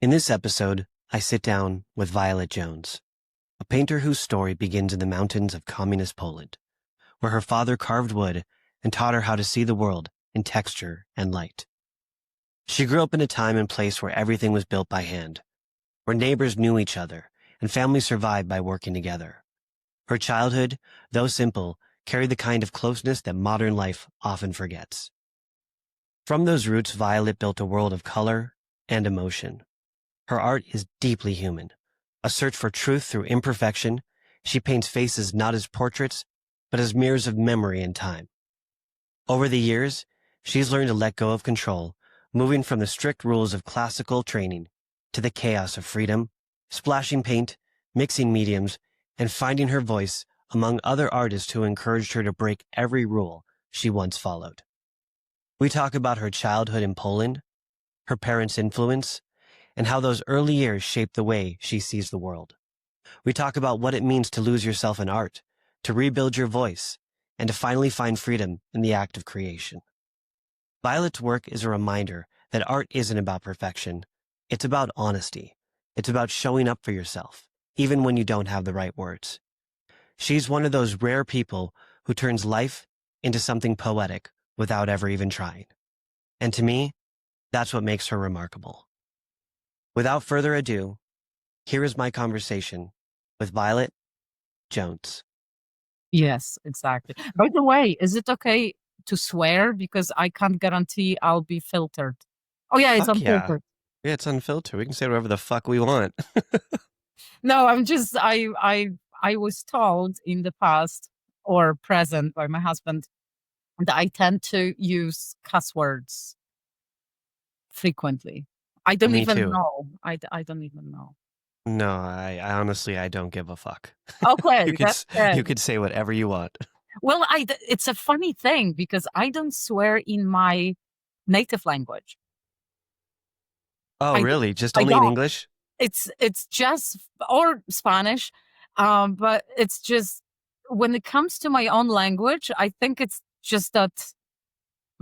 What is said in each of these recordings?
In this episode, I sit down with Violet Jones, a painter whose story begins in the mountains of communist Poland, where her father carved wood and taught her how to see the world in texture and light. She grew up in a time and place where everything was built by hand, where neighbors knew each other and families survived by working together. Her childhood, though simple, carried the kind of closeness that modern life often forgets. From those roots, Violet built a world of color and emotion. Her art is deeply human, a search for truth through imperfection. She paints faces not as portraits, but as mirrors of memory and time. Over the years, she's learned to let go of control, moving from the strict rules of classical training to the chaos of freedom, splashing paint, mixing mediums, and finding her voice among other artists who encouraged her to break every rule she once followed. We talk about her childhood in Poland, her parents' influence, and how those early years shaped the way she sees the world. We talk about what it means to lose yourself in art, to rebuild your voice, and to finally find freedom in the act of creation. Violet's work is a reminder that art isn't about perfection. It's about honesty. It's about showing up for yourself, even when you don't have the right words. She's one of those rare people who turns life into something poetic without ever even trying. And to me, that's what makes her remarkable. Without further ado, here is my conversation with Violet Jones. Yes, exactly. By the way, is it okay to swear? Because I can't guarantee I'll be filtered. Oh yeah, it's Fuck yeah. unfiltered. Yeah, it's unfiltered. We can say whatever the fuck we want. No, I was told in the past or present by my husband that I tend to use cuss words frequently. I don't Me even too. know. I don't even know. No, I honestly, I don't give a fuck. Okay, that's You good. could say whatever you want. Well, it's a funny thing because I don't swear in my native language. Oh, I really? Just I only in don't. English? It's just or Spanish, but it's just when it comes to my own language, I think it's just that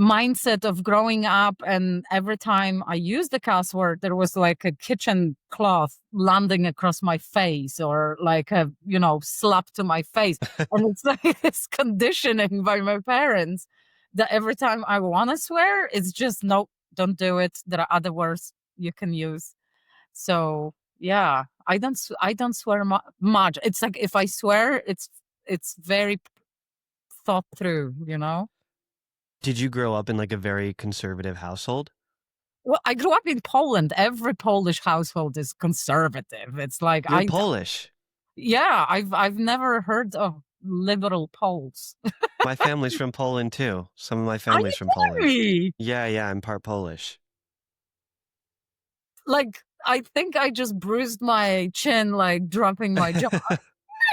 mindset of growing up, and every time I used the cuss word, there was like a kitchen cloth landing across my face, or like a slap to my face, and it's like this conditioning by my parents that every time I want to swear, it's just no, don't do it. There are other words you can use. So yeah, I don't swear much. It's like if I swear, it's very thought through. Did you grow up in like a very conservative household? Well, I grew up in Poland. Every Polish household is conservative. It's like You're Polish. yeah, I've never heard of liberal Poles. My family's from Poland too. Some of my Are family's you from kidding Poland. me? Yeah, I'm part Polish. Like I think I just bruised my chin, like dropping my jaw.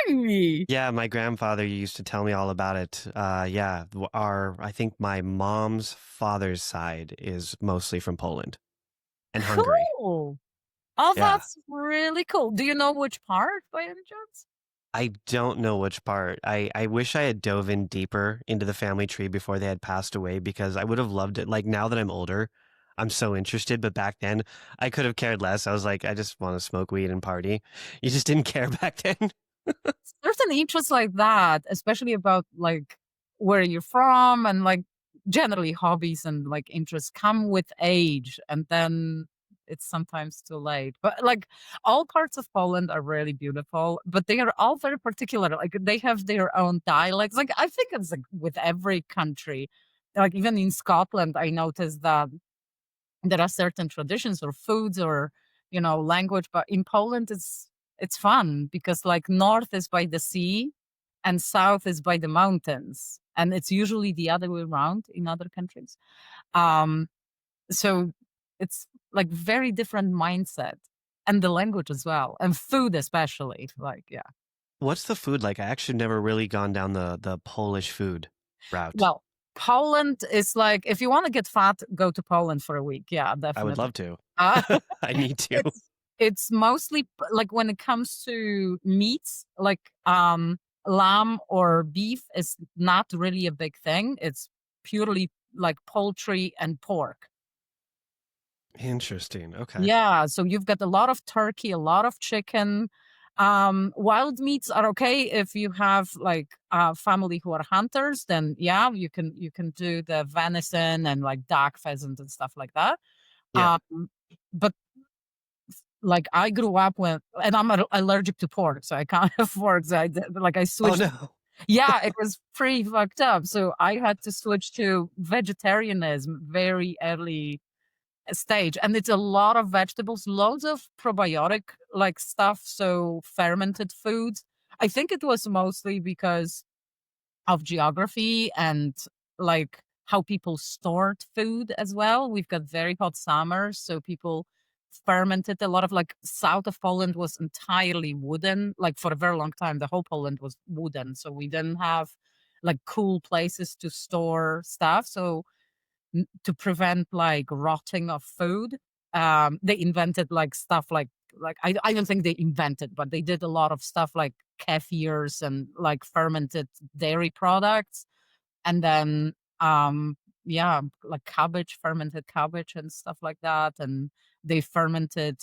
Me. Yeah, my grandfather used to tell me all about it. Yeah, I think my mom's father's side is mostly from Poland and Hungary. Cool. Oh, Yeah. that's really cool. Do you know which part by any chance? I don't know which part. I wish I had dove in deeper into the family tree before they had passed away because I would have loved it. Like now that I'm older, I'm so interested, but back then I could have cared less. I was like, I just want to smoke weed and party. You just didn't care back then. Certain interests like that, especially about like where you're from, and like generally hobbies and like interests come with age, and then it's sometimes too late. But like all parts of Poland are really beautiful, but they are all very particular. Like they have their own dialects. Like I think it's like with every country. Like even in Scotland, I noticed that there are certain traditions or foods or language, but in Poland it's fun because like north is by the sea and south is by the mountains, and it's usually the other way around in other countries. um so it's like very different mindset, and the language as well, and food especially, like yeah. What's the food like? I actually never really gone down the Polish food route. Well, Poland is like, if you want to get fat, go to Poland for a week. Yeah, I would definitely. love to. uh, I need to. it's mostly like when it comes to meats, like lamb or beef is not really a big thing. It's purely like poultry and pork. Interesting. Okay. Yeah, so you've got a lot of turkey, a lot of chicken. Wild meats are okay if you have like a family who are hunters, then yeah, you can do the venison and like duck, pheasant and stuff like that. Yeah. Um, but like I grew up with, and I'm allergic to pork, so I can't have pork. So like I Oh switched. no. Yeah, it was pretty fucked up. So I had to switch to vegetarianism very early stage, and it's a lot of vegetables, loads of probiotic like stuff, so fermented foods. I think it was mostly because of geography and like how people stored food as well. We've got very hot summers, so people fermented a lot of like south of Poland was entirely wooden. Like for a very long time, the whole Poland was wooden, so we didn't have like cool places to store stuff. So to prevent like rotting of food, they invented like stuff like I don't think they invented, but they did a lot of stuff like kefirs and like fermented dairy products, and then yeah, like cabbage, fermented cabbage and stuff like that, and they fermented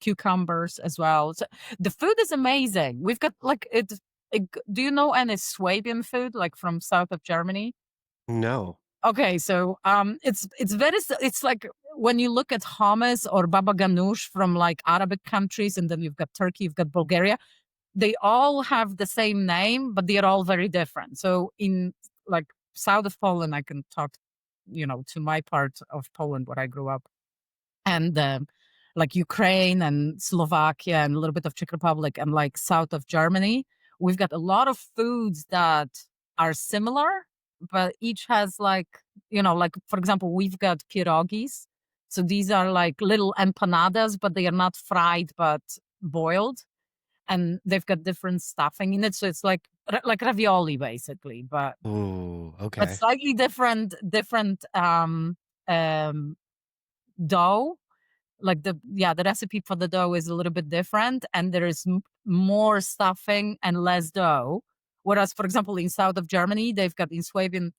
cucumbers as well. So the food is amazing. We've got like do you know any Swabian food like from south of Germany? No. Okay, so it's very it's like when you look at hummus or baba ganoush from like Arabic countries, and then you've got Turkey, you've got Bulgaria. They all have the same name, but they are all very different. So in like south of Poland, I can talk, to my part of Poland where I grew up, and like Ukraine and Slovakia and a little bit of Czech Republic and like south of Germany, we've got a lot of foods that are similar, but each has like, like for example, we've got pierogis. So these are like little empanadas, but they are not fried, but boiled. And they've got different stuffing in it. So it's like ravioli basically, Ooh, but okay. slightly different um dough. Like the recipe for the dough is a little bit different, and there is more stuffing and less dough. Whereas for example in south of Germany, they've got in Swabian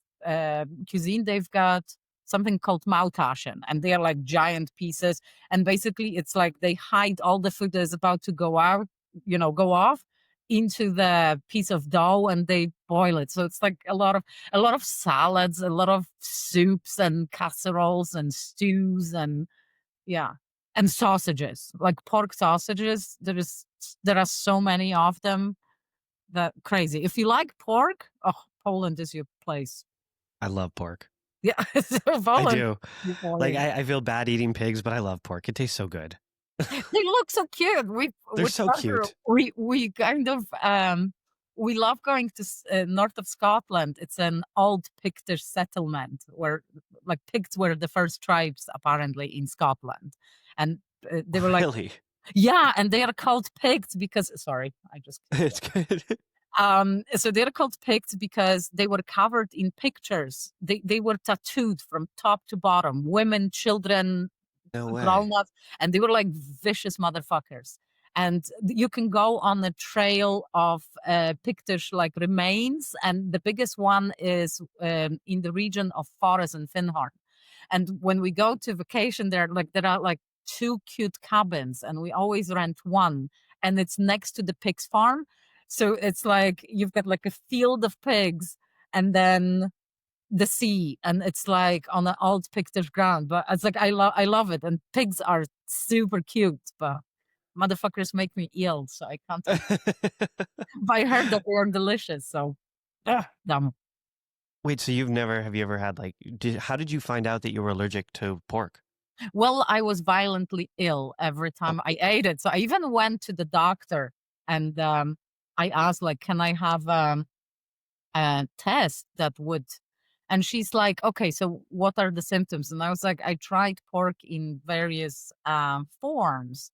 cuisine, they've got something called maultaschen, and they are like giant pieces, and basically it's like they hide all the food that is about to go out, go off into the piece of dough, and they boil it. So it's like a lot of salads, a lot of soups and casseroles and stews, and yeah. And sausages, like pork sausages. There are so many of them that crazy. If you like pork, oh, Poland is your place. I love pork. Yeah, so I Poland do. is for Like you. I feel bad eating pigs, but I love pork. It tastes so good. They look so cute. We They're with so partner, cute. we kind of we love going to north of Scotland. It's an old Pictish settlement where like Picts were the first tribes apparently in Scotland, and they were like. Really? Yeah, and they are called pigs because sorry, I just It's good. so they're called pigs because they were covered in pictures. They were tattooed from top to bottom, women, children, No way. grown-ups, and they were like vicious motherfuckers. And you can go on a trail of Pictish like remains, and the biggest one is in the region of Forres and Finhorn. And when we go to vacation there are like two cute cabins, and we always rent one, and it's next to the pig's farm. So it's like you've got like a field of pigs, and then the sea, and it's like on an old Pictish ground. But it's like I love it, and pigs are super cute, but motherfuckers make me ill, so I can't eat. But I heard that they are delicious, so dumb. Wait, so have you ever had like how did you find out that you were allergic to pork? Well, I was violently ill every Oh, time I ate it. So I even went to the doctor, and I asked, like, can I have a test that would. And she's like, okay, so what are the symptoms? And I was like, I tried pork in various forms,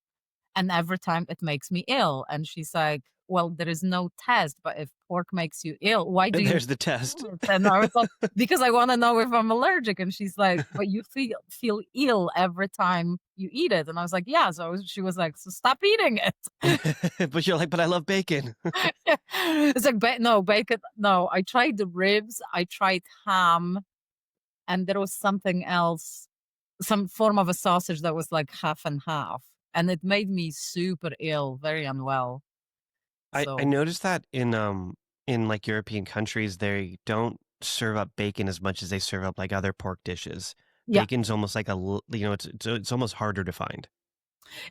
and every time it makes me ill. And she's like, well, there is no test, but if pork makes you ill, why do and you there's the do test. it? And I was like, because I want to know if I'm allergic. And she's like, but you feel ill every time you eat it. And I was like, yeah. So she was like, so stop eating it. But you're like, but I love bacon. It's like no bacon. No, I tried the ribs, I tried ham, and there was something else. some form of a sausage that was like half and half, and it made me super ill, very unwell. I So noticed that in like European countries they don't serve up bacon as much as they serve up like other pork dishes. yeah. Bacon's almost like it's almost harder to find.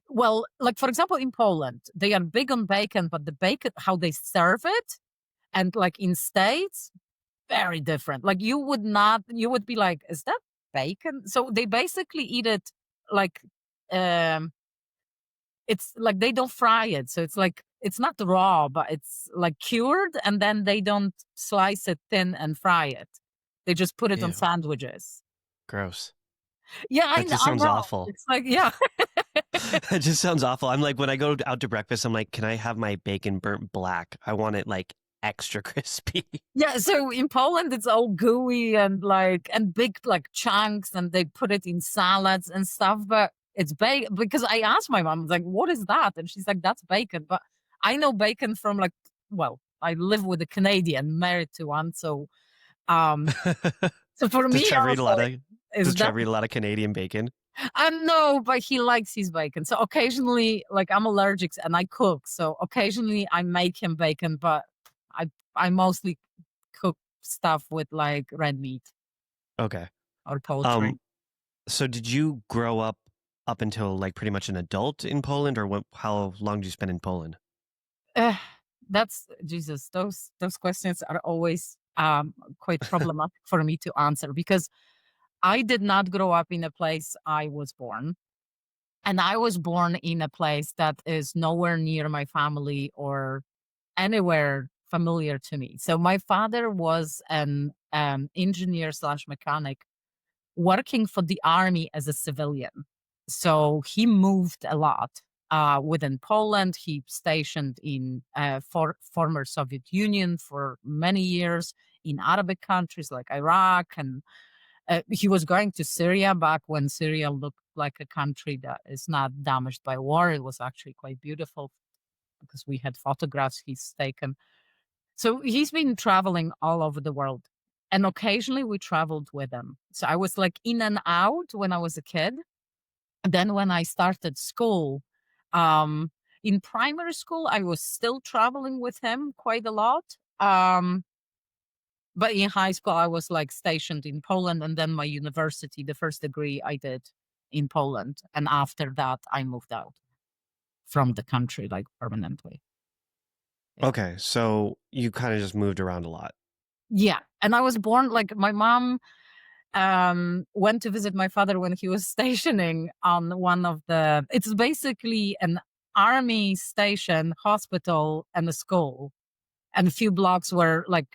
Well, like for example, in Poland, they are big on bacon, but the bacon, how they serve it, and like in states, very different. Like you would not, you would be like, is that bacon? So they basically eat it like, um, it's like they don't fry it. So it's like, it's not raw, but it's like cured, and then they don't slice it thin and fry it. They just put it on Ew, sandwiches. gross. Yeah, That just I sounds know. awful. It's like, yeah. That just sounds awful. I'm like when I go out to breakfast, I'm like, can I have my bacon burnt black? I want it like extra crispy. Yeah, so in Poland it's all gooey and like and big like chunks, and they put it in salads and stuff, but it's bacon because I asked my mom, like, what is that? And she's like, that's bacon. But I know bacon from like, well, I live with a Canadian, married to one. Um so for Does me I Trevor eat was a lot like, of does is that Trevor eat a lot of Canadian bacon? no, but he likes his bacon. So occasionally, like I'm allergic and I cook. So occasionally I make him bacon, but I I mostly cook stuff with like red meat Okay. or poultry. Um, so did you grow up until like pretty much an adult in Poland, or how long did you spend in Poland? Eh, that's Jesus. Those questions are always quite problematic for me to answer because I did not grow up in a place I was born. And I was born in a place that is nowhere near my family or anywhere familiar to me. So my father was an engineer slash mechanic working for the army as a civilian. So he moved a lot within Poland. He stationed in former Soviet Union for many years, in Arabic countries like Iraq, and he was going to Syria back when Syria looked like a country that is not damaged by war. It was actually quite beautiful because we had photographs he's taken. So he's been traveling all over the world. And occasionally we traveled with him. So I was like in and out when I was a kid. Then when I started school, um, in primary school, I was still traveling with him quite a lot. But in high school, I was like stationed in Poland. And then my university, the first degree I did in Poland. And after that, I moved out from the country like permanently. Yeah. Okay, so you kind of just moved around a lot. Yeah. And I was born like my mom went to visit my father when he was stationing on one of the, it's basically an army station, hospital, and a school, and a few blocks where like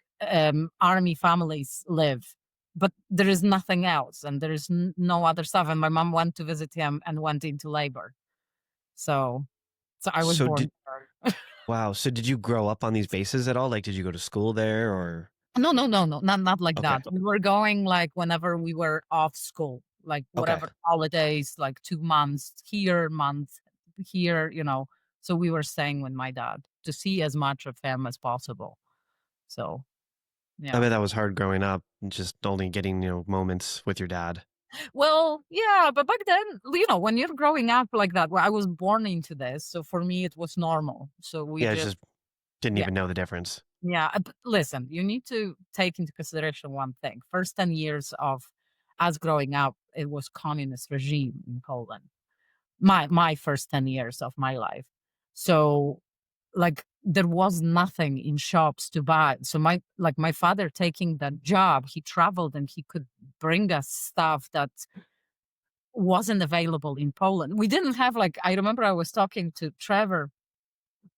army families live. But there is nothing else, and there is no other stuff. And my mom went to visit him and went into labor. So, so I was So born did there. Wow, so did you grow up on these bases at all? Like, did you go to school there or? No, no, no, no, not like Okay, that. We were going like whenever we were off school, like okay. whatever holidays, like 2 months here, month here, you know. So we were staying with my dad to see as much of him as possible. So I yeah. bet that was hard growing up, and just only getting, moments with your dad. Well, yeah, but back then, you know, when you're growing up like that, well, I was born into this, so for me it was normal. So we Yeah, I just just didn't yeah. even know the difference. Yeah, but listen, you need to take into consideration one thing. First 10 years of us growing up, it was communist regime in Poland. My first 10 years of my life. So like there was nothing in shops to buy. So my father taking that job, he traveled and he could bring us stuff that wasn't available in Poland. We didn't have like I remember I was talking to Trevor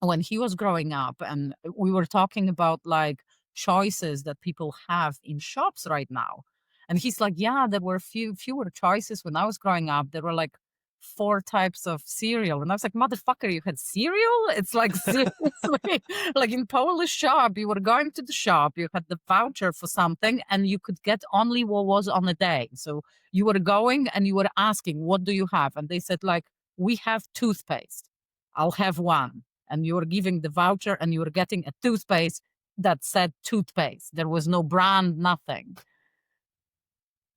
when he was growing up and we were talking about like choices that people have in shops right now, and he's like, yeah, there were fewer choices when I was growing up. There were like 4 types of cereal, and I was like, motherfucker, you had cereal? It's like seriously. Like in Polish shop, you were going to the shop, you had the voucher for something and you could get only what was on a day. So you were going and you were asking, what do you have? And they said like, we have toothpaste, I'll have one. And you were giving the voucher and you were getting a toothpaste that said toothpaste. There was no brand, nothing.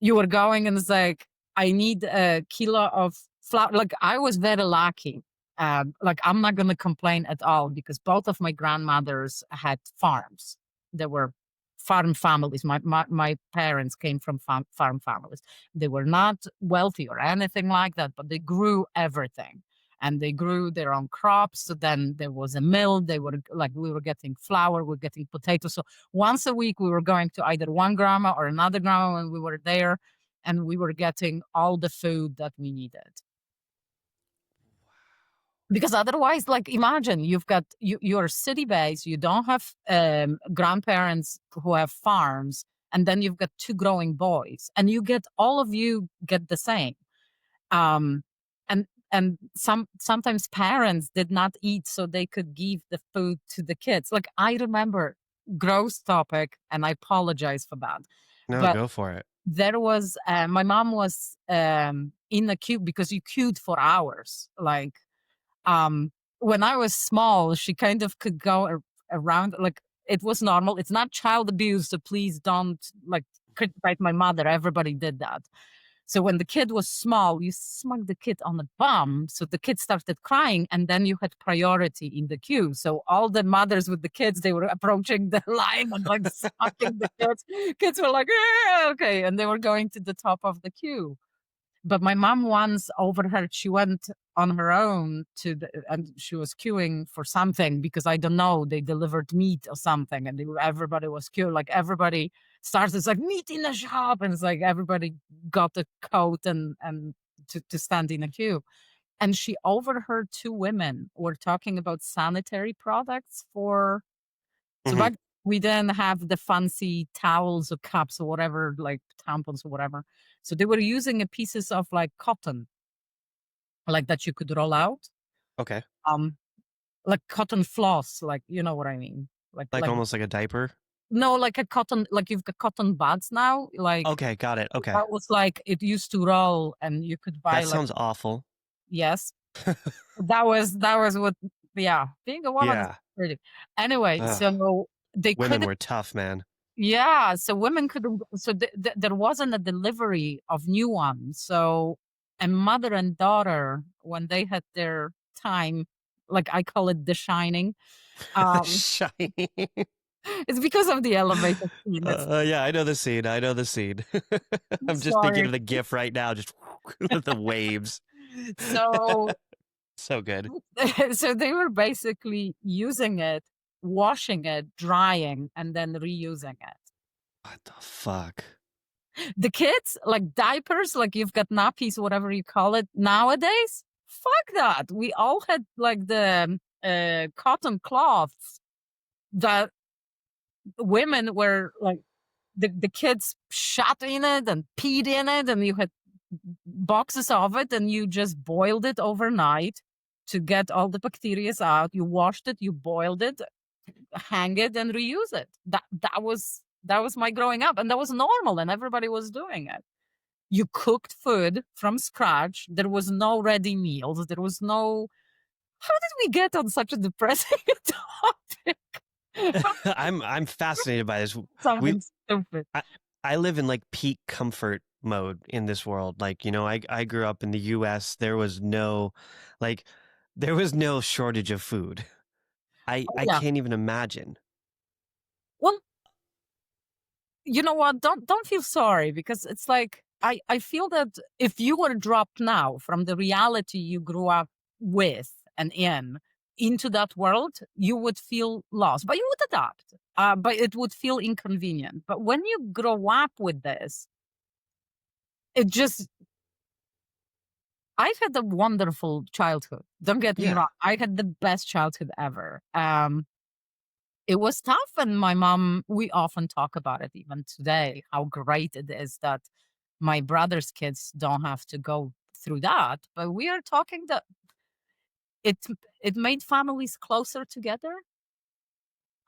You were going and it's like, I need a kilo of flour. Like I was very lucky. Like I'm not gonna complain at all because both of my grandmothers had farms. They were farm families. My parents came from farm families. They were not wealthy or anything like that, but they grew everything. And they grew their own crops. So then there was a mill. They were like, we were getting flour, we were getting potatoes. So once a week, we were going to either one grandma or another grandma when we were there, and we were getting all the food that we needed. Because otherwise, like imagine you've got you're city based, you don't have grandparents who have farms, and then you've got two growing boys, and you get all of you get the same. Um, and sometimes parents did not eat so they could give the food to the kids. Like I remember, gross topic, and I apologize for that, No, but go for it. there was my mom was in the queue because you queued for hours. Like um when I was small, she kind of could go around, like it was normal. It's not child abuse, so please don't like criticize my mother. Everybody did that. So when the kid was small, you smug the kid on the bum, so the kid started crying, and then you had priority in the queue. So all the mothers with the kids, they were approaching the line and like smacking the kids. Kids were like, yeah, okay, and they were going to the top of the queue. But my mom once overheard, she went on her own and she was queuing for something because I don't know, they delivered meat or something, and everybody was queuing. Like everybody starts, it's like meat in the shop, and it's like everybody got a coat and to stand in a queue. And she overheard two women were talking about sanitary products for, so Hmm. back we didn't have the fancy towels or cups or whatever, like tampons or whatever. So they were using a pieces of like cotton, like that you could roll out. Okay. Um, like cotton floss, like you know what I mean. Like Like almost like a diaper. no, like a cotton, like you've got cotton buds now. Like Okay, got it. Okay. that was like it used to roll, and you could buy That like sounds awful. yes, that was what, yeah. Being a woman is Yeah. pretty. Anyway, Ugh. so they Women couldn't. were tough, man. Yeah, so women couldn't so there wasn't a delivery of new ones. So a mother and daughter, when they had their time, like I call it the shining. Um, Shiny. it's because of the elevator scene. It's Yeah, I know the scene. I know the scene. I'm I'm just thinking sorry. of the GIF right now, just the waves. So So good. so they were basically using it, washing it, drying, and then reusing it. What the fuck? The kids, like diapers, like you've got nappies, whatever you call it nowadays. Fuck that. We all had like the cotton cloths that women were like, the kids shot in it and peed in it, and you had boxes of it, and you just boiled it overnight to get all the bacteria out. You washed it, you boiled it, hang it, and reuse it. That was my growing up, and that was normal, and everybody was doing it. You cooked food from scratch. There was no ready meals. There was no. How did we get on such a depressing topic? I'm fascinated by this. We Something stupid. I, I live in like peak comfort mode in this world. Like, I grew up in the US. Like there was no shortage of food. Oh, I yeah. can't even imagine. Well, you know what? Don't feel sorry, because it's like I feel that if you were dropped now from the reality you grew up with and in into that world, you would feel lost, but you would adapt. But it would feel inconvenient. But when you grow up with this, it just I've had a wonderful childhood. Don't get me Yeah. wrong. I had the best childhood ever. It was tough, and my mom, we often talk about it even today, how great it is that my brother's kids don't have to go through that. But we are talking that it it made families closer together.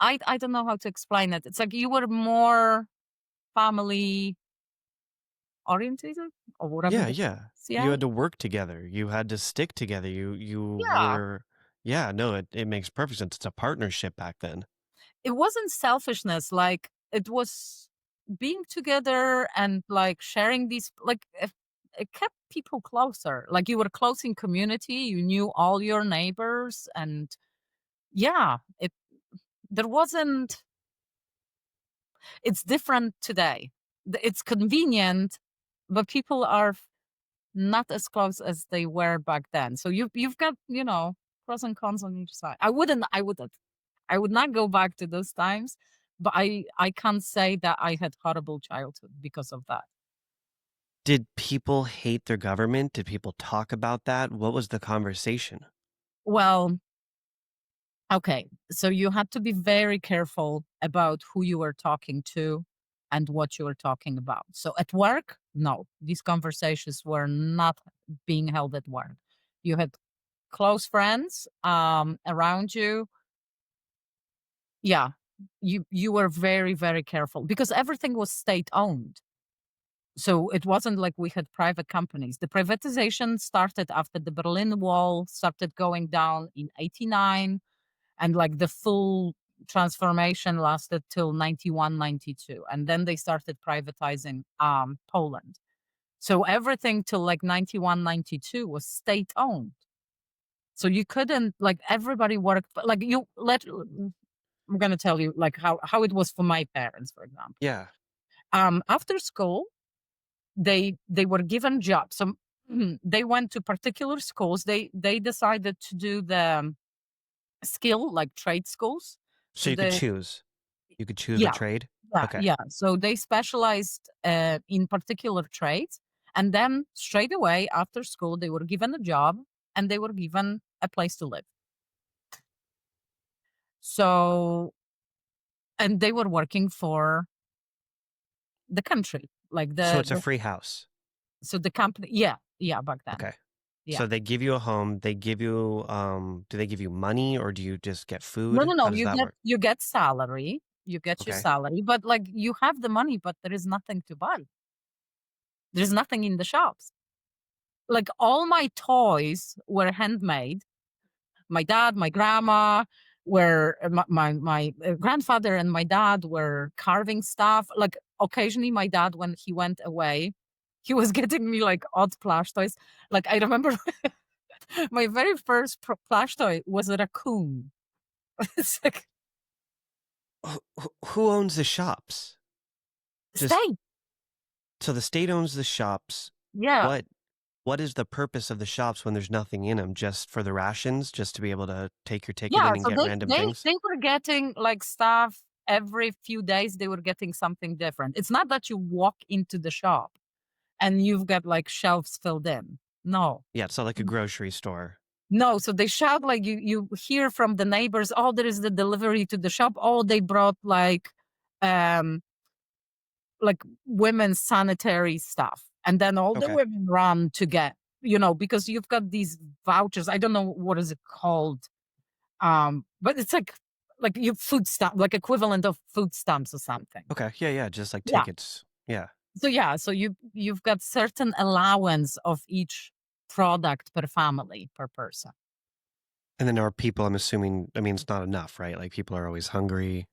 I don't know how to explain it. It's like you were more family orientated or whatever Yeah, the yeah. You yeah. had to work together. You had to stick together. You Yeah. were Yeah, no, it makes perfect sense. It's a partnership back then. It wasn't selfishness, like it was being together and like sharing these like it kept people closer. Like you were close in community, you knew all your neighbors, and yeah, it there wasn't. It's different today. It's convenient, but people are not as close as they were back then. So you've got, pros and cons on each side. I would not go back to those times, but I can't say that I had horrible childhood because of that. Did people hate their government? Did people talk about that? What was the conversation? Well, okay. So you had to be very careful about who you were talking to and what you were talking about. So at work, no, these conversations were not being held at work. You had close friends around you. Yeah, you were very, very careful because everything was state owned. So it wasn't like we had private companies. The privatization started after the Berlin Wall started going down in 89, and like the full transformation lasted till 91, 92, and then they started privatizing Poland. So everything till like 91, 92 was state owned. So you couldn't, like, everybody worked, like, I'm going to tell you like how it was for my parents, for example. Yeah. After school, they were given jobs. So they went to particular schools. They decided to do the skill, like trade schools. So So you could the choose. You could choose a Yeah, trade? yeah, Okay. yeah. So they specialized in particular trades, and then straight away after school they were given a job and they were given a place to live. So, and they were working for the country, like So it's a the free house. so the company. Yeah, yeah, back then. Okay. Yeah. So they give you a home, they give you do they give you money or do you just get No, food? no, How no. does that work? You get salary. You get your Okay. salary, but like you have the money, but there is nothing to buy. There's nothing in the shops. Like all my toys were handmade. My dad, my grandma were my grandfather and my dad were carving stuff. Like occasionally, my dad, when he went away, he was getting me like odd plush toys. Like I remember my very first plush toy was a raccoon. It's like Who owns the shops? Just stay. so the state owns the shops. Yeah. What what is the purpose of the shops when there's nothing in them? Just for the rations, just to be able to take your ticket Yeah, in and so get random things? they were getting, like, stuff every few days, they were getting something different. It's not that you walk into the shop and you've got, like, shelves filled in. No. Yeah, it's not like a grocery store. No, so they shout, like, you hear from the neighbors, "Oh, there is the delivery to the shop." Oh, they brought, um, like, women's sanitary stuff, and then all the Okay. women run to get, because you've got these vouchers. I don't know what is it called. But it's like your food stamp, like equivalent of food stamps or something. Okay. Yeah, yeah, just like Yeah. tickets. Yeah. So yeah, so you've got certain allowance of each product per family, per person. And then are people, I'm assuming, I mean, it's not enough, right? Like people are always hungry.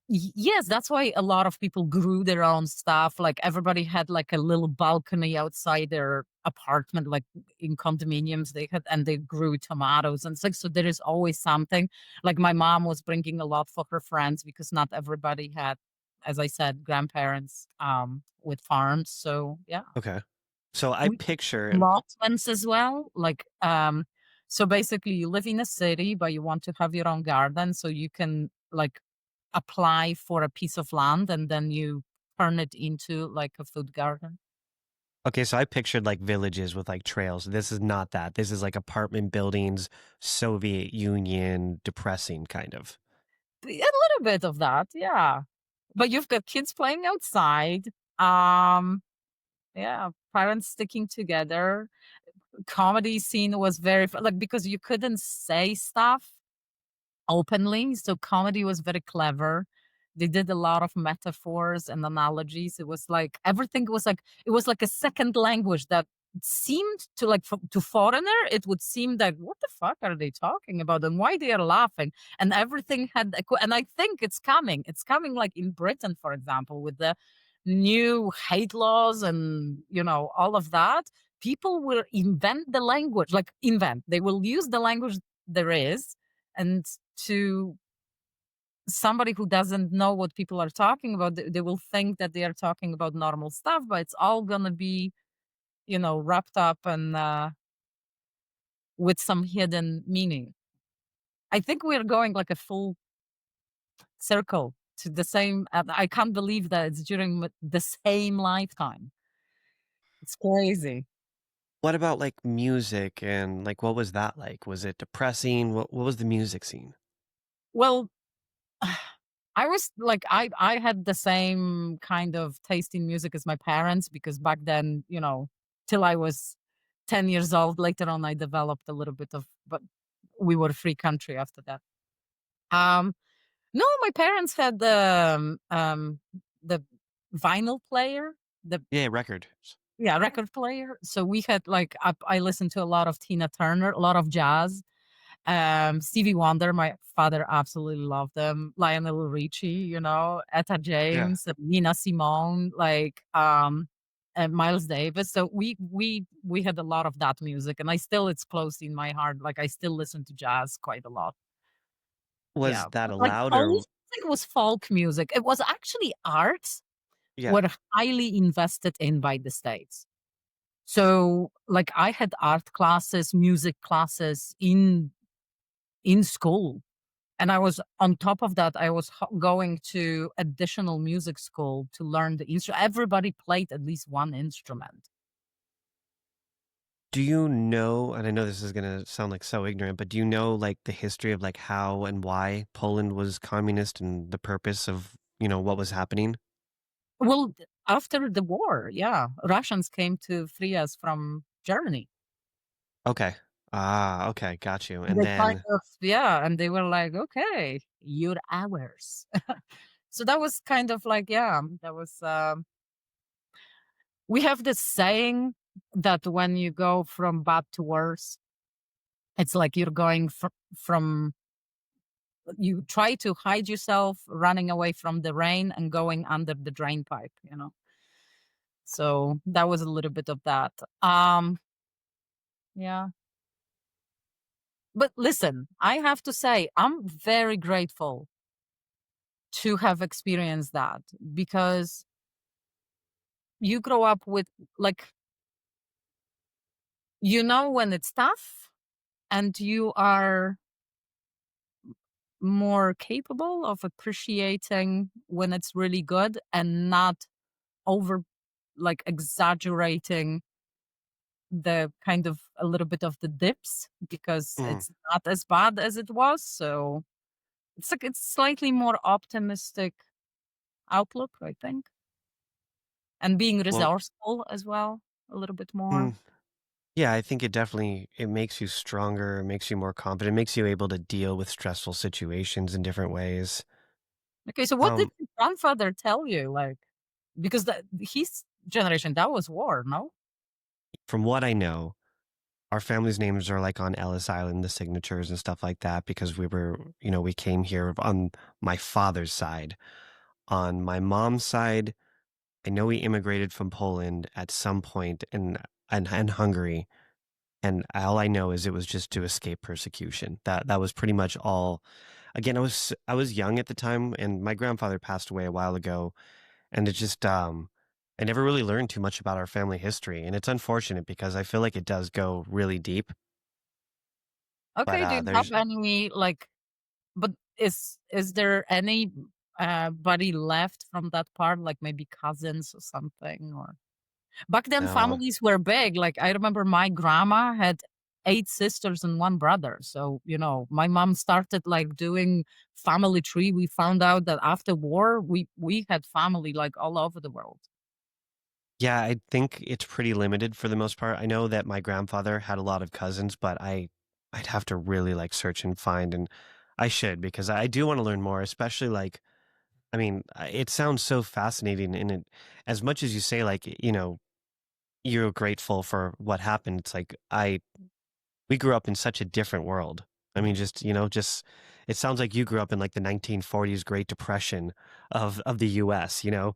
Yes, that's why a lot of people grew their own stuff. Like everybody had like a little balcony outside their apartment, like in condominiums they had, and they grew tomatoes and stuff. So there is always something. Like my mom was bringing a lot for her friends because not everybody had, as I said, grandparents with farms. So yeah, Okay. So I we picture, allotments as well. So basically, you live in a city, but you want to have your own garden, so you can like apply for a piece of land and then you turn it into like a food garden. okay, so I pictured like villages with like trails. This is not that. This is like apartment buildings, Soviet Union, depressing kind of. A little bit of that, yeah. But you've got kids playing outside. Um, yeah, parents sticking together. Comedy scene was very like because you couldn't say stuff openly. So comedy was very clever. They did a lot of metaphors and analogies. It was like everything was like it was like a second language that seemed to like to foreigner. It would seem that what the fuck are they talking about and why they are laughing and everything had and I think it's coming. It's coming like in Britain, for example, with the new hate laws and, all of that, people will invent the language, like invent. They will use the language there is, and to somebody who doesn't know what people are talking about, they will think that they are talking about normal stuff, but it's all gonna be, wrapped up and with some hidden meaning. I think we are going like a full circle to the same. I can't believe that it's during the same lifetime. It's crazy. What about like music and like what was that like? Was it depressing? What was the music scene? Well, I was like, I had the same kind of taste in music as my parents because back then, till I was 10 years old. Later on, I developed a little bit of, but we were a free country after that. Um, no, my parents had the vinyl player, the Yeah, records. yeah, record player. So we had like I listened to a lot of Tina Turner, a lot of jazz. Stevie Wonder, my father absolutely loved them. Lionel Richie, Etta Yeah. James, Nina Simone, like and Miles Davis. So we had a lot of that music, and I still it's close in my heart. Like I still listen to jazz quite a lot. Was Yeah, that but like allowed Polish or music was folk music. It was actually arts yeah. were highly invested in by the states. So like I had art classes, music classes in school. And I was on top of that, I was going to additional music school to learn the instrument. Everybody played at least one instrument. Do you know, and I know this is gonna sound like so ignorant, but do you know like the history of like how and why Poland was communist and the purpose of, what was happening? Well, after the war, yeah, Russians came to free us from Germany. Okay. Ah, okay, got you. And And they kind then of, yeah, and they were like, okay, you're ours. So that was kind of like, yeah, that was, we have this saying that when you go from bad to worse, it's like you're going from you try to hide yourself running away from the rain and going under the drain pipe. So that was a little bit of that. Yeah, but listen, I have to say I'm very grateful to have experienced that because you grow up with, like, when it's tough and you are more capable of appreciating when it's really good and not over, like, exaggerating the kind of a little bit of the dips because mm, it's not as bad as it was. So it's like it's slightly more optimistic outlook, I think, and being well, resourceful as well a little bit more. mm, yeah, I think it makes you stronger, it makes you more confident, it makes you able to deal with stressful situations in different ways. Okay, so what did Um, your grandfather tell you? Like, because his generation, that was war, no? from what I know, our family's names are like on Ellis Island, the signatures and stuff like that, because we came here on my father's side. On my mom's side, I know we immigrated from Poland at some point in Hungary, and all I know is it was just to escape persecution. That was pretty much all. Again, I was young at the time, and my grandfather passed away a while ago, and it just I never really learned too much about our family history, and it's unfortunate because I feel like it does go really deep. But Okay, do you have there's any like? But is there any buddy left from that part, like maybe cousins or something? Or back then, no. families were big. Like I remember my grandma had 8 sisters and one brother. So my mom started like doing family tree. We found out that after war, we had family like all over the world. Yeah, I think it's pretty limited for the most part. I know that my grandfather had a lot of cousins, but I'd have to really like search and find, and I should because I do want to learn more, especially like I mean, it sounds so fascinating and it as much as you say like, you're grateful for what happened, it's like we grew up in such a different world. I mean, just It sounds like you grew up in like the 1940s Great Depression of the US, you know,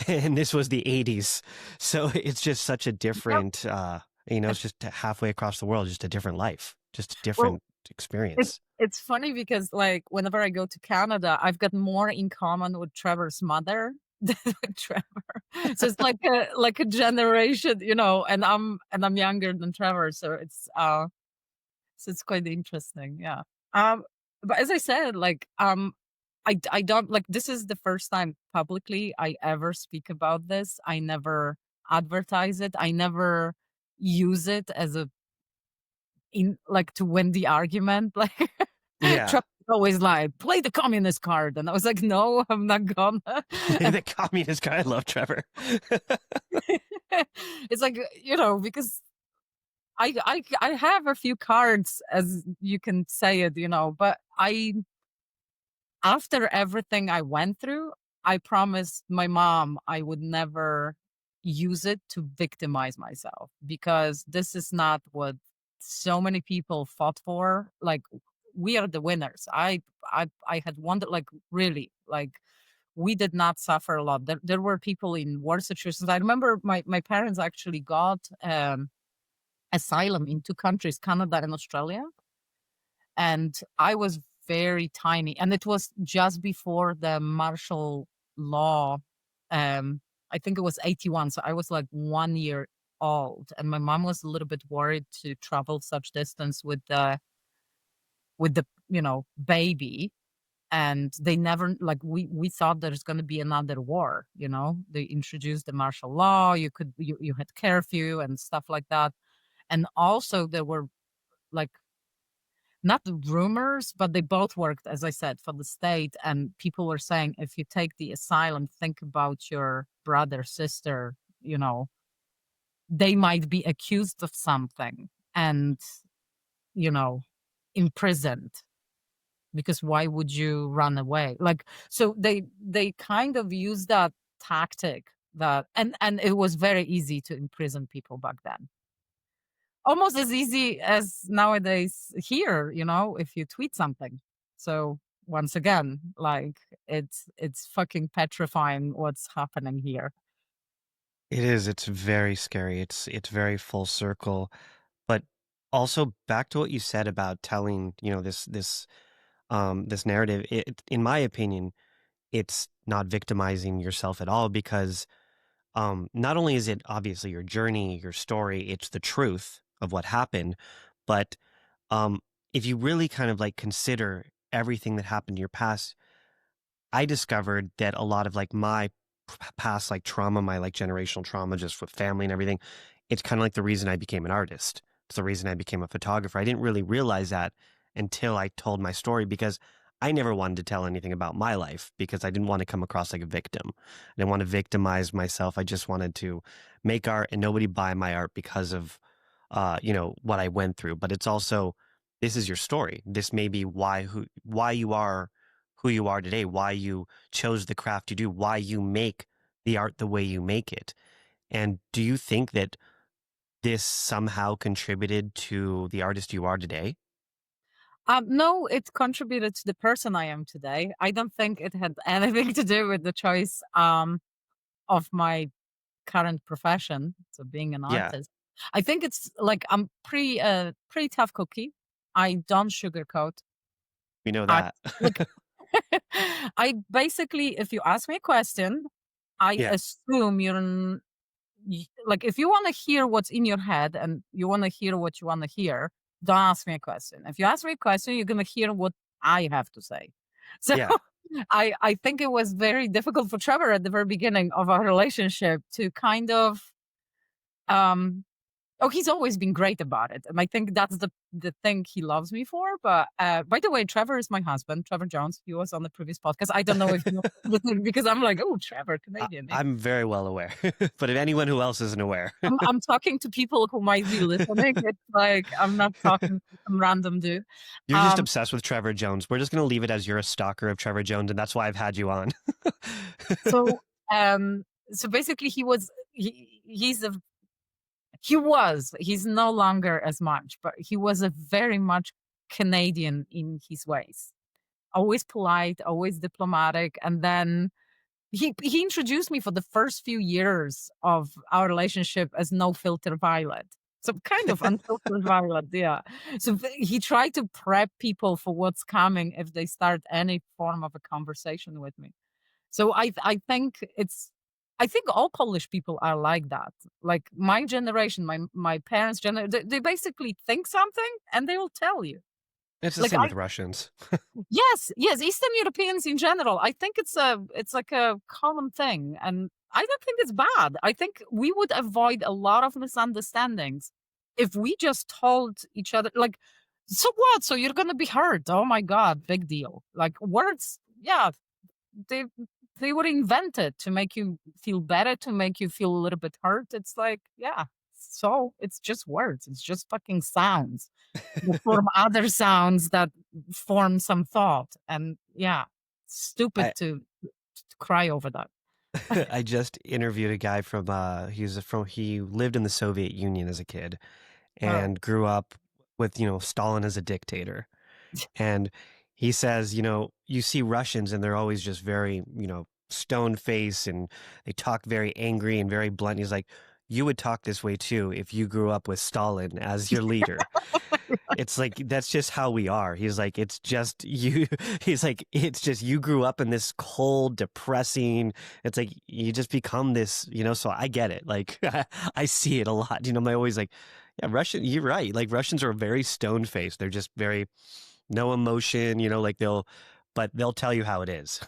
and this was the 80s. So it's just such a Yep. different, Uh, it's just halfway across the world, just a different life, just a Well, different it's experience. it's funny because like whenever I go to Canada, I've got more in common with Trevor's mother than with Trevor. So it's like a generation, and I'm younger than Trevor, so it's quite interesting. Yeah. Um, but as I said, I don't like this is the first time publicly I ever speak about this. I never advertise it. I never use it as a in like to win the argument. Like Yeah. Trump always like play the communist card, and I was like, no, I'm not gonna. And The communist guy. I love Trevor. it's like because I have a few cards, as you can say it, but I after everything I went through, I promised my mom I would never use it to victimize myself, because this is not what so many people fought for. Like, we are the winners. I had wondered, like, really, like, we did not suffer a lot. There were people in war situations. I remember my parents actually got asylum in two countries, Canada and Australia, and I was very tiny, and it was just before the martial law. um I think it was 81, so I was like 1 year old, and my mom was a little bit worried to travel such distance with the baby. And they never, like, we thought there's going to be another war. They introduced the martial law. You had curfew and stuff like that. And also there were, like, not rumors, but they both worked, as I said, for the state. And people were saying, if you take the asylum, think about your brother, sister, you know, they might be accused of something and, you know, imprisoned, because why would you run away? Like, so they kind of use that tactic, and it was very easy to imprison people back then. Almost as easy as nowadays here, if you tweet something. So once again, like, it's fucking petrifying what's happening here. It is. It's very scary. It's very full circle. But also back to what you said about telling, this narrative. In my opinion, it's not victimizing yourself at all because not only is it obviously your journey, your story, it's the truth of what happened, but um, if you really kind of like consider everything that happened in your past, I discovered that a lot of like my past like trauma, my like generational trauma, just with family and everything, it's kind of like the reason I became an artist. It's the reason I became a photographer. I didn't really realize that until I told my story because I never wanted to tell anything about my life because I didn't want to come across like a victim. I didn't want to victimize myself. I just wanted to make art and nobody buy my art because of, what I went through. But it's also, this is your story. This may be why you are who you are today, why you chose the craft you do, why you make the art the way you make it. And do you think that this somehow contributed to the artist you are today? No, it contributed to the person I am today. I don't think it had anything to do with the choice of my current profession, so being an Yeah, artist. I think it's like I'm pretty tough cookie. I don't sugarcoat. we know I that. like I basically, if you ask me a question, I Yeah, assume like, if you want to hear what's in your head and you want to hear what you want to hear, don't ask me a question. If you ask me a question, you're gonna hear what I have to say. So yeah. I think it was very difficult for Trevor at the very beginning of our relationship to kind of um oh, he's always been great about it, and I think that's the thing he loves me for. But by the way, Trevor is my husband, Trevor Jones. He was on the previous podcast. I don't know if you know, because I'm like, oh, Trevor, Canadian name. I'm very well aware, but if anyone who else isn't aware, I'm talking to people who might be listening. It's like I'm not talking to some random dude. you're just Um, obsessed with Trevor Jones. We're just going to leave it as you're a stalker of Trevor Jones, and that's why I've had you on. so so basically, he's no longer as much, but he was a very much Canadian in his ways. always polite, always diplomatic, and then he introduced me for the first few years of our relationship as no filter Violet. So kind of unfiltered Violet, yeah. So he tried to prep people for what's coming if they start any form of a conversation with me. So I think I think all Polish people are like that. Like my generation, my parents' generation, they basically think something and they will tell you. It's the Like same I with Russians. Yes, yes, Eastern Europeans in general. I think it's like a common thing, and I don't think it's bad. I think we would avoid a lot of misunderstandings if we just told each other like, "So what? So you're gonna be hurt? Oh my god, big deal." Like words, yeah, they they were invented to make you feel better, to make you feel a little bit hurt. It's like, yeah, so it's just words. It's just fucking sounds that form other sounds that form some thought. And yeah, stupid I to cry over that. I just interviewed a guy from he lived in the Soviet Union as a kid Oh, and grew up with, Stalin as a dictator. And he says, you see Russians and they're always just very, stone face and they talk very angry and very blunt. He's like, you would talk this way too if you grew up with Stalin as your leader. It's like that's just how we are. He's like, it's just you. He's like, it's just you grew up in this cold, depressing. It's like you just become this, So I get it. Like I see it a lot. My always like, yeah, Russian. You're right. Like Russians are very stone faced. They're just very no emotion. Like but they'll tell you how it is.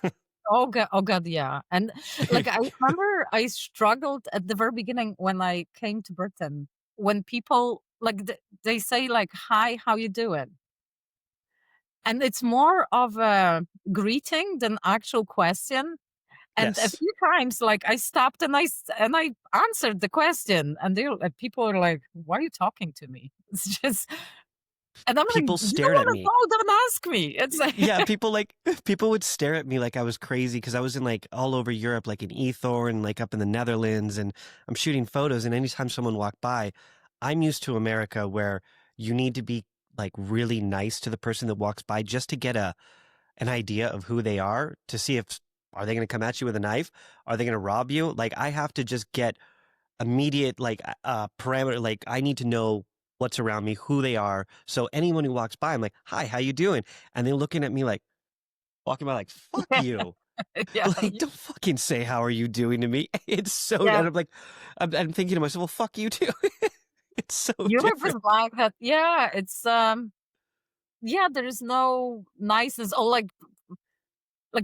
oh god, yeah. And like I remember I struggled at the very beginning when I came to Britain, when people like they say like, "Hi, how you doing?" And it's more of a greeting than actual question. And a Yes. few times, like, I stopped and I answered the question, and people are like, "Why are you talking to me?" It's just and I'm like, People "You don't stared at wanna me. know, don't ask me." It's like Yeah, people would stare at me like I was crazy because I was in like all over Europe, like in Ethor and like up in the Netherlands, and I'm shooting photos. And anytime someone walked by, I'm used to America where you need to be like really nice to the person that walks by just to get a an idea of who they are to see if are they going to come at you with a knife, are they going to rob you? Like I have to just get immediate like parameter, like I need to know what's around me, who they are. So anyone who walks by, I'm like, hi, how you doing? And they're looking at me like walking by like, fuck you. yeah, Like, don't fucking say how are you doing to me. It's so and yeah. I'm like I'm thinking to myself, well, fuck you too. It's so Europe is different. like that. Yeah, it's, yeah, there is no niceness or like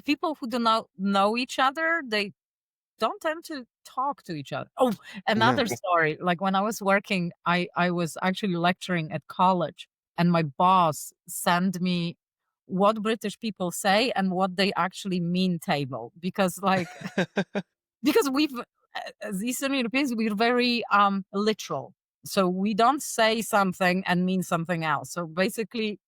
people who do not know each other, they don't tend to talk to each other. Oh, No. another story. Like when I was working, I was actually lecturing at college, and my boss sent me what British people say and what they actually mean table because because as Eastern Europeans we're very literal. So we don't say something and mean something else. So basically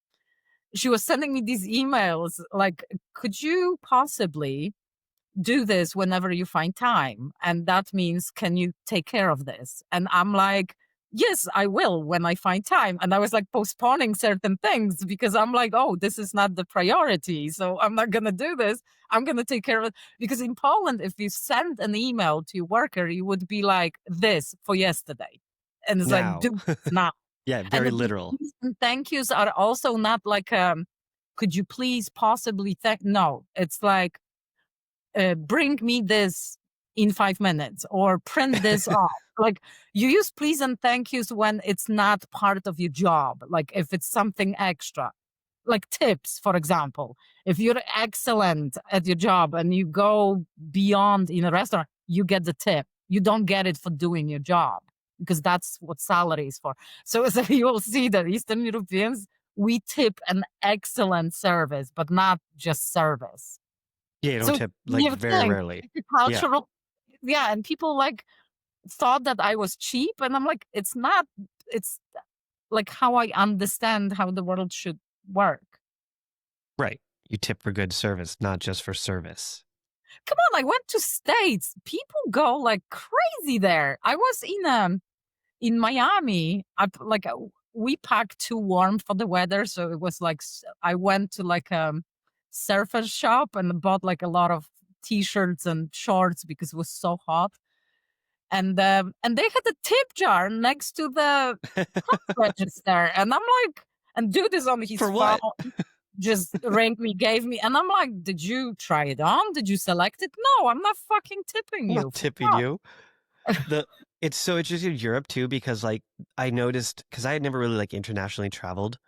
she was sending me these emails like, could you possibly do this whenever you find time. And that means, can you take care of this? And I'm like, yes, I will when I find time. And I was like postponing certain things because I'm like, oh, this is not the priority. So I'm not going to do this. I'm going to take care of it. Because in Poland, if you send an email to your worker, you would be like, this for yesterday. And it's like, Now. do this now. Yeah, And very the literal. please and thank yous are also not like, could you please possibly thank? No, it's like, bring me this in 5 minutes or print this off. Like you use please and thank yous when it's not part of your job. Like if it's something extra, like tips, for example. If you're excellent at your job and you go beyond in a restaurant, you get the tip. You don't get it for doing your job because that's what salary is for. So, so you will see that Eastern Europeans, we tip an excellent service, but not just service. Yeah, you don't So it's tip a like weird very thing. rarely. It's a Yeah. cultural yeah, and people, like, thought that I was cheap, and I'm like, "It's not. It's, like, how I understand how the world should work." Right. You tip for good service, not just for service. Come on, I went to States. People go, like, crazy there. I was in Miami. We packed too warm for the weather, so it was, like, I went to, like, surface shop and bought like a lot of t-shirts and shorts because it was so hot. And they had a tip jar next to the register, and I'm like, and dude is on his For phone, what? just rang me, gave me, and I'm like, did you try it on? Did you select it? No, I'm not fucking tipping I'm you. not For tipping what? you. The It's so interesting in Europe too because like I noticed because I had never really like internationally traveled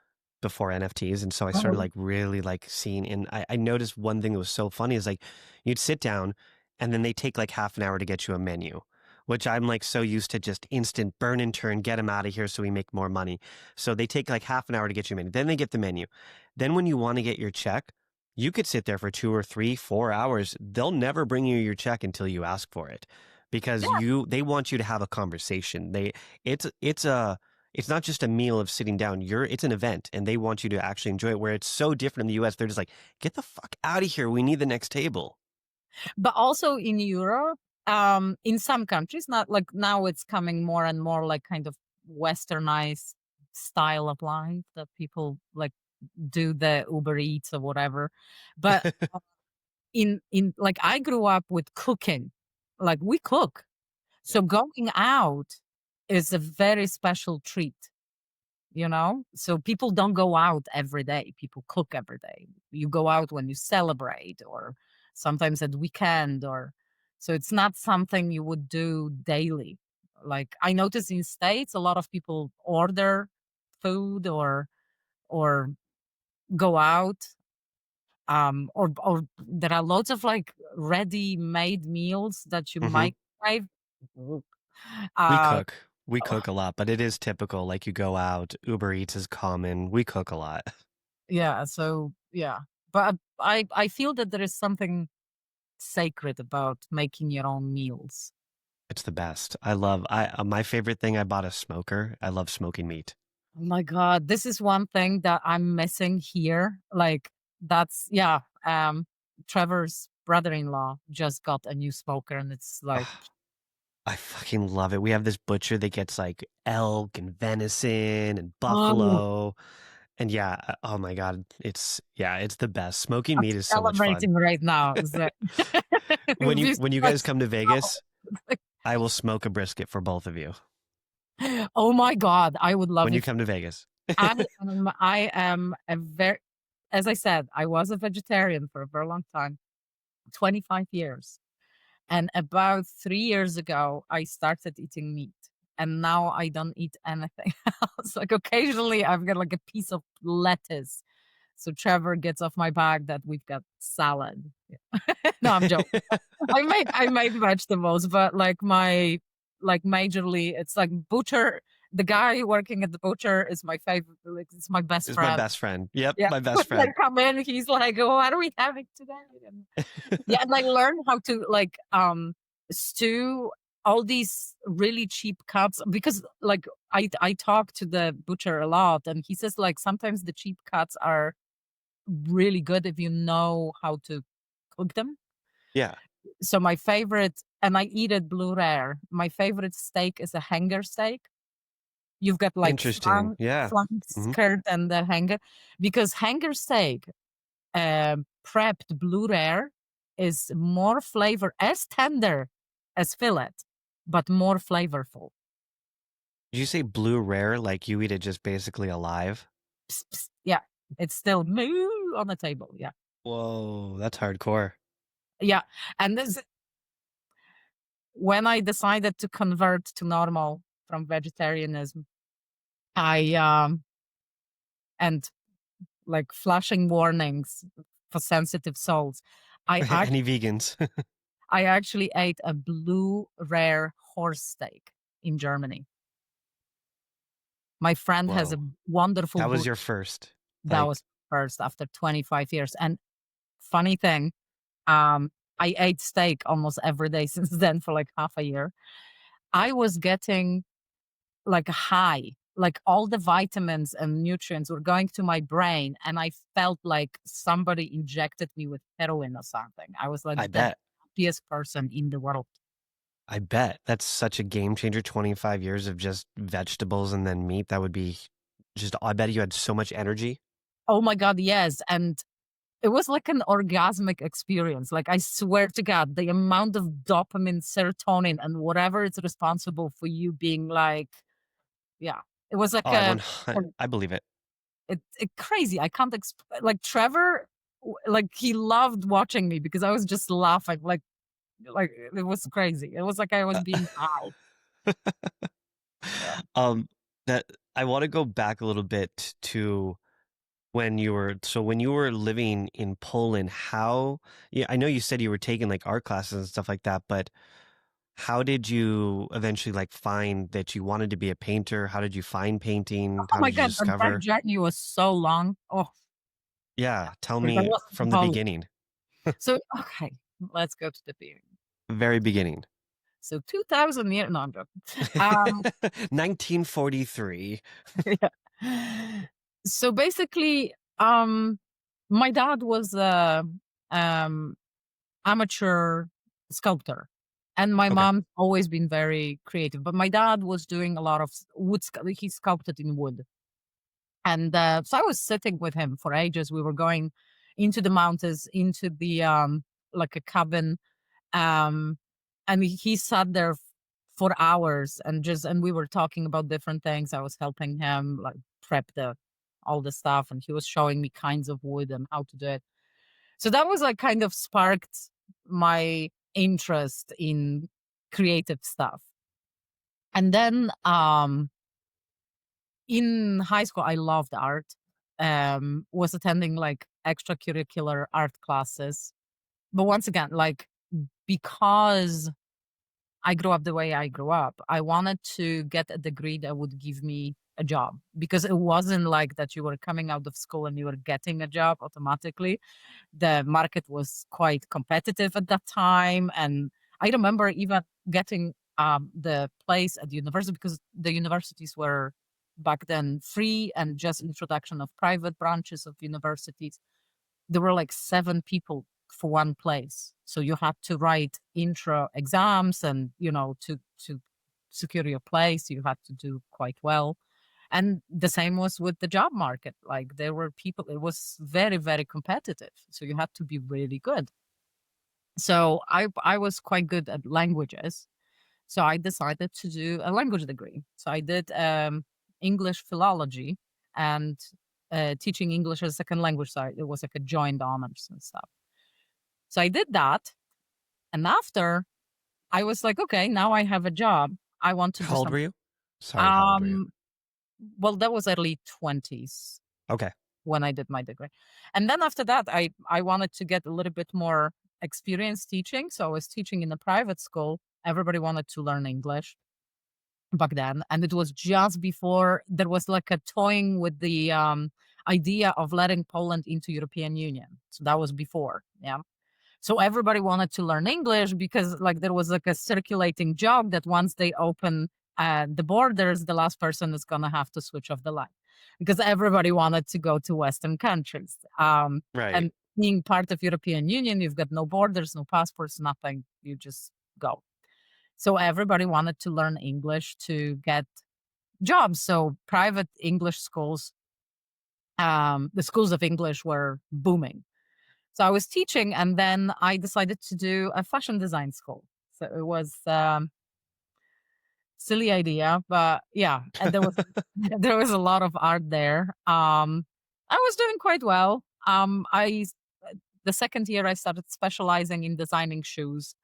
before NFTs, and so I started Oh, like really like seeing. And I noticed one thing that was so funny is like you'd sit down, and then they take like half an hour to get you a menu, which I'm like so used to just instant burn and turn, get them out of here so we make more money. So they take like half an hour to get you a menu. Then they get the menu. Then when you want to get your check, you could sit there for 2 or 3, 4 hours. They'll never bring you your check until you ask for it because yeah. they want you to have a conversation. It's not just a meal of sitting down. It's an event and they want you to actually enjoy it, where it's so different in the US. They're just like, get the fuck out of here. We need the next table. But also in Europe, in some countries, not like now it's coming more and more like kind of westernized style of life that people like do the Uber Eats or whatever. But in like I grew up with cooking. Like we cook. Yep. So going out is a very special treat, you know? So people don't go out every day. People cook every day. You go out when you celebrate or sometimes at weekend or so it's not something you would do daily. Like I notice in States a lot of people order food or go out or there are lots of like ready-made meals that you Hmm. microwave. We Uh, cook. We cook a lot, but it is typical. Like you go out, Uber Eats is common. We cook a lot. yeah, so yeah. But I feel that there is something sacred about making your own meals. It's the best. I my favorite thing, I bought a smoker. I love smoking meat. Oh my God, this is one thing that I'm missing here. Like that's yeah. Trevor's brother-in-law just got a new smoker, and it's like I fucking love it. We have this butcher that gets like elk and venison and oh, buffalo. And yeah, oh my God, it's the best. Smoking I'm meat is so much fun. celebrating right now. It's like When you we when you like guys come to Vegas, I will smoke a brisket for both of you. oh my God, I would love When you if come to Vegas. I am a very, as I said, I was a vegetarian for a very long time, 25 years. And about 3 years ago, I started eating meat. And now I don't eat anything else. Like occasionally I've got like a piece of lettuce. So Trevor gets off my back that we've got salad. No, I'm joking. I made vegetables, but like majorly it's like butcher. The guy working at the butcher is my favorite. Like it's my best Is my friend. best friend. Yep, Yeah, my best when I friend. come in, he's like, "Oh, what are we having today?" And yeah, and I learned how to like stew all these really cheap cuts because like I talk to the butcher a lot, and he says like sometimes the cheap cuts are really good if you know how to cook them. Yeah, So my favorite, and I eat it blue rare. My favorite steak is a hanger steak. You've got like interesting. Yeah. flank Hmm. skirt and the hanger because hanger steak prepped blue rare is more flavor as tender as fillet, but more flavorful. Did you say blue rare, like you eat it just basically alive? Psst, psst, yeah, it's still moo on the table. Yeah, Whoa, that's hardcore. yeah. And this when I decided to convert to normal from vegetarianism, I and like flashing warnings for sensitive souls. I Any vegans? I actually ate a blue rare horse steak in Germany. My friend has a Whoa. wonderful That was book your first. that Like, was first after 25 years. And funny thing, um, I ate steak almost every day since then for like half a year. I was getting like a high, like all the vitamins and nutrients were going to my brain, and I felt like somebody injected me with heroin or something. I was like I the bet. happiest person in the world. I bet. That's such a game changer. 25 years of just vegetables and then meat. That would be just, I bet you had so much energy. Oh my God, yes. And it was like an orgasmic experience. Like, I swear to God, the amount of dopamine, serotonin, and whatever is responsible for you being like, yeah, it was like Oh, a, I believe it. it crazy. I can't like Trevor, like he loved watching me because I was just laughing, like it was crazy. It was like I was being high. Yeah. Um, that I want to go back a little bit to when you were living in Poland, how, yeah, I know you said you were taking like art classes and stuff like that, but how did you eventually like find that you wanted to be a painter? How did you find painting? Oh How my did you God, that discover? journey was so long. Oh, yeah, Yeah, tell because I me wasn't in from the Poland. beginning, So okay, let's go to the beginning. very beginning. So 2000 year no, I'm joking. Um, 1943. yeah. So basically, my dad was a um, amateur sculptor, and my Okay, mom's always been very creative. But my dad was doing a lot of he sculpted in wood, and so I was sitting with him for ages. We were going into the mountains, into the like a cabin, um, and he sat there for hours and we were talking about different things. I was helping him like prep the all the stuff, and he was showing me kinds of wood and how to do it. So that was like kind of sparked my interest in creative stuff. And then in high school I loved art. Was attending like extracurricular art classes. But once again, like because I grew up the way I grew up, I wanted to get a degree that would give me a job because it wasn't like that you were coming out of school and you were getting a job automatically. The market was quite competitive at that time. And I remember even getting the place at the university because the universities were back then free and just introduction of private branches of universities. There were like 7 people for one place. So you had to write intro exams and, to secure your place, you had to do quite well. And the same was with the job market. Like there were people, it was very, very competitive. So you had to be really good. So I was quite good at languages. So I decided to do a language degree. So I did English philology and teaching English as a second language. So it was like a joint honors and stuff. So I did that. And after I was like, okay, now I have a job. I want to do how old were something. you? Sorry, how old were you? Um, well, that was early 20s Okay, when I did my degree. And then after that, I wanted to get a little bit more experience teaching. So I was teaching in a private school. Everybody wanted to learn English back then. And it was just before there was like a toying with the idea of letting Poland into European Union. So that was before. Yeah. So everybody wanted to learn English because like there was like a circulating joke that once they open the borders, the last person is gonna have to switch off the light because everybody wanted to go to Western countries. right. And being part of European Union, you've got no borders, no passports, nothing. You just go. So everybody wanted to learn English to get jobs. So private English schools, the schools of English were booming. So I was teaching, and then I decided to do a fashion design school. So it was silly idea, but yeah, and there was there was a lot of art there. I was doing quite well. The second year I started specializing in designing shoes.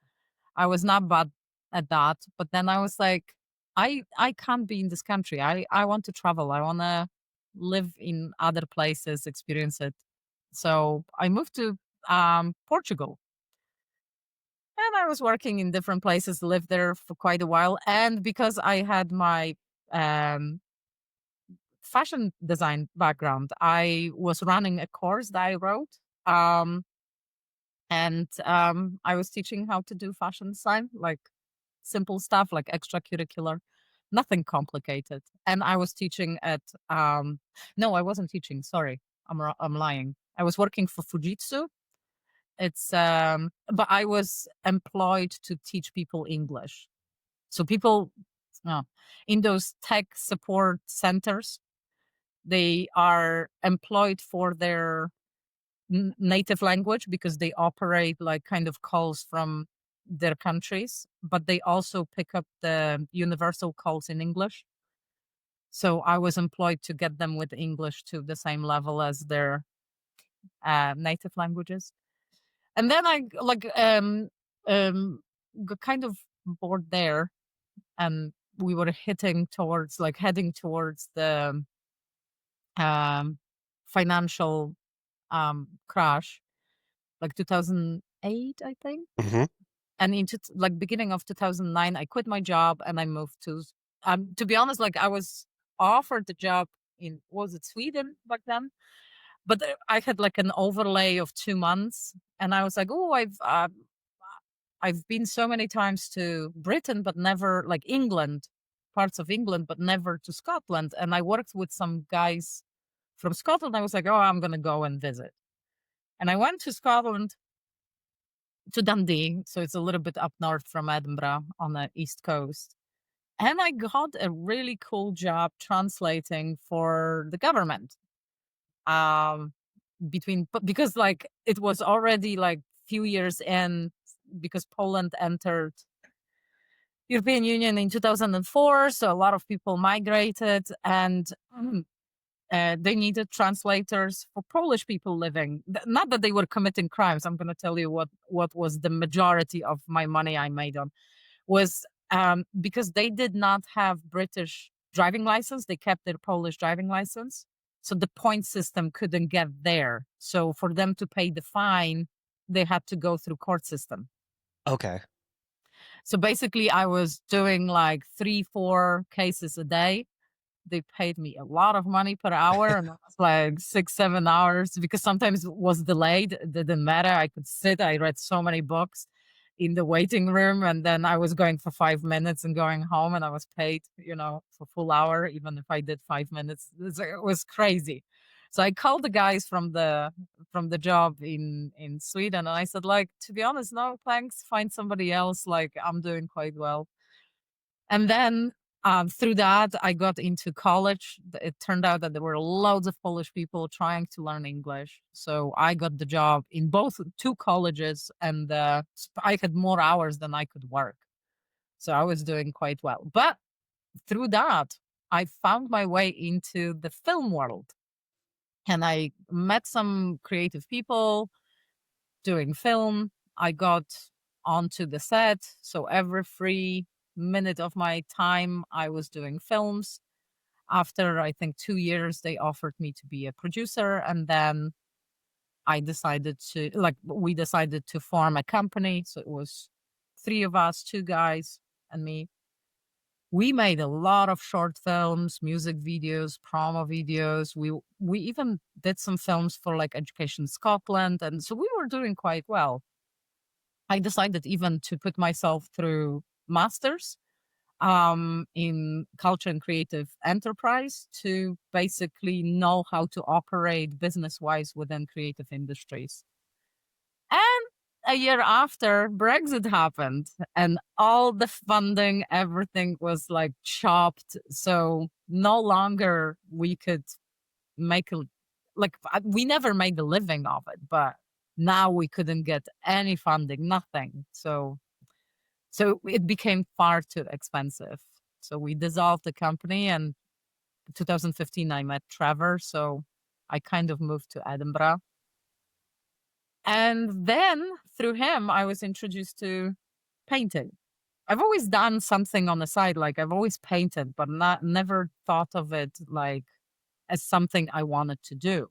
I was not bad at that, but then I was like, I can't be in this country. I want to travel. I want to live in other places, experience it. So I moved to Portugal, and I was working in different places, lived there for quite a while. And because I had my um, fashion design background, I was running a course that I wrote. Um, and I was teaching how to do fashion design, like simple stuff, like extracurricular, nothing complicated. And I was teaching at, no, I wasn't teaching. Sorry, I'm lying. I was working for Fujitsu. It's but I was employed to teach people English. So people uh, in those tech support centers, they are employed for their native language because they operate like kind of calls from their countries, but they also pick up the universal calls in English. So I was employed to get them with English to the same level as their native languages. And then um got kind of bored there, and we were heading towards the um financial crash, like 2008, I think. Hmm. And into like beginning of 2009, I quit my job and I moved to be honest, like I was offered the job in, was it Sweden back then? But I had like an overlay of 2 months, and I was like, oh, I've been so many times to Britain, but never like England, parts of England, but never to Scotland. And I worked with some guys from Scotland. I was like, oh, I'm gonna go and visit. And I went to Scotland, to Dundee, so it's a little bit up north from Edinburgh on the east coast. And I got a really cool job translating for the government. Um, because like it was already like few years in, because Poland entered European Union in 2004, so a lot of people migrated, and they needed translators for Polish people living. Not that they were committing crimes. I'm going to tell you what was the majority of my money I made on was because they did not have British driving license. They kept their Polish driving license, so the point system couldn't get there. So for them to pay the fine, they had to go through court system. Okay. So basically, I was doing like 3, 4 cases a day. They paid me a lot of money per hour, and it was like 6, 7 hours because sometimes it was delayed. It didn't matter. I could sit. I read so many books in the waiting room, and then I was going for 5 minutes and going home, and I was paid, for full hour, even if I did 5 minutes. It was crazy. So I called the guys from the job in Sweden, and I said, like, to be honest, no, thanks. Find somebody else. Like, I'm doing quite well. And then through that, I got into college. It turned out that there were loads of Polish people trying to learn English. So I got the job in both two colleges, and I had more hours than I could work. So I was doing quite well. But through that, I found my way into the film world, and I met some creative people doing film. I got onto the set. So every free minute of my time, I was doing films. After I think 2 years, they offered me to be a producer. And then we decided to form a company. So it was three of us, two guys and me. We made a lot of short films, music videos, promo videos. We even did some films for like Education Scotland, and so we were doing quite well. I decided even to put myself through masters in culture and creative enterprise to basically know how to operate business wise within creative industries. And a year after, Brexit happened, and all the funding, everything was like chopped. So no longer we could make we never made a living of it, but now we couldn't get any funding, nothing. So it became far too expensive. So we dissolved the company, and 2015 I met Trevor, so I kind of moved to Edinburgh. And then through him I was introduced to painting. I've always done something on the side, like I've always painted, but never thought of it like as something I wanted to do.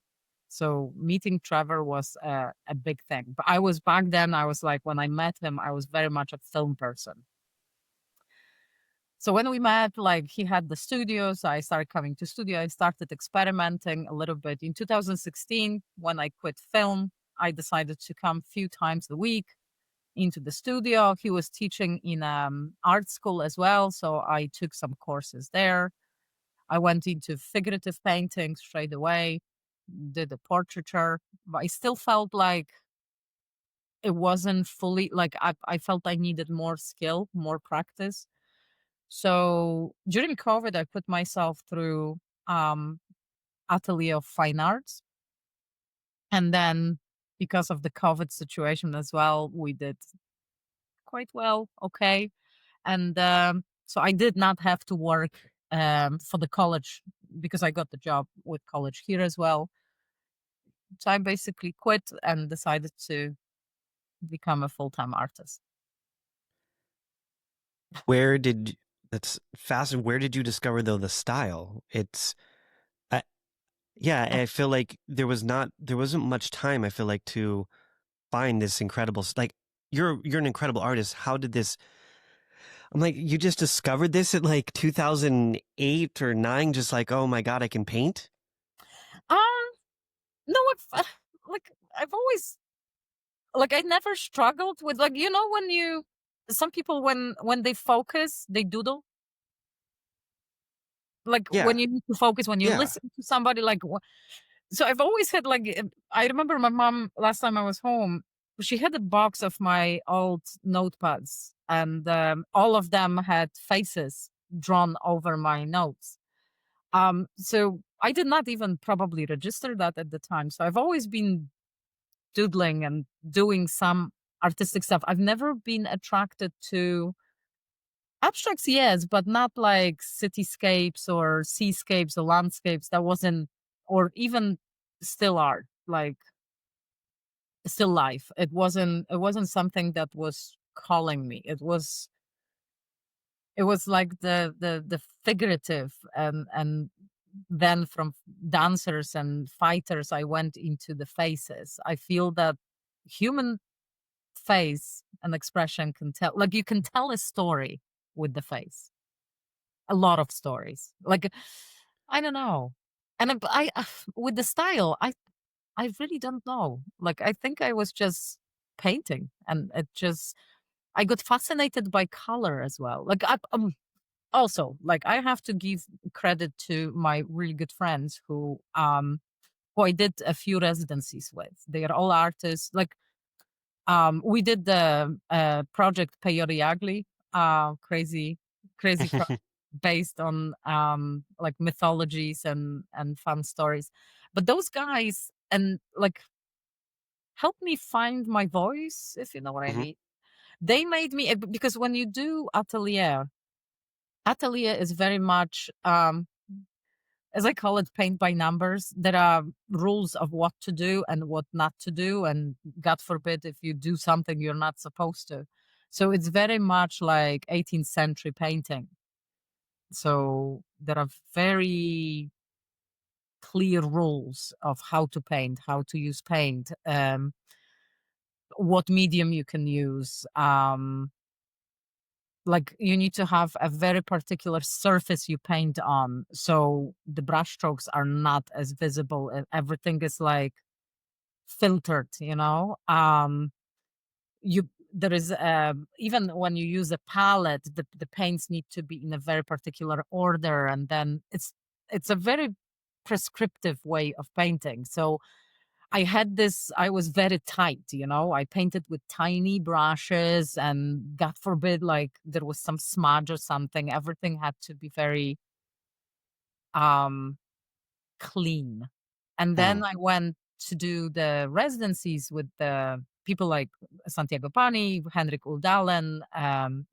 So meeting Trevor was a big thing. But I was back then, I was like, when I met him, I was very much a film person. So when we met, like he had the studio, so I started coming to studio. I started experimenting a little bit. In 2016, when I quit film, I decided to come a few times a week into the studio. He was teaching in art school as well, so I took some courses there. I went into figurative painting straight away, did a portraiture, but I still felt like it wasn't fully like I felt I needed more skill, more practice. So during COVID, I put myself through um, Atelier of Fine Arts, and then because of the COVID situation as well, we did quite well, okay. And so I did not have to work for the college because I got the job with college here as well. So I basically quit and decided to become a full-time artist. Where did that's fascinating. Where did you discover though the style? I, yeah, I feel like there wasn't much time. I feel like to find this incredible like you're an incredible artist. How did this? I'm like you just discovered this at like 2008 or 9, just like oh my God, I can paint. Um, no, like I've always like I never struggled with like when you some people when they focus they doodle like when Yeah, you need to focus when you yeah. listen to somebody like so I've always had like I remember my mom last time I was home she had a box of my old notepads and all of them had faces drawn over my notes so I did not even probably register that at the time so I've always been doodling and doing some artistic stuff. I've never been attracted to abstracts, yes, but not like cityscapes or seascapes or landscapes. That wasn't, or even still art, like still life. It wasn't. It wasn't something that was calling me. It was like the figurative and then from dancers and fighters, I went into the faces. I feel that human face and expression can tell like you can tell a story with the face a lot of stories like I don't know and with the style I really don't know like I think I was just painting and it just I got fascinated by color as well like also like I have to give credit to my really good friends who I did a few residencies with they are all artists like we did the project Peyote Ugly, crazy based on like mythologies and fun stories. But those guys and like helped me find my voice, if you know what I Hmm. mean. They made me because when you do atelier is very much as I call it, paint by numbers. There are rules of what to do and what not to do. And God forbid if you do something you're not supposed to. So it's very much like 18th century painting. So there are very clear rules of how to paint, how to use paint, what medium you can use. Like you need to have a very particular surface you paint on so the brush strokes are not as visible and everything is like filtered you there is even when you use a palette the paints need to be in a very particular order and then it's a very prescriptive way of painting so I was very tight, I painted with tiny brushes and God forbid, like there was some smudge or something. Everything had to be very um clean. And then Hmm. I went to do the residencies with the people like Santiago Pani, Henrik Uldalen,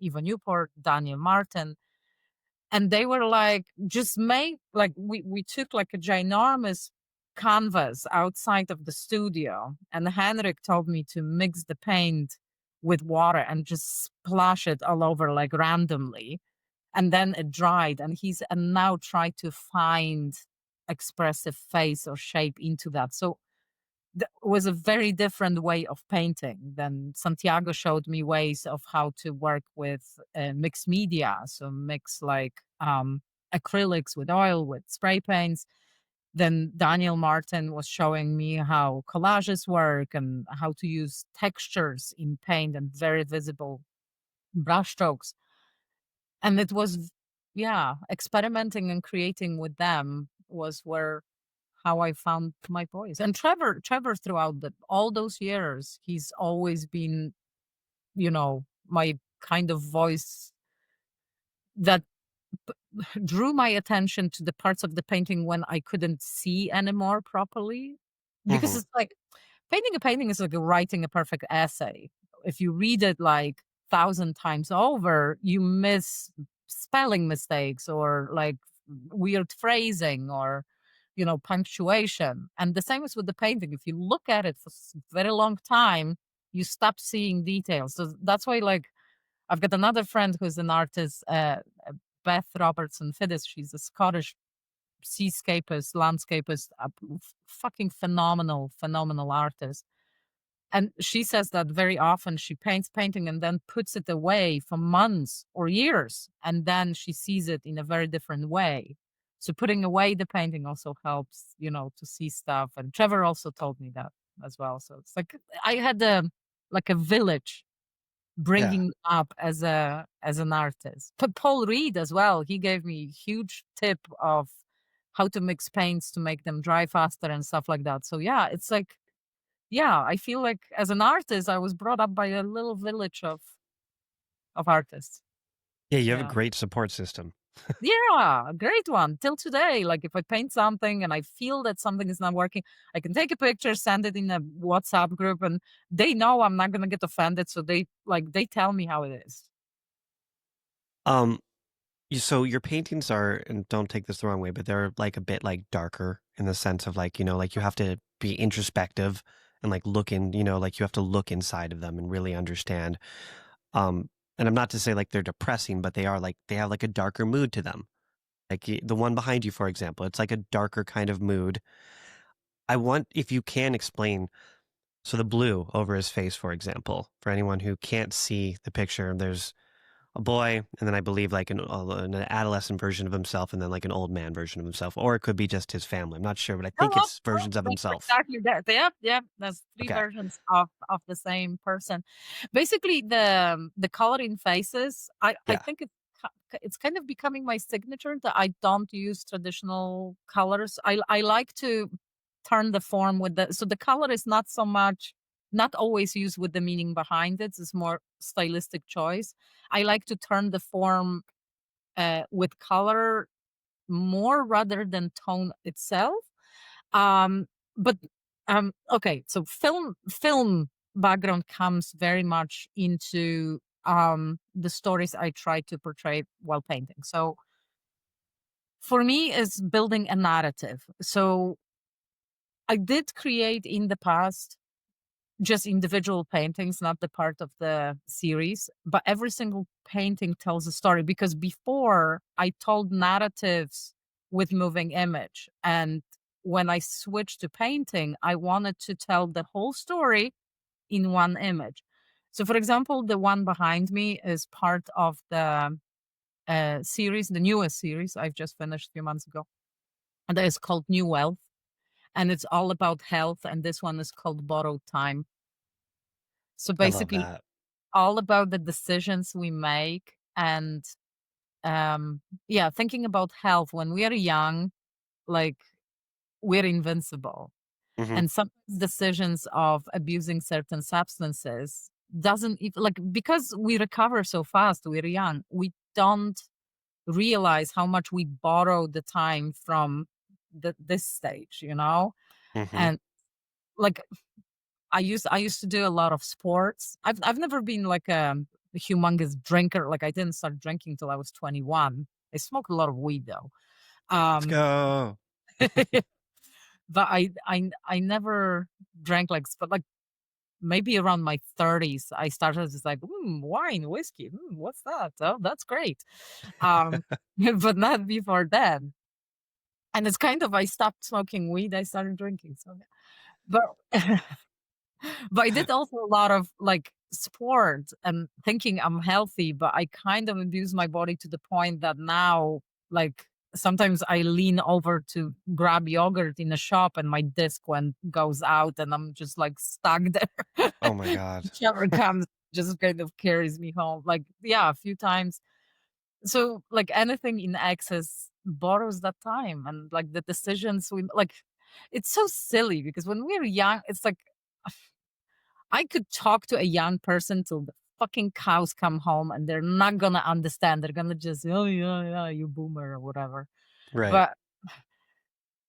Eva Newport, Daniel Martin and they were like just make like we took like a ginormous canvas outside of the studio and Henrik told me to mix the paint with water and just splash it all over like randomly and then it dried and now try to find expressive face or shape into that so was a very different way of painting than Santiago showed me ways of how to work with mixed media. So mix like acrylics with oil, with spray paints. Then Daniel Martin was showing me how collages work and how to use textures in paint and very visible brushstrokes. And it was, yeah, experimenting and creating with them was where how I found my voice. And Trevor throughout all those years, he's always been, my kind of voice that drew my attention to the parts of the painting when I couldn't see anymore properly. Because Hmm. it's like painting a painting is like writing a perfect essay. If you read it like 1,000 times over, you miss spelling mistakes or like weird phrasing or punctuation. And the same is with the painting. If you look at it for very long time, you stop seeing details. So that's why, like, I've got another friend who's an artist, Beth Robertson Fiddis. She's a Scottish seascapist, landscapist, fucking phenomenal artist. And she says that very often she paints painting and then puts it away for months or years, and then she sees it in a very different way. So putting away the painting also helps, to see stuff. And Trevor also told me that as well. So it's like I had a village Yeah. bringing up as an artist. But Paul Reed as well, he gave me huge tip of how to mix paints to make them dry faster and stuff like that. So yeah, it's like, yeah, I feel like as an artist I was brought up by a little village of artists. Yeah, you have a Yeah. great support system. Yeah, a great one. Till today, like if I paint something and I feel that something is not working, I can take a picture, send it in a WhatsApp group, and they know I'm not gonna get offended. So they tell me how it is. Um, so your paintings are, and don't take this the wrong way, but they're like a bit like darker in the sense of like, like you have to be introspective and like look in, like you have to look inside of them and really understand. And I'm not to say like they're depressing, but they are like, they have like a darker mood to them. Like the one behind you, for example, it's like a darker kind of mood. I want, if you can explain, so the blue over his face, for example, for anyone who can't see the picture, there's a boy, and then I believe like an adolescent version of himself, and then like an old man version of himself, or it could be just his family. I'm not sure, but I Oh, think oh, it's oh, versions of that's himself. exactly that. Yep, yep. There's three Okay. versions of the same person. Basically, the coloring faces. I Yeah. think it's kind of becoming my signature that I don't use traditional colors. I like to turn the form with the color is not so much not always used with the meaning behind it. It's more stylistic choice. I like to turn the form with color more rather than tone itself. um, but okay, so film background comes very much into the stories I try to portray while painting. So for me is building a narrative. So I did create in the past just individual paintings, not the part of the series, but every single painting tells a story because before I told narratives with moving image. And when I switched to painting, I wanted to tell the whole story in one image. So, for example, the one behind me is part of the series, the newest series I've just finished a few months ago. And that is called New Wealth. And it's all about health. And this one is called Borrowed Time. So I love basically, that. all about the decisions we make and um yeah, thinking about health when we are young, like we're invincible. Hmm. And some decisions of abusing certain substances doesn't even like because we recover so fast, we're young, we don't realize how much we borrow the time from this stage. Hmm. And like I used to do a lot of sports. I've never been like a humongous drinker. Like I didn't start drinking till I was 21. I smoked a lot of weed though. Let's Um, go. but I never drank but like maybe around my 30s I started just like wine, whiskey. What's that? Oh, that's great. Um, but not before then. And it's kind of I stopped smoking weed. I started drinking. So, yeah. But but I did also a lot of like sport and thinking I'm healthy, but I kind of abuse my body to the point that now, like sometimes I lean over to grab yogurt in a shop and my disc goes out and I'm just like stuck there. Oh my God. Whichever comes just kind of carries me home. Like, yeah, a few times. So like anything in excess borrows that time and like the decisions we like it's so silly because when we're young, it's like I could talk to a young person till the fucking cows come home and they're not gonna understand. They're gonna just, oh yeah, yeah, you boomer or whatever. Right. But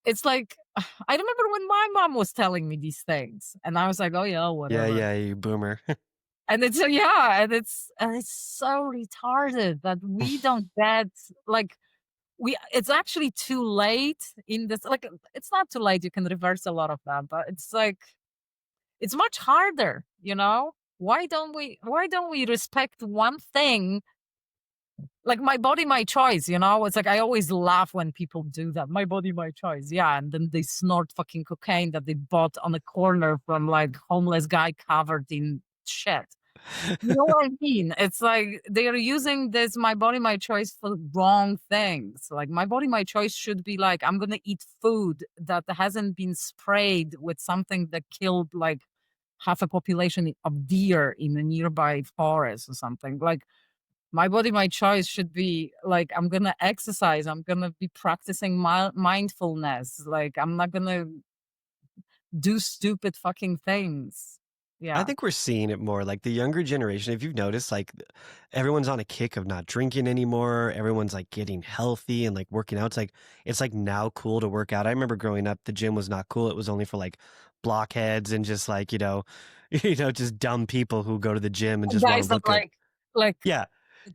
it's like I remember when my mom was telling me these things, and I was like, "Oh, yeah, Yeah, whatever." yeah, you boomer. And it's yeah, and it's so retarded that we don't get, like, we it's actually too late in this, like, it's not too late, you can reverse a lot of that, but it's like, it's much harder, you know? Why don't we respect one thing, like my body, my choice, you know? It's like I always laugh when people do that. My body, my choice. Yeah, and then they snort fucking cocaine that they bought on a corner from like homeless guy covered in shit. You know what I mean? It's like they are using this my body, my choice for wrong things. Like my body, my choice should be like, I'm gonna eat food that hasn't been sprayed with something that killed like half a population of deer in a nearby forest or something. Like my body, my choice should be like, I'm gonna exercise, I'm gonna be practicing mindfulness. Like I'm not gonna do stupid fucking things. I Yeah. think we're seeing it more like the younger generation. If you've noticed, like everyone's on a kick of not drinking anymore. Everyone's like getting healthy and like working out. It's like now cool to work out. I remember growing up, the gym was not cool. It was only for like blockheads and just like, just dumb people who go to the gym and just want Guys to that look good. like Yeah.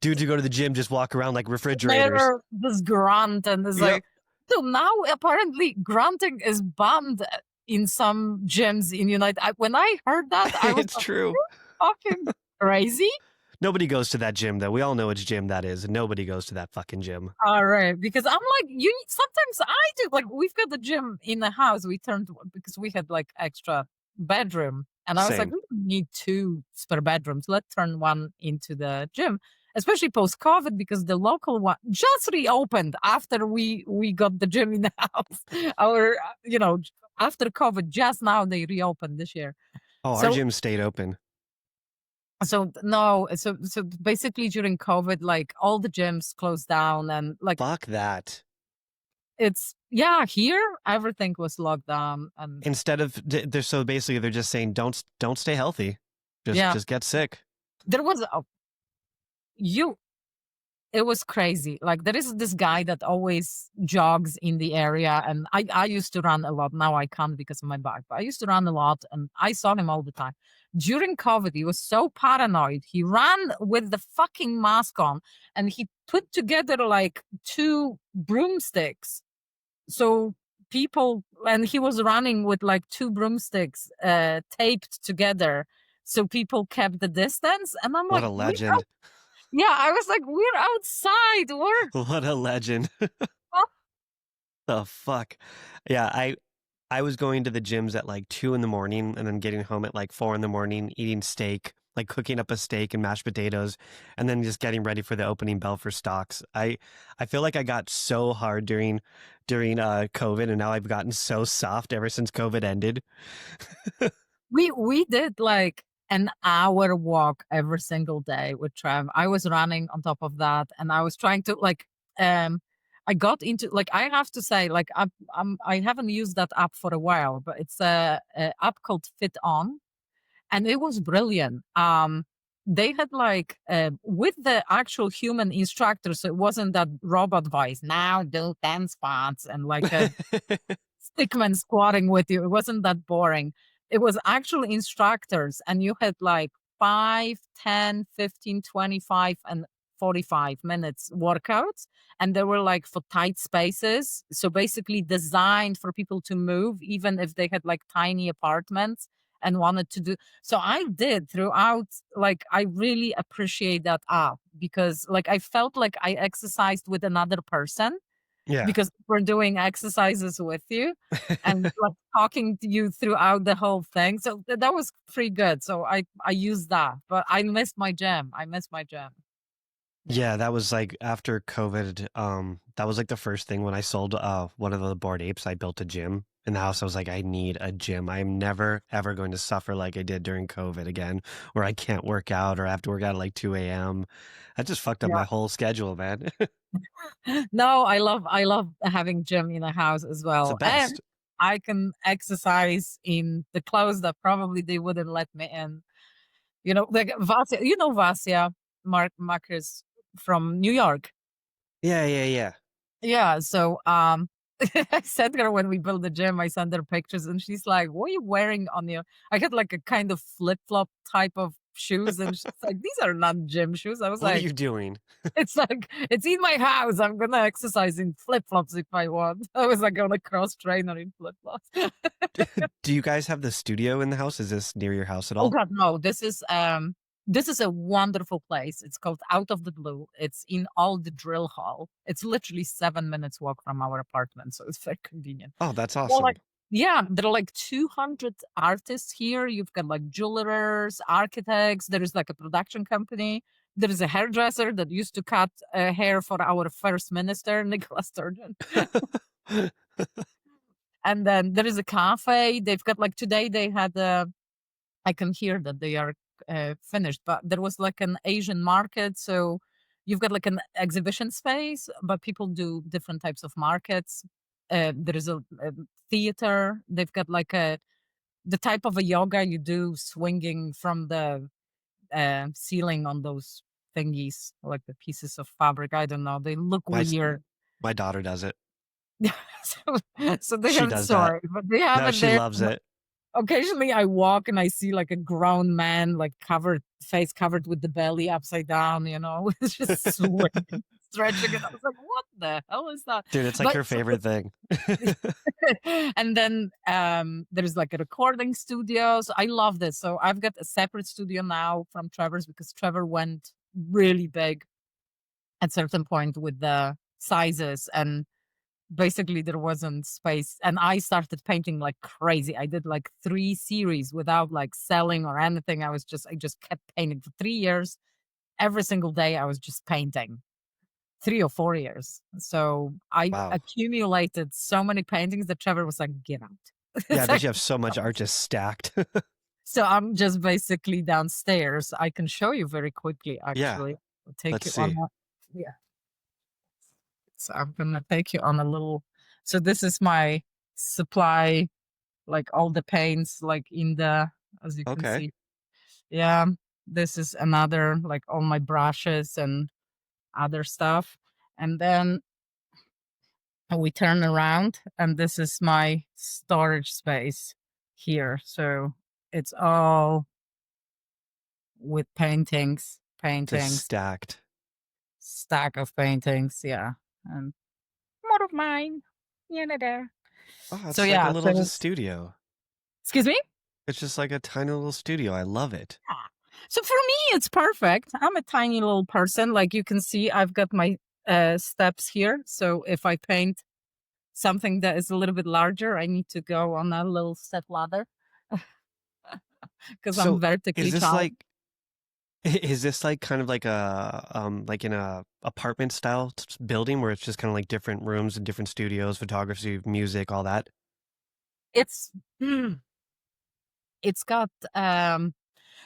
Dudes who go to the gym just walk around like refrigerators. they're this grunt and it's Yep. like, so now apparently grunting is banned in some gyms in United. When I heard that, I was It's like, true. "You fucking crazy." Nobody goes to that gym though. We all know which gym that is. And nobody goes to that fucking gym. All right, because I'm like, you sometimes I do, like, we've got the gym in the house, we turned because we had, like, extra bedroom, and I was like, Same. "We don't need 2 spare bedrooms, let's turn 1 into the gym," especially post-COVID because the local one just reopened after we got the gym in the house. Our, after COVID, just now they reopened this year. Oh, our So gym stayed open. no, so basically during COVID, like, all the gyms closed down and, like, Fuck that. it's yeah, here everything was locked down and Instead of they're so basically they're just saying don't stay healthy. Just yeah, just get sick. there was a you it was crazy. Like there is this guy that always jogs in the area and I used to run a lot. Now I can't because of my back, but I used to run a lot and I saw him all the time. During COVID, he was so paranoid. He ran with the fucking mask on and he put together like 2 broomsticks. So people and he was running with like 2 broomsticks taped together so people kept the distance and I'm What like a legend. yeah, I was like, we're outside, we're What a legend. The fuck. Yeah, I was going to the gyms at like 2 in the morning and then getting home at like 4 in the morning, eating steak, like cooking up a steak and mashed potatoes, and then just getting ready for the opening bell for stocks. I feel like I got so hard during COVID, and now I've gotten so soft ever since COVID ended. we did like an hour walk every single day with Trev. I was running on top of that and I was trying to like um I got into like I have to say like I haven't used that app for a while, but it's a app called Fit On and it was brilliant. They had like with the actual human instructor, so it wasn't that robot voice. Now do 10 spots and like a stickman squatting with you. It wasn't that boring. It was actual instructors, and you had like 5, 10, 15, 25, and 45 minutes workouts. And they were like for tight spaces. So basically designed for people to move, even if they had like tiny apartments and wanted to do. So I did throughout, like, I really appreciate that app because like I felt like I exercised with another person Yeah. because we're doing exercises with you and like talking to you throughout the whole thing. So that was pretty good. So I used that, but I missed my gym. I missed my gym. Yeah. Yeah, that was like after COVID. That was like the first thing when I sold one of the bored apes. I built a gym in the house. I was like, I need a gym. I'm never ever going to suffer like I did during COVID again, where I can't work out or I have to work out at like 2 a.m. That just fucked up Yeah. my whole schedule, man. No, I love having gym in the house as It's the well. And best. I can exercise in the clothes that probably they wouldn't let me in. You know, like Vasya, Vasya Marcus from New York. Yeah, yeah, yeah. Yeah, so I sent her when we built the gym, I sent her pictures and she's like, "What are you wearing on your" I had like a kind of flip-flop type of shoes and she's like, "These are not gym shoes." I was What are like, you doing? "It's like it's in my house. I'm gonna exercise in flip-flops if I want." I was like on a cross trainer in flip-flops. Do you guys have the studio in the house? Is this near your house at Oh all? god, no, this is a wonderful place. It's called Out of the Blue. It's in Old Drill Hall. It's literally 7 minutes walk from our apartment, so it's very convenient. Oh, that's Well, awesome. like yeah, there are like 200 artists here. You've got like jewelers, architects. There is like a production company. There is a hairdresser that used to cut hair for our first minister, Nicola Sturgeon. And then there is a cafe. They've got like today they had I can hear that they are finished, but there was like an Asian market. So you've got like an exhibition space, but people do different types of markets. There is a theater. They've got like the type of a yoga you do swinging from the ceiling on those thingies, like the pieces of fabric. I don't know. They look My s- weird. my daughter does it. So they She have does that. sorry, but they have No, it she there. loves it. Occasionally, I walk and I see like a grown man, like covered face covered with the belly upside down, it's just swinging, stretching it. I was like, "What the hell is that?" Dude, it's like But her favorite thing. and then, there's like a recording studio, so I love this. So I've got a separate studio now from Trevor's because Trevor went really big at certain point with the sizes and basically there wasn't space and I started painting like crazy. I did like 3 series without like selling or anything. I just kept painting for 3 years. Every single day I was just painting. 3 or 4 years. So I Wow. accumulated so many paintings that Trevor was like, "Get out." Yeah, I It's bet like, you have so much art just stacked. so I'm just basically downstairs. I can show you very quickly Yeah, actually. I'll take let's you on see. a yeah. So I'm gonna take you on a little so this is my supply, like all the paints, like in the as you can Okay. see. Yeah, this is another, like all my brushes and other stuff. And then we turn around, and this is my storage space here. So it's all with Just paintings, stacked. stack of paintings. Yeah, and more of mine. Yeah, there. Oh, So it's like a yeah, little so just studio. excuse me. It's just like a tiny little studio. I love it. Yeah. So for me, it's perfect. I'm a tiny little person. Like you can see, I've got my steps here. So if I paint something that is a little bit larger, I need to go on a little step ladder because I'm So, is vertically this challenged. like is this like kind of like a like in a apartment style building where it's just kind of like different rooms and different studios, photography, music, all that? It's mm, it's got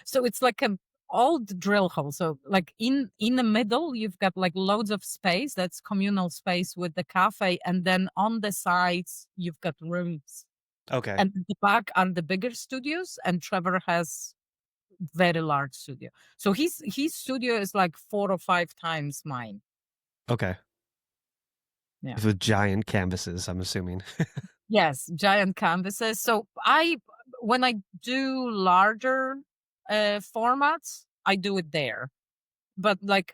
so it's like a old drill hole. So like in the middle, you've got like loads of space. That's communal space with the cafe, and then on the sides, you've got rooms. Okay. And the back are the bigger studios, and Trevor has very large studio. So his studio is like 4 or 5 times mine. Okay. Yeah. With giant canvases, I'm assuming. Yes, giant canvases. So I when I do larger formats, I do it there. But like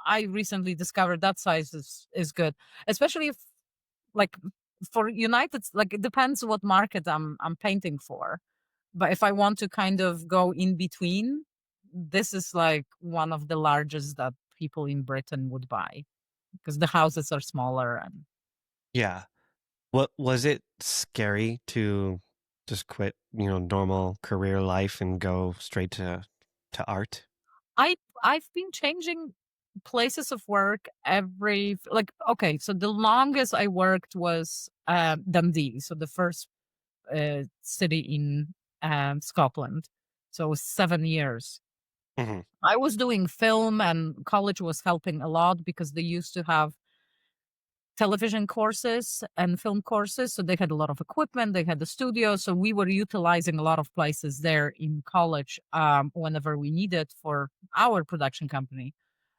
I recently discovered that size is good, especially if like for United, like it depends what market I'm painting for. But if I want to kind of go in between, this is like one of the largest that people in Britain would buy because the houses are smaller and Yeah. What was it scary to just quit, normal career life and go straight to art? I I've been changing places of work every like okay, so the longest I worked was Dundee, so the first city in Scotland. So it was 7 years. Hmm. I was doing film and college was helping a lot because they used to have television courses and film courses. So they had a lot of equipment, they had the studio. So we were utilizing a lot of places there in college whenever we needed for our production company.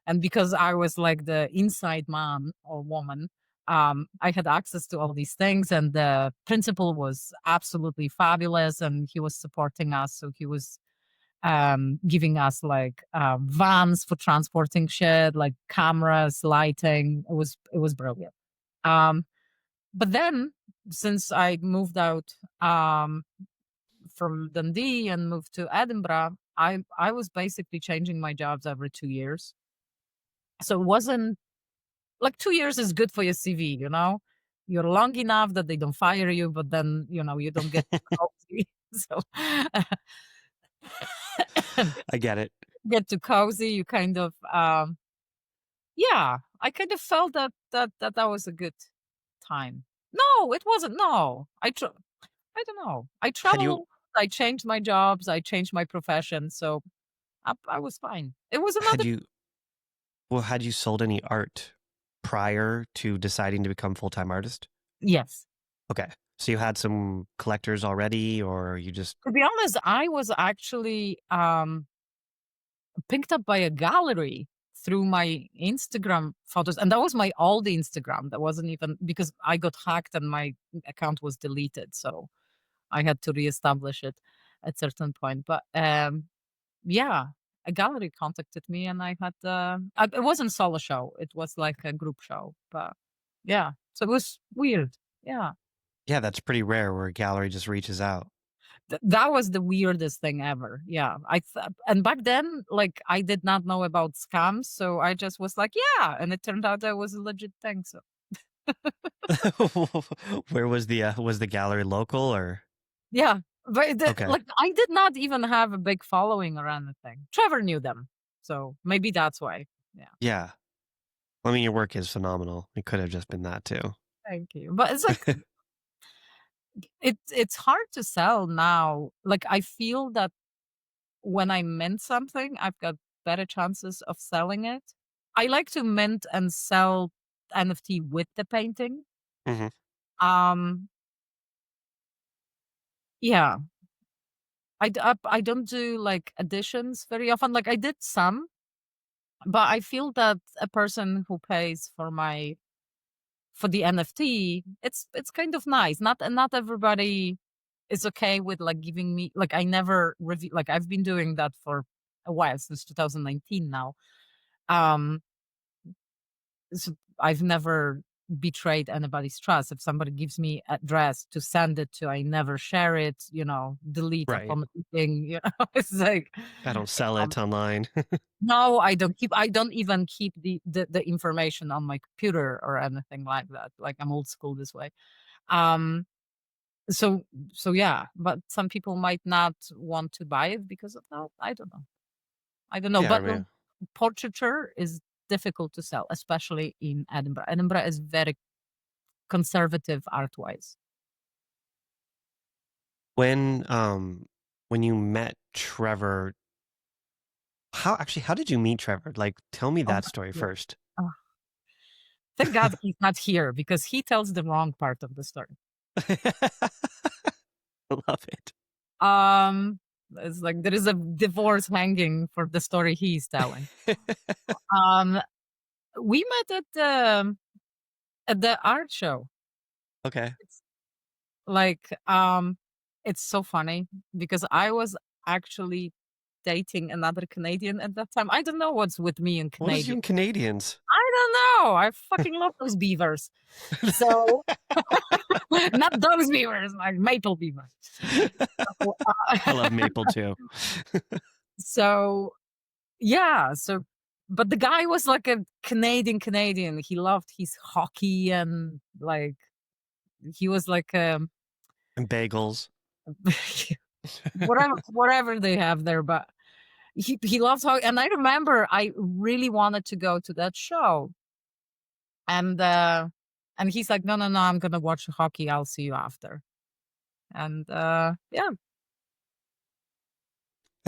And because I was like the inside man or woman, I had access to all these things, and the principal was absolutely fabulous, and he was supporting us. So he was giving us like vans for transporting shit, like cameras, lighting. It was brilliant. Um, but then, since I moved out from Dundee and moved to Edinburgh, I was basically changing my jobs every 2 years. So it wasn't like 2 years is good for your CV, you know? You're long enough that they don't fire you, but then, you don't get too cozy. So I get it. get too cozy. You kind of, yeah, I kind of felt that was a good time. No, it wasn't. No, I don't know. I Had you traveled. I changed my jobs. I changed my profession. So I was fine. It was had another. you had you sold any art prior to deciding to become full-time artist? Yes. Okay. So you had some collectors already, or you just To be honest, I was actually picked up by a gallery through my Instagram photos, and that was my old Instagram. That wasn't even because I got hacked and my account was deleted, so I had to reestablish it at certain point. But yeah, a gallery contacted me, and I had it wasn't solo show; it was like a group show. But yeah, so it was weird. Yeah. yeah, that's pretty rare where a gallery just reaches out. That was the weirdest thing ever. Yeah, and back then, like, I did not know about scams, so I just was like, "Yeah," and it turned out that was a legit thing, so Where was the gallery local or yeah. But okay. like, I did not even have a big following or anything. Trevor knew them, so maybe that's why. Yeah, Yeah. I mean, your work is phenomenal. It could have just been that too. thank you. But it's like it's hard to sell now. Like, I feel that when I mint something, I've got better chances of selling it. I like to mint and sell NFT with the painting. Hmm. Um, yeah, I don't do like additions very often. Like I did some, but I feel that a person who pays for the NFT, it's kind of nice. Not everybody is okay with like giving me like I never review like I've been doing that for a while since 2019 now. Um, so I've never betrayed anybody's trust. If somebody gives me address to send it to, I never share it, delete Right. upon clicking, it's like, I don't sell um, it online. no, I don't even keep the information on my computer or anything like that. Like I'm old school this way. Um, so, so yeah, but some people might not want to buy it because of that. I don't know. I don't know, Yeah, I but mean, portraiture is difficult to sell, especially in Edinburgh. Edinburgh is very conservative art-wise. when um when you met Trevor, how did you meet Trevor? Like tell me Oh that my story god. first. Oh, thank God he's not here because he tells the wrong part of the story. I love it. Um, it's like there is a divorce hanging for the story he's telling. Um, we met at the art show. Okay. It's like, it's so funny because I was actually dating another Canadian at that time. I don't know what's with me and What is you Canadian. and Canadians? I don't know. I fucking love those beavers. So not those beavers, like maple beavers. So, I love maple too. so yeah, so but the guy was like a Canadian. He loved his hockey and like he was like And bagels. whatever they have there, but he loves hockey. And I remember I really wanted to go to that show. And he's like, "No, no, no, I'm gonna watch hockey. I'll see you after." And yeah,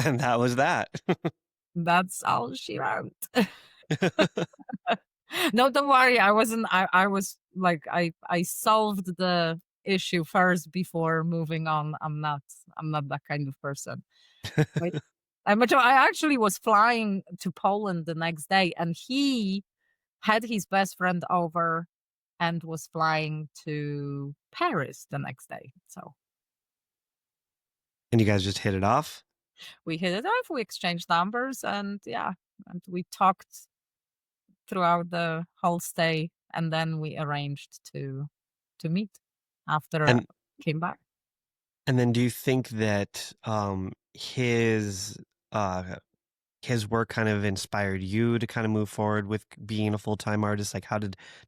And that was that. that's all she wrote. No, don't worry. I was like, I solved the issue first before moving on. I'm not that kind of person. Wait, I actually was flying to Poland the next day, and he had his best friend over, and was flying to Paris the next day. So And you guys just hit it off? we hit it off, we exchanged numbers, and yeah, and we talked throughout the whole stay, and then we arranged to meet after I And came back. and then do you think that uh his work kind of inspired you to kind of move forward with being a full-time artist? Like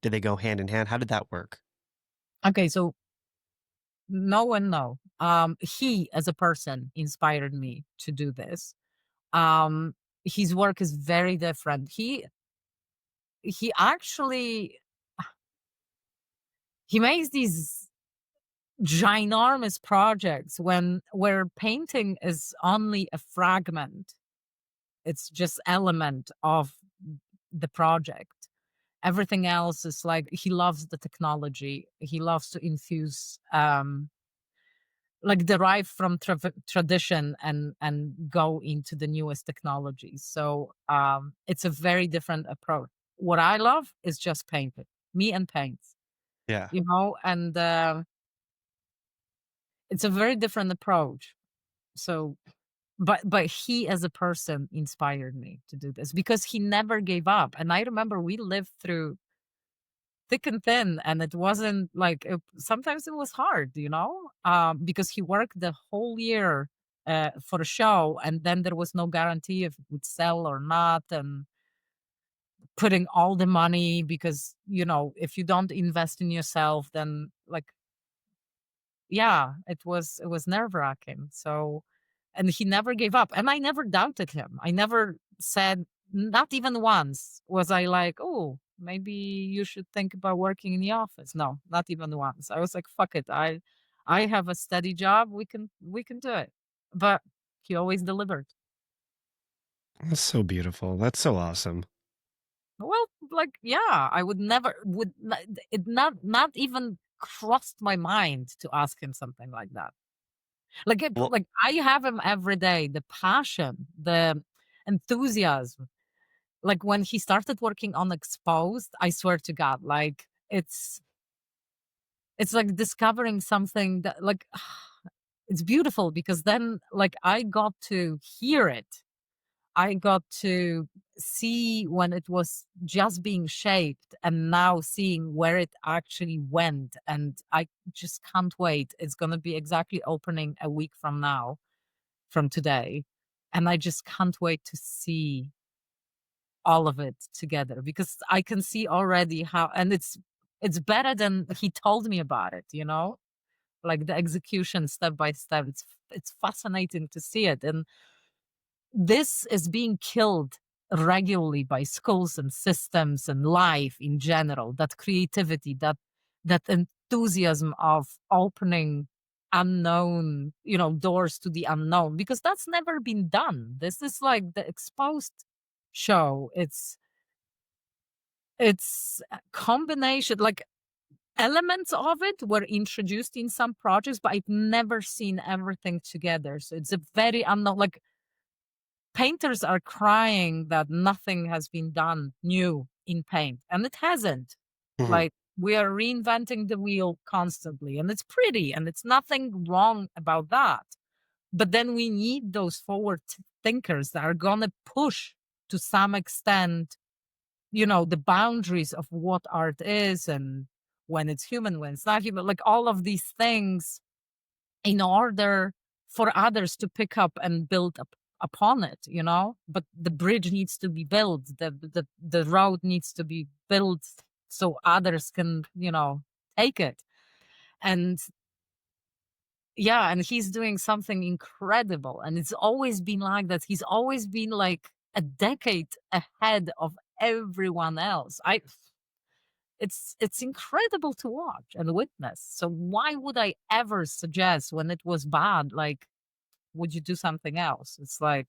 did they go hand in hand? How did that work? Okay, so no and no. He as a person inspired me to do this. His work is very different. He actually he makes these ginormous projects where painting is only a fragment. It's just element of the project. Everything else is like he loves the technology. He loves to infuse like derive from tradition and go into the newest technologies. So it's a very different approach. What I love is just painting, me and paints, Yeah. and it's a very different approach. So but he as a person inspired me to do this because he never gave up. And I remember we lived through thick and thin, and it wasn't like sometimes it was hard, because he worked the whole year for a show, and then there was no guarantee if it would sell or not, and putting all the money because if you don't invest in yourself, then like yeah, it was nerve-wracking. So and he never gave up, and I never doubted him. I never said, not even once was I like, "Oh, maybe you should think about working in the office." No, not even once. I was like, "Fuck it. I have a steady job. We can do it." But he always delivered. That's so beautiful. That's so awesome. Well, like, yeah, I would never would not, it not even crossed my mind to ask him something like that. Well, Like I have him every day, the passion, the enthusiasm. Like when he started working on Exposed, I swear to God, like it's like discovering something that like it's beautiful because then like I got to hear it. I got to see when it was just being shaped and now seeing where it actually went. And I just can't wait. It's going to be exactly opening a week from now, from today. And I just can't wait to see all of it together because I can see already how, and it's better than he told me about it, like the execution step by step. It's fascinating to see it. And this is being killed regularly by schools and systems and life in general, that creativity, that enthusiasm of opening unknown doors to the unknown, because that's never been done. This is like the Exposed show. It's a combination, like elements of it were introduced in some projects, but I've never seen everything together. So it's a very unknown, like painters are crying that nothing has been done new in paint, and it hasn't. mhm. Like we are reinventing the wheel constantly, and it's pretty, and it's nothing wrong about that. But then we need those forward thinkers that are gonna push to some extent, the boundaries of what art is and when it's human, when it's not human, like all of these things in order for others to pick up and build up upon it, but the bridge needs to be built, the road needs to be built so others can take it. And yeah, and he's doing something incredible, and it's always been like that. He's always been like a decade ahead of everyone else. It's incredible to watch and witness. So why would I ever suggest when it was bad, like, would you do something else? It's like,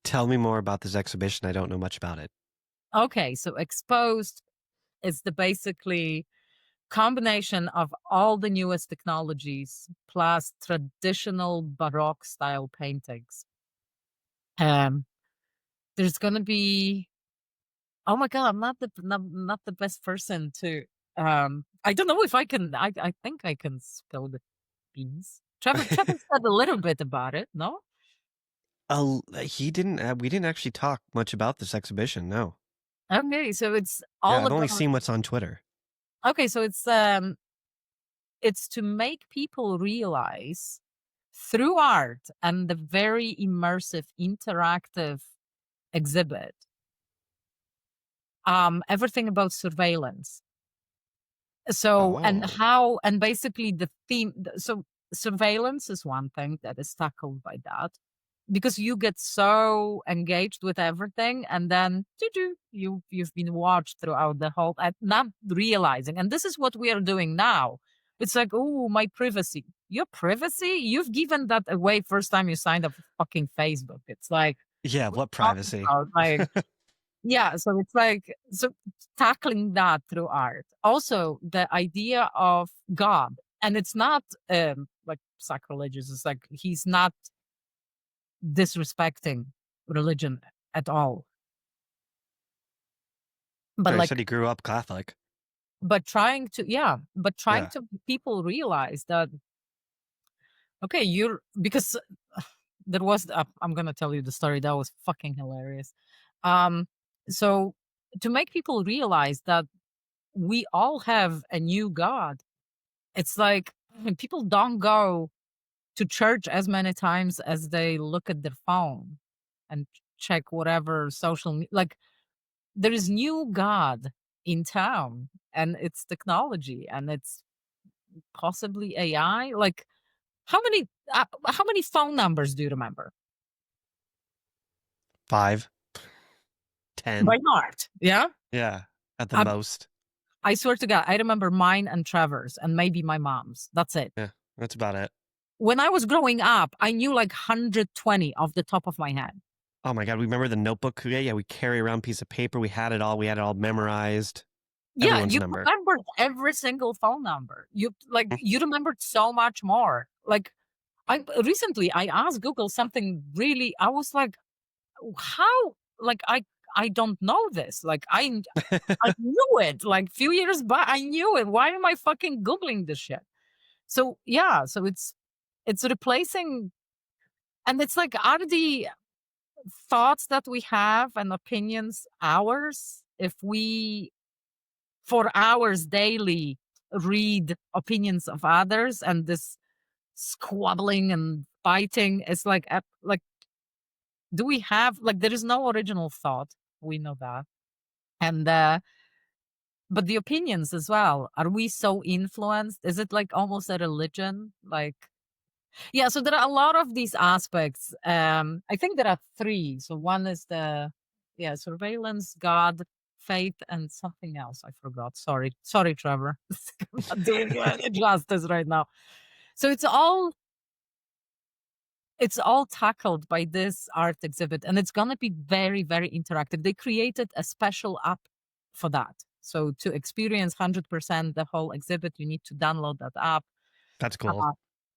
Tell me more about this exhibition. I don't know much about it. okay, so Exposed is the basically combination of all the newest technologies plus traditional Baroque style paintings. Um, there's gonna be Oh my god, I'm not the best person to, I don't know if I can, I think I can spill the beans. Trevor said a little bit about it, no? He didn't. We didn't actually talk much about this exhibition. No. Okay, so it's Yeah, all I've only about, seen what's on Twitter. okay, so it's to make people realize through art and the very immersive, interactive exhibit, everything about surveillance. So, and Oh, how, and basically the theme, so surveillance is one thing that is tackled by that, because you get so engaged with everything, and then you've been watched throughout the whole, not realizing. And this is what we are doing now. It's like, oh, my privacy. Your privacy? You've given that away first time you signed up for fucking Facebook. It's like, yeah. what What are you talking privacy? about? Like, yeah, so it's like, so tackling that through art. Also, the idea of God, and it's not like sacrilegious. It's like he's not disrespecting religion at all, but So he said like, he grew up Catholic. but trying to, yeah, but trying Yeah. to people realize that, okay, you're, because there was, I'm gonna tell you the story that was fucking hilarious. Um, so to make people realize that we all have a new God. It's like when people don't go to church as many times as they look at their phone and check whatever like, there is new God in town, and it's technology, and it's possibly AI. Like, how many phone numbers do you remember? 5, 10. By heart, yeah. Yeah, at the I, most. I swear to God, I remember mine and Trevor's, and maybe my mom's. That's it. Yeah, that's about it. When I was growing up, I knew like 120 off the top of my head. Oh my god, we remember the notebook. Yeah, yeah, we carry around a piece of paper. We had it all. We had it all memorized. Yeah, Everyone's you number. remembered every single phone number. You, like, you remembered so much more. Like, I recently I asked Google something really, I was like, how, like, I don't know this. Like, I knew it like few years back. I knew it. Why am I fucking Googling this shit? So yeah, so it's replacing, and it's like, are the thoughts that we have and opinions ours if we for hours daily read opinions of others, and this squabbling and fighting is like, like, do we have, like, there is no original thought, we know that. And but the opinions as well, are we so influenced? Is it like almost a religion? Like, yeah, so there are a lot of these aspects. I think there are three. So one is the, yeah, surveillance, God, faith, and something else. I forgot. Sorry, Trevor. I'm not doing you any justice right now. So it's all tackled by this art exhibit, and it's gonna be very, very interactive. They created a special app for that. So to experience 100% the whole exhibit, you need to download that app. That's cool. Uh,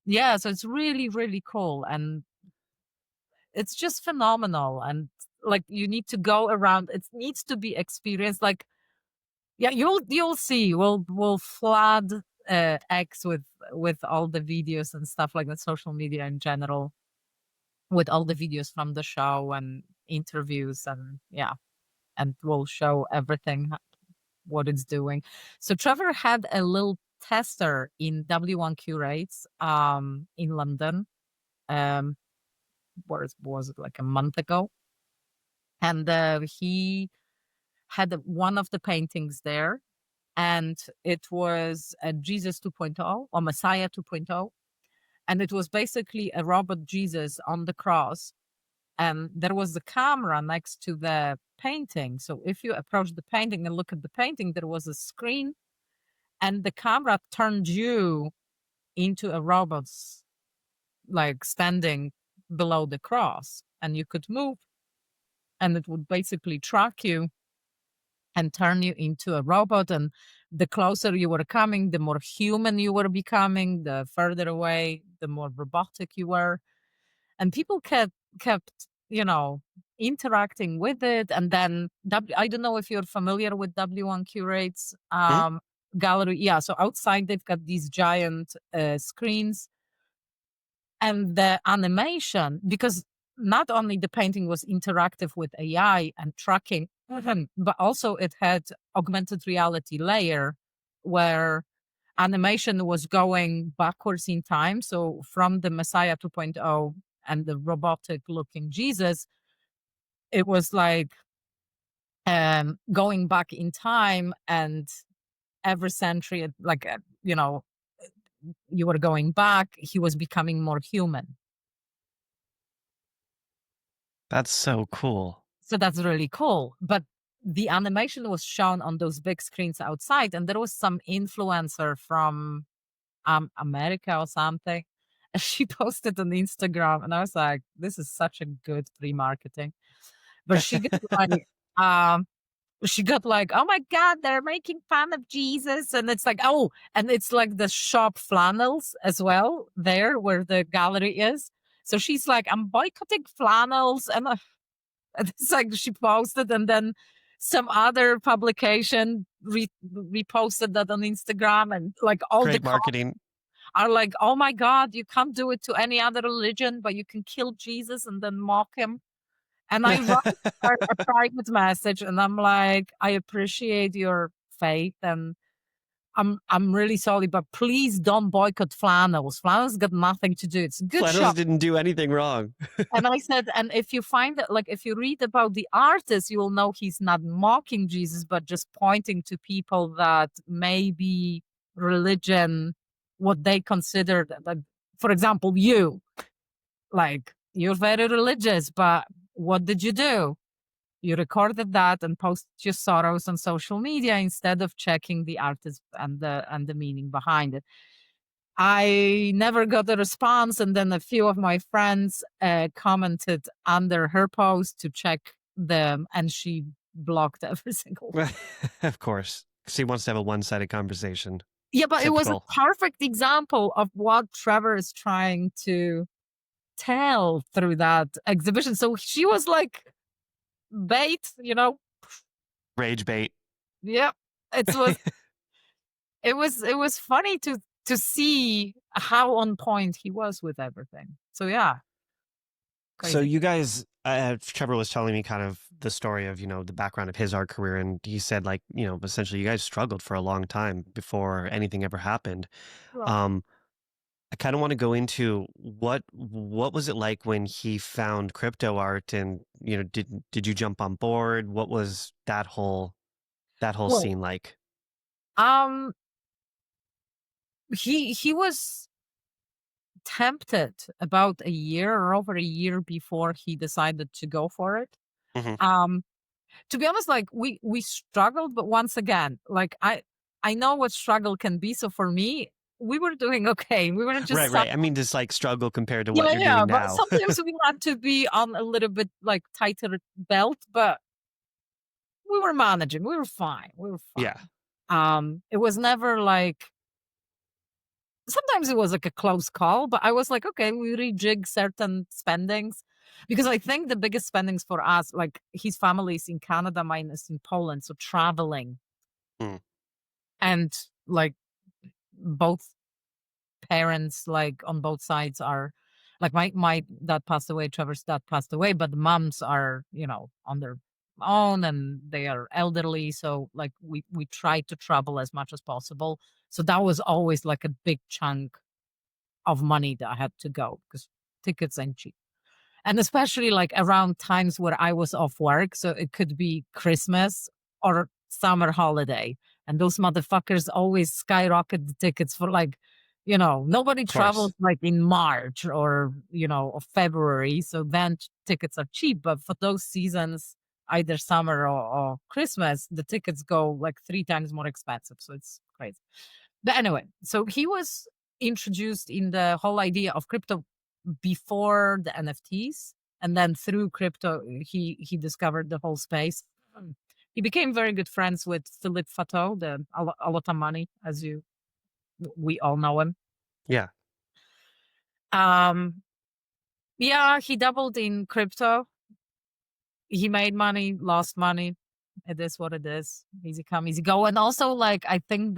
yeah, so it's really, really cool, and it's just phenomenal. And like, you need to go around. It needs to be experienced. Like, yeah, you'll see. We'll flood X with all the videos and stuff like that, social media in general, with all the videos from the show and interviews, and yeah, and we'll show everything, what it's doing. So Trevor had a little tester in W1 Curates in London. Um, was it like a month ago? And he had one of the paintings there, and it was a Jesus 2.0 or Messiah 2.0, and it was basically a robot Jesus on the cross, and there was the camera next to the painting. So if you approach the painting and look at the painting, there was a screen, and the camera turned you into a robot's, like, standing below the cross, and you could move, and it would basically track you and turn you into a robot. And the closer you were coming, the more human you were becoming. The further away, the more robotic you were. And people kept, interacting with it. And then I don't know if you're familiar with W1 Curates Hmm? gallery. Yeah, so outside they've got these giant screens, and the animation, because not only the painting was interactive with AI and tracking, but also it had augmented reality layer where animation was going backwards in time. So from the Messiah 2.0 and the robotic looking Jesus, it was like going back in time, and every century, you were going back, he was becoming more human. That's so cool. So that's really cool. But the animation was shown on those big screens outside, and there was some influencer from America or something. And she posted on Instagram, and I was like, "This is such a good free marketing." But um, she got like, "Oh my god, they're making fun of Jesus," and it's like, "Oh," and it's like the shop flannels as well there where the gallery is. So she's like, "I'm boycotting flannels," and it's like she posted, and then some other publication reposted that on Instagram, and like all the Great comments marketing. are like, "Oh my god, you can't do it to any other religion, but you can kill Jesus and then mock him." And I wrote her a private message, and I'm like, "I appreciate your faith, and I'm really sorry, but please don't boycott flannels. Flannels got nothing to do. It's a good Flannels shop." didn't do anything wrong. And I said, and if you find that, like, if you read about the artist, you will know he's not mocking Jesus, but just pointing to people that maybe religion, what they considered, like, for example, you're very religious, but what did you do? You recorded that and posted your sorrows on social media instead of checking the artist and the meaning behind it. I never got a response, and then a few of my friends commented under her post to check them, and she blocked every single one. Of course. She wants to have a one-sided conversation. Yeah, but it was a Typical. perfect example of what Trevor is trying to tell through that exhibition. So she was like bait. Rage bait. Yeah, it was funny to see how on point he was with everything. So yeah, So crazy. you guys, Trevor was telling me kind of the story of, the background of his art career. And he said like, essentially you guys struggled for a long time before anything ever happened. Well, Um, I kind of want to go into what was it like when he found crypto art, and did you jump on board? What was that whole well, scene like? um, he was tempted about a year or over a year before he decided to go for it. Hmm. Um, to be honest, like we struggled, but once again, like I know what struggle can be. So for me, we were doing okay. We were just Right, right. I mean, just like struggle compared to what yeah, you're yeah. doing But now. sometimes we had to be on a little bit like tighter belt, but we were managing. We were fine. We were Yeah, fine. It was never like sometimes it was like a close call, but I was like, okay, we rejig certain spendings because I think the biggest spendings for us, like his family is in Canada, mine is in Poland, so traveling mm, and like both parents, like on both sides, are like my dad passed away, Trevor's dad passed away, but the moms are on their own and they are elderly, so like we try to travel as much as possible. So that was always like a big chunk of money that I had to go because tickets ain't cheap. And especially like around times where I was off work. So it could be Christmas or summer holiday. And those motherfuckers always skyrocket the tickets for like, nobody of travels course. like in March or February. So then tickets are cheap. But for those seasons, either summer or Christmas, the tickets go like 3 times more expensive. So it's crazy. But anyway, so he was introduced in the whole idea of crypto before the NFTs, and then through crypto, he discovered the whole space. He became very good friends with Philip Fateau, the a lot of money, as we all know him. Yeah. Um, yeah, he dabbled in crypto. he made money, lost money. It is what it is. Easy come, easy go. And also, like, I think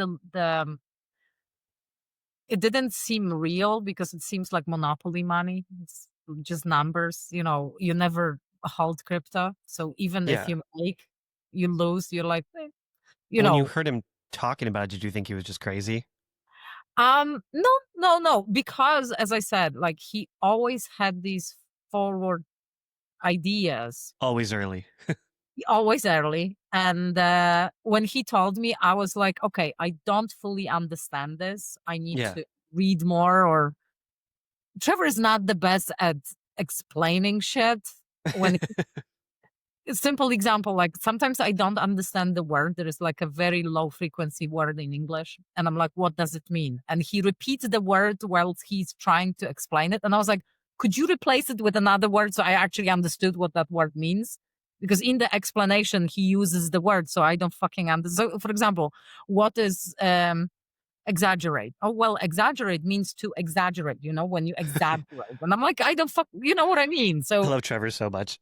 it didn't seem real because it seems like monopoly money. It's just numbers. You never hold crypto. So even if Yeah. you make, you lose, you're like, you When you know, heard him talking about it, did you think he was just crazy? no, no, no, because as I said, like he always had these forward ideas, Always early. always early. And when he told me, I was like, okay, I don't fully understand this. I need Yeah. to read more. Or Trevor is not the best at explaining shit. When A simple example, like sometimes I don't understand the word. There is like a very low frequency word in English. And I'm like, what does it mean? And he repeats the word while he's trying to explain it. And I was like, could you replace it with another word so I actually understood what that word means? Because in the explanation, he uses the word. So I don't fucking understand. So, for example, what is exaggerate? Oh, well, exaggerate means to exaggerate, when you exaggerate. And I'm like, I don't you know what I mean? I So, love Trevor so much.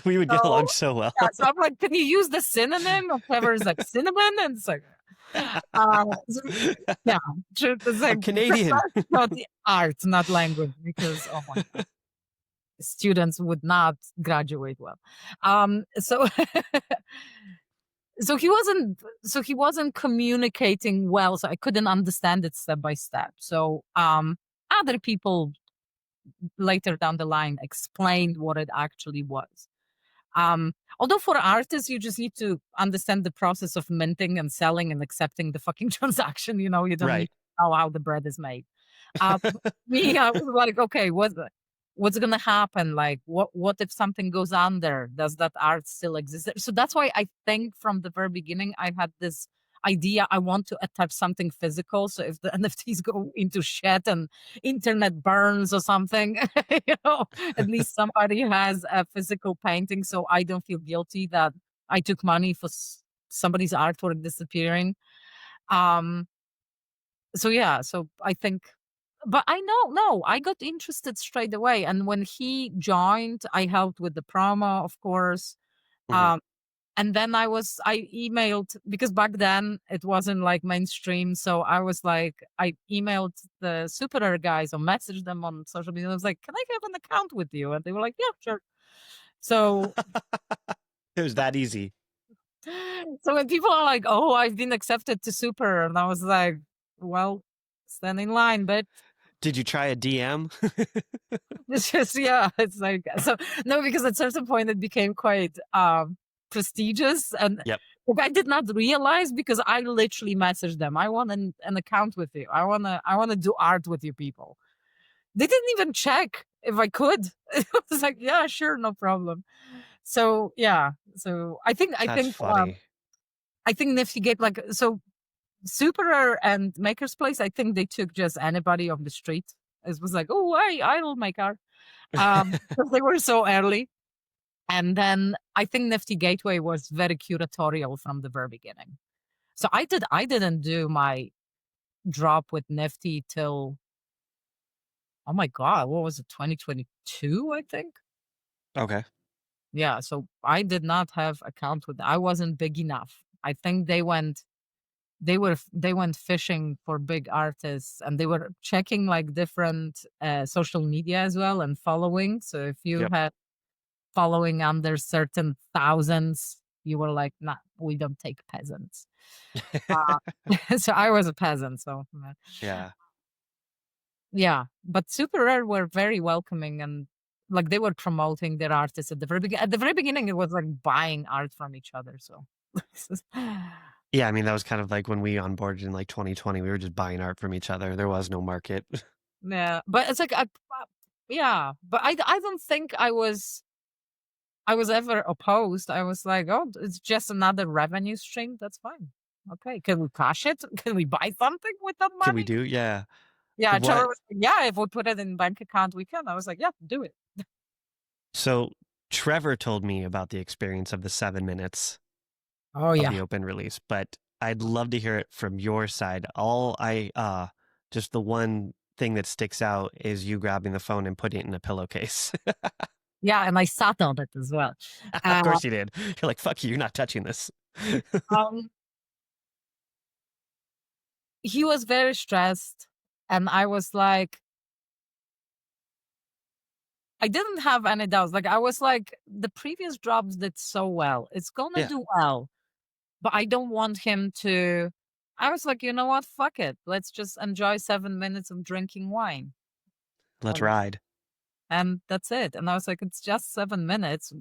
We would get along so so well. yeah, so I'm like, can you use the synonym of whatever is like cinnamon? And it's like, so, yeah, it's I'm like Canadian. not the art, not language, because oh my god, students would not graduate well. So so he wasn't communicating well, so I couldn't understand it step by step. So other people later down the line explained what it actually was. Although for artists, you just need to understand the process of minting and selling and accepting the fucking transaction. You don't need Right. to know how the bread is made. Me, I was like, okay, what's gonna happen? Like, what if something goes under? Does that art still exist? So that's why I think from the very beginning I had this idea. I want to attach something physical. So if the NFTs go into shit and internet burns or something, at least somebody has a physical painting, so I don't feel guilty that I took money for somebody's artwork disappearing. Um, so yeah, so I think, but I know, no, I got interested straight away. And when he joined, I helped with the promo, of course. Mhm. Um, and then I emailed because back then it wasn't like mainstream. So I was like, I emailed the Super Rare guys or messaged them on social media. I was like, can I have an account with you? And they were like, yeah, sure. So, It was that easy. so when people are like, oh, I've been accepted to Super, and I was like, well, stand in line, but Did you try a DM? it's just, yeah, it's like, so no, because at certain point it became quite prestigious. And Yep. like, I did not realize because I literally messaged them. I want an account with you. I wanna do art with you people. They didn't even check if I could. It was like, yeah, sure, no problem. So yeah. So I think I That's think funny. I think Nifty Gate, like, so Super Rare and Maker's Place, I think they took just anybody off the street. It was like, oh, I'll make art. Because they were so early. And then I think Nifty Gateway was very curatorial from the very beginning. So I didn't do my drop with Nifty till, oh my God, what was it, 2022, I think? Okay. Yeah, so I did not have account with, I wasn't big enough. I think they went fishing for big artists, and they were checking like different social media as well and following. So if you Yep. had following under certain thousands, you were like, nah, we don't take peasants. uh, so I was a peasant, so Yeah. yeah. But Super Rare were very welcoming, and like they were promoting their artists at the very beginning. It was like buying art from each other, so Yeah, I mean, that was kind of like when we onboarded in like 2020, we were just buying art from each other. There was no market. yeah. But it's like yeah, but I don't think I was ever opposed. I was like, oh, it's just another revenue stream. That's fine. Okay. Can we cash it? Can we buy something with that Can we money? do? Yeah. Yeah. Trevor What? was like, yeah, if we put it in bank account, we can. I was like, yeah, do it. So Trevor told me about the experience of the 7 minutes Oh, of yeah. the open release, but I'd love to hear it from your side. Just the one thing that sticks out is you grabbing the phone and putting it in a pillowcase. Yeah, and I sat on it as well. Of Uh, course you did. You're like, fuck you, you're not touching this. um, he was very stressed, and I was like, I didn't have any doubts. Like I was like, the previous drops did so well. It's gonna Yeah, do well, but I don't want him to. I was like, you know what? Fuck it. Let's just enjoy 7 minutes of drinking wine, let's and ride. that's it. And I was like, it's just 7 minutes.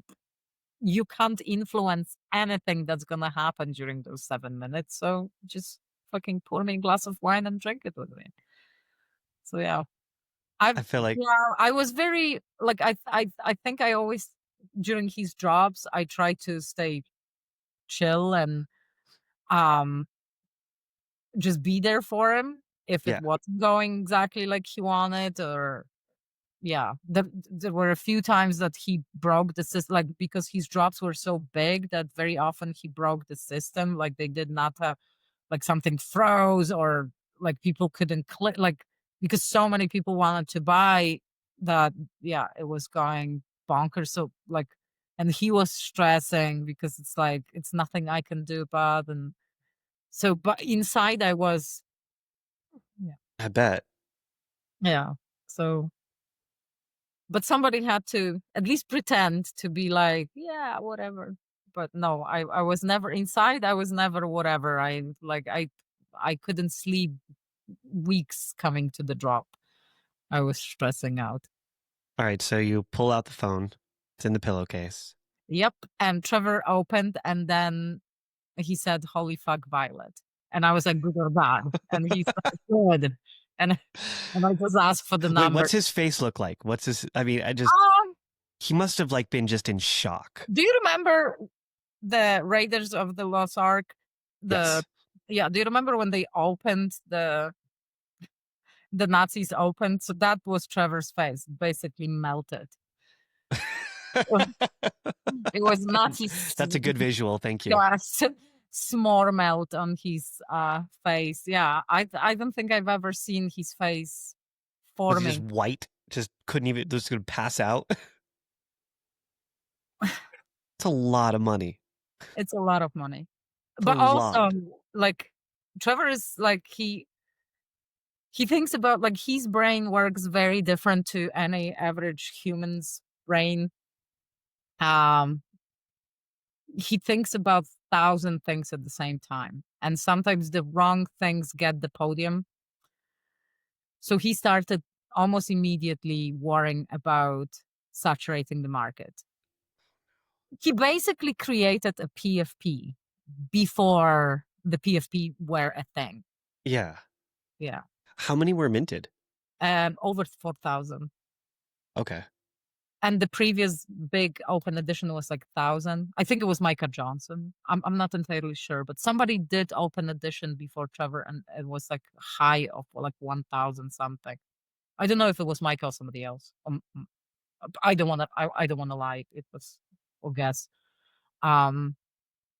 You can't influence anything that's gonna happen during those 7 minutes. So just fucking pour me a glass of wine and drink it with me. So yeah. I've I feel like, yeah, I was very like I think I always during his jobs I try to stay chill and um just be there for him if it yeah, wasn't going exactly like he wanted or yeah. There were a few times that he broke the system like because his drops were so big that very often he broke the system. Like they did not have like something froze or like people couldn't click like because so many people wanted to buy that yeah it was going bonkers so like and he was stressing because it's like it's nothing I can do about and so but inside I was yeah I bet. yeah so but somebody had to at least pretend to be like yeah whatever but no I was never inside I was never whatever I like I couldn't sleep weeks coming to the drop. I was stressing out. All right, so you pull out the phone. It's in the pillowcase. Yep. And Trevor opened and then he said, "Holy fuck, Violet." And I was like, "Good or bad?" And he said, "Good." And I just asked for the Wait, number. what's his face look like? What's his? I mean, Um, he must have like been just in shock. do you remember the Raiders of the Lost Ark? The Yes. yeah, do you remember when they opened the Nazis opened? So that was Trevor's face, basically melted. It was Nazis That's a good visual. Thank you. glass s'more melt on his face. Yeah, I don't think I've ever seen his face Was he just forming. white? Just couldn't even, just gonna pass out? It's a lot of money. It's a lot of money. It's a But also lot. like Trevor is like he thinks about like his brain works very different to any average human's brain. Um he thinks about thousand things at the same time. And sometimes the wrong things get the podium. So he started almost immediately worrying about saturating the market. He basically created a PFP before the PFP were a thing. Yeah. Yeah. How many were minted? Over 4,000. Okay. And the previous big open edition was like 1,000. I think it was Micah Johnson. I'm not entirely sure, but somebody did open edition before Trevor and it was like high of like 1,000 something. I don't know if it was Micah or somebody else. I don't wanna lie. It was or guess. Um,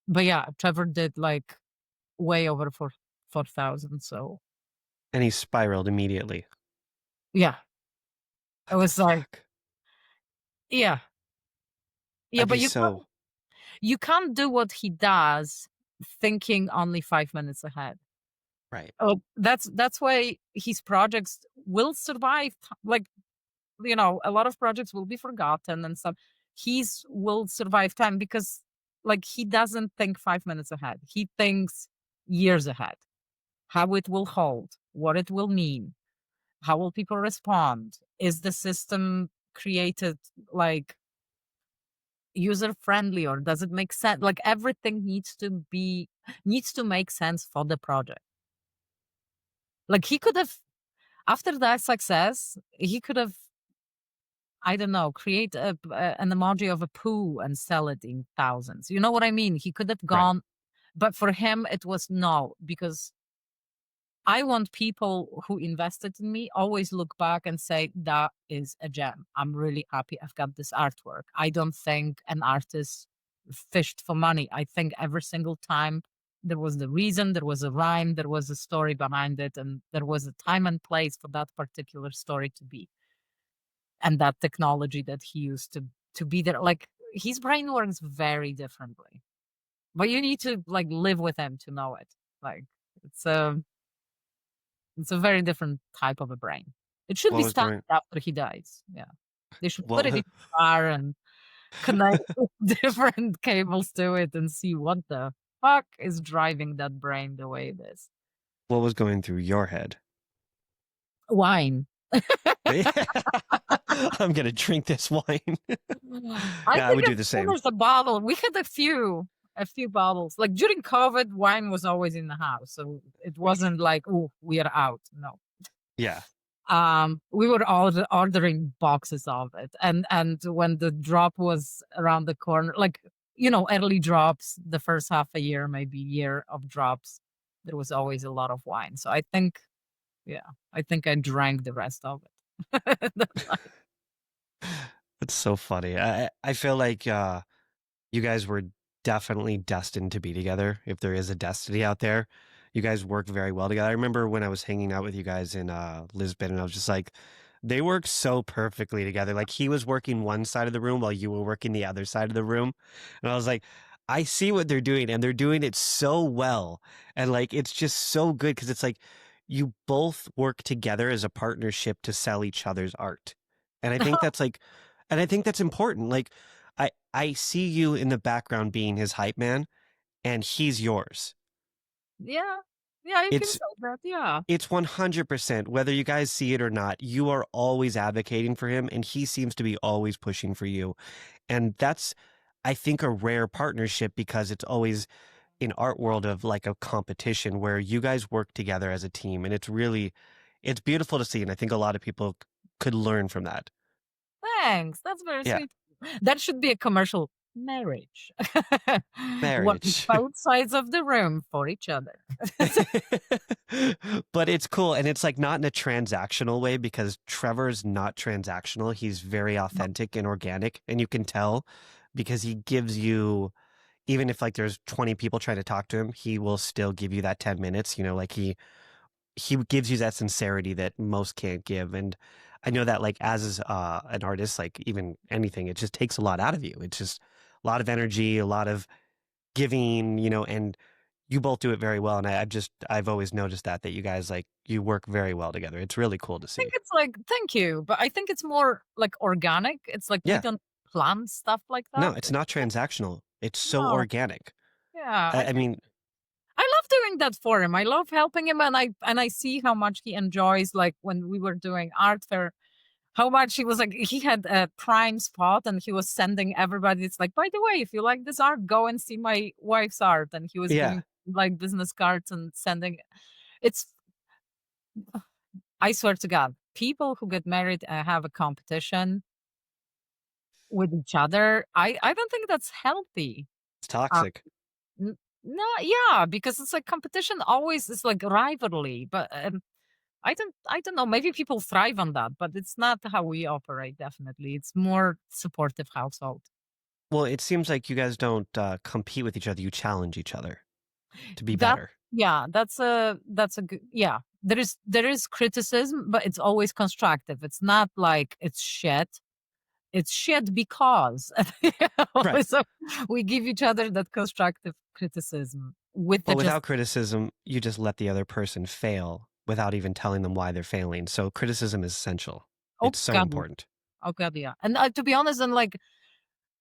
but yeah, Trevor did like way over 4,000. So And he spiraled immediately. yeah, it What the was like fuck? yeah, yeah. I'd be But so, you can't do what he does thinking only 5 minutes ahead. right. Oh, that's why his projects will survive. Like a lot of projects will be forgotten and some. His will survive time because like he doesn't think 5 minutes ahead. He thinks years ahead. How it will hold, what it will mean, how will people respond? Is the system created like user friendly or does it make sense? Like everything needs to make sense for the project. Like he could have after that success, he could have I don't know, create an emoji of a poo and sell it in thousands. You know what I mean? He could have Right. gone, but for him it was no because I want people who invested in me always look back and say, that is a gem. I'm really happy I've got this artwork. I don't think an artist fished for money. I think every single time there was the reason, there was a rhyme, there was a story behind it, and there was a time and place for that particular story to be. And that technology that he used to be there. Like his brain works very differently, but you need to like live with him to know it. Like it's a it's a very different type of a brain. It should What be was stopped going after he dies. Yeah, they should put what it in wa- a car and connect different cables to it and see what the fuck is driving that brain the way it is. what was going through your head? Wine. I'm gonna drink this wine. I Yeah, I think would I do the same. finished a bottle. We had a few bottles. Like during COVID, wine was always in the house, so it wasn't like, oh, we are out. No. Yeah. We were ordering boxes of it, and when the drop was around the corner, like early drops, the first half a year, maybe year of drops, there was always a lot of wine. So I think, yeah, I think I drank the rest of it. It's so funny. I feel like you guys were definitely destined to be together. If there is a destiny out there, you guys work very well together. I remember when I was hanging out with you guys in Lisbon, and I was just like, they work so perfectly together. Like he was working one side of the room while you were working the other side of the room, and I was like, I see what they're doing, and they're doing it so well, and like it's just so good because it's like you both work together as a partnership to sell each other's art, and I think that's like, and I think that's important. Like I see you in the background being his hype man, and he's yours. Yeah, yeah, you can It's say that. Yeah, it's 100%, whether you guys see it or not, you are always advocating for him, and he seems to be always pushing for you. And that's, I think, a rare partnership because it's always in art world of like a competition where you guys work together as a team, and it's beautiful to see. And I think a lot of people could learn from that. thanks. That's very Yeah, sweet. That should be a commercial. Marriage. Working marriage. both sides of the room for each other. But it's cool. And it's like not in a transactional way because Trevor's not transactional. He's very authentic and organic. And you can tell because he gives you, even if like there's 20 people trying to talk to him, he will still give you that 10 minutes. Like he gives you that sincerity that most can't give. And I know that like as an artist, like even anything, it just takes a lot out of you. It's just a lot of energy, a lot of giving, and you both do it very well. And I've always noticed that you guys like, you work very well together. It's really cool to Think see. it's like thank you, but I think it's more like organic. It's like we Yeah. don't plan stuff like No, that. it's not transactional. It's so No. organic. Yeah, I mean, I love doing that for him. I love helping him, and I see how much he enjoys. Like when we were doing art fair, how much he was like he had a prime spot, and he was sending everybody. It's like, by the way, if you like this art, go and see my wife's art. And he was yeah, giving like business cards and sending. It's I swear to God, people who get married and have a competition with each other, I don't think that's healthy. it's Uh, toxic. no, yeah, because it's like competition always is like rivalry, but I don't know. Maybe people thrive on that, but it's not how we operate. Definitely, it's more supportive household. Well, it seems like you guys don't compete with each other. You challenge each other to be That better. yeah, that's a good yeah. There is criticism, but it's always constructive. It's not like it's shit. It's shit because Right. so we give each other that constructive criticism with the But just without criticism, you just let the other person fail without even telling them why they're failing. So criticism is essential. oh It's so god, important. oh god, yeah. And to be honest, and like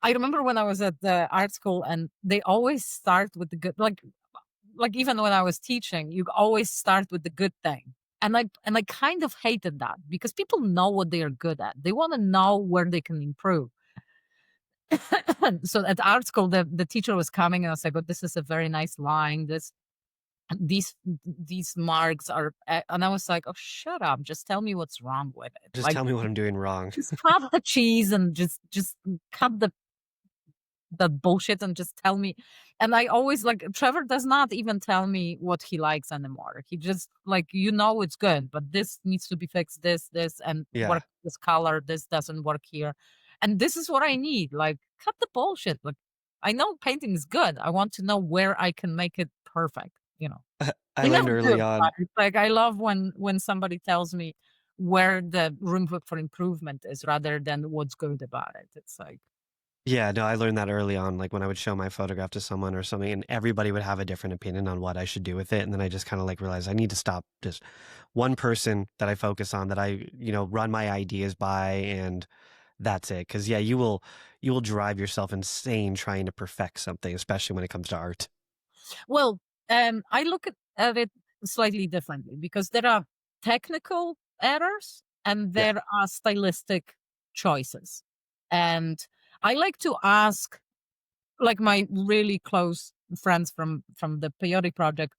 I remember when I was at the art school, and they always start with the good, like even when I was teaching, you always start with the good thing. And I kind of hated that because people know what they are good at. They want to know where they can improve. So at art school, the teacher was coming and I was like, "Oh, this is a very nice line. These marks are," and I was like, "Oh, shut up! Just tell me what's wrong with it. Just Like, tell me what I'm doing wrong. just cut the cheese and just cut that bullshit and just tell me." And I always like Trevor does not even tell me what he likes anymore. He just like, it's good, but this needs to be fixed, this, and Yeah. work this color, this doesn't work here. And this is what I need. Like, cut the bullshit. Like, I know painting is good. I want to know where I can make it perfect. I I learned never early do, but on. it's like I love when somebody tells me where the room for improvement is rather than what's good about it. It's like Yeah, no, I learned that early on, like when I would show my photograph to someone or something, and everybody would have a different opinion on what I should do with it. And then I just kind of like realized I need to stop just one person that I focus on, that I, run my ideas by, and that's it. Cause yeah, you will drive yourself insane trying to perfect something, especially when it comes to art. Well, I look at it slightly differently because there are technical errors and Yeah. there are stylistic choices. And I like to ask, like, my really close friends from the Peyote project.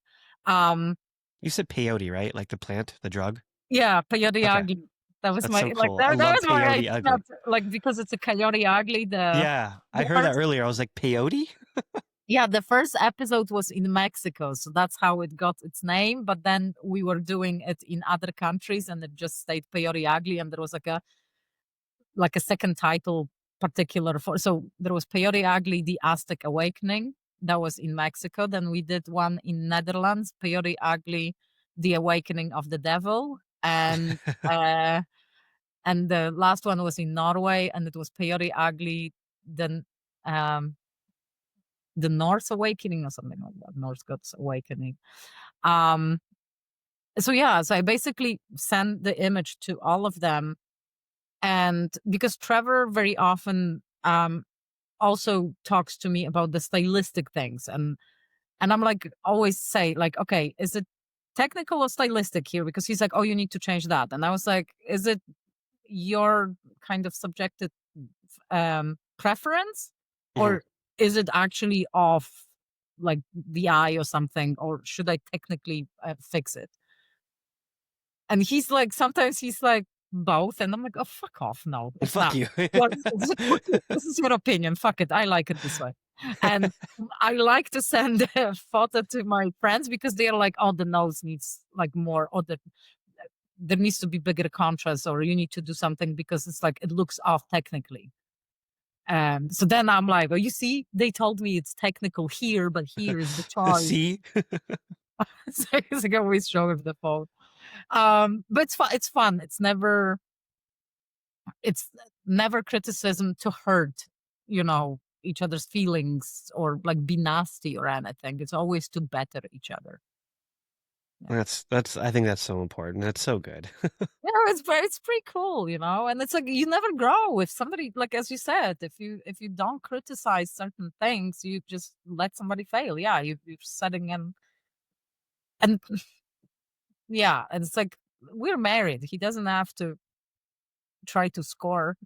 Um, You said peyote, right? Like the plant, the drug? yeah, Peyote Okay. ugly. That was That's my so like cool. I that love was my peyote idea, ugly. like, because it's a Coyote ugly. Yeah. I The heard that first earlier. I was like, peyote? Yeah, the first episode was in Mexico, so that's how it got its name. But then we were doing it in other countries, and it just stayed Peyote Ugly. And there was like a second title particular for. So there was Peyote Ugly: The Aztec Awakening. That was in Mexico. Then we did one in Netherlands, Peyote Ugly: The Awakening of the Devil, uh, and the last one was in Norway, and it was Peyote Ugly. Then um the North Awakening or something like that, North Gods Awakening. Um, so yeah, so I basically send the image to all of them, and because Trevor very often also talks to me about the stylistic things, and I'm like always say like, okay, is it technical or stylistic here? Because he's like, oh, you need to change that, and I was like, is it your kind of subjective preference, Mhm. or is it actually off like the eye or something, or should I technically fix it? And he's like, sometimes he's like both, and I'm like, oh, fuck off, no, it's Fuck not. you. Well, fuck you. This is your opinion, fuck it, I like it this way. And I like to send a photo to my friends because they're like, oh, the nose needs like more, or there needs to be bigger contrast, or you need to do something because it's like it looks off technically. So then I'm like, "Oh, you see, they told me it's technical here, but here is the choice." See? So it's like I always show him the phone. But it's fun. It's fun. It's never criticism to hurt, each other's feelings or like be nasty or anything. It's always to better each other. Yeah. That's I think that's so important. That's so good. It's pretty cool, and it's like you never grow if somebody, like, as you said, if you don't criticize certain things, you just let somebody fail. Yeah, you're setting in, and yeah, and it's like we're married. He doesn't have to try to score.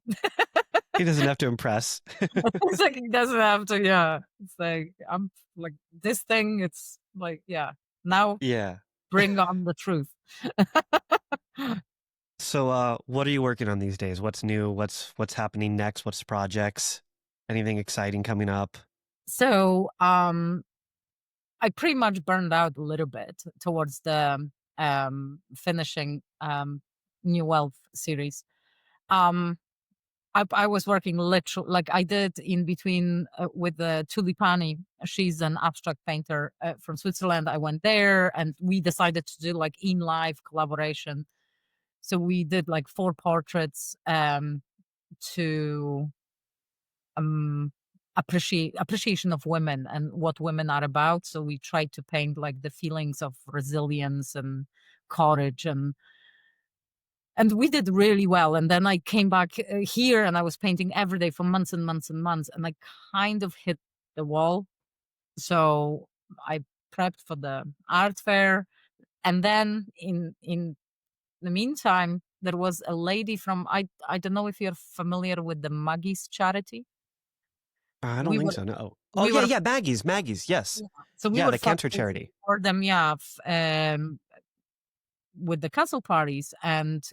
He doesn't have to impress. It's like he doesn't have to. Yeah, it's like I'm like this thing. It's like, yeah, now Yeah. bring on the truth. So what are you working on these days? What's new? What's happening next? What's the projects? Anything exciting coming up? So, I pretty much burned out a little bit towards the finishing New Wealth series. Um, I was working literally like I did in between with the Tulipani. She's an abstract painter from Switzerland. I went there and we decided to do like in live collaboration. So we did like four portraits to um appreciation of women and what women are about. So we tried to paint like the feelings of resilience and courage, and we did really well. And then I came back here and I was painting every day for months and months and months, and I kind of hit the wall. So I prepped for the art fair, and then in the meantime there was a lady from, I don't know if you're familiar with the Maggie's charity. I don't we think were so. No. Oh we yeah, were yeah, Maggie's. Yes. Yeah. So we Yeah, were the cancer fundraising charity. for them, yeah, with the castle parties, and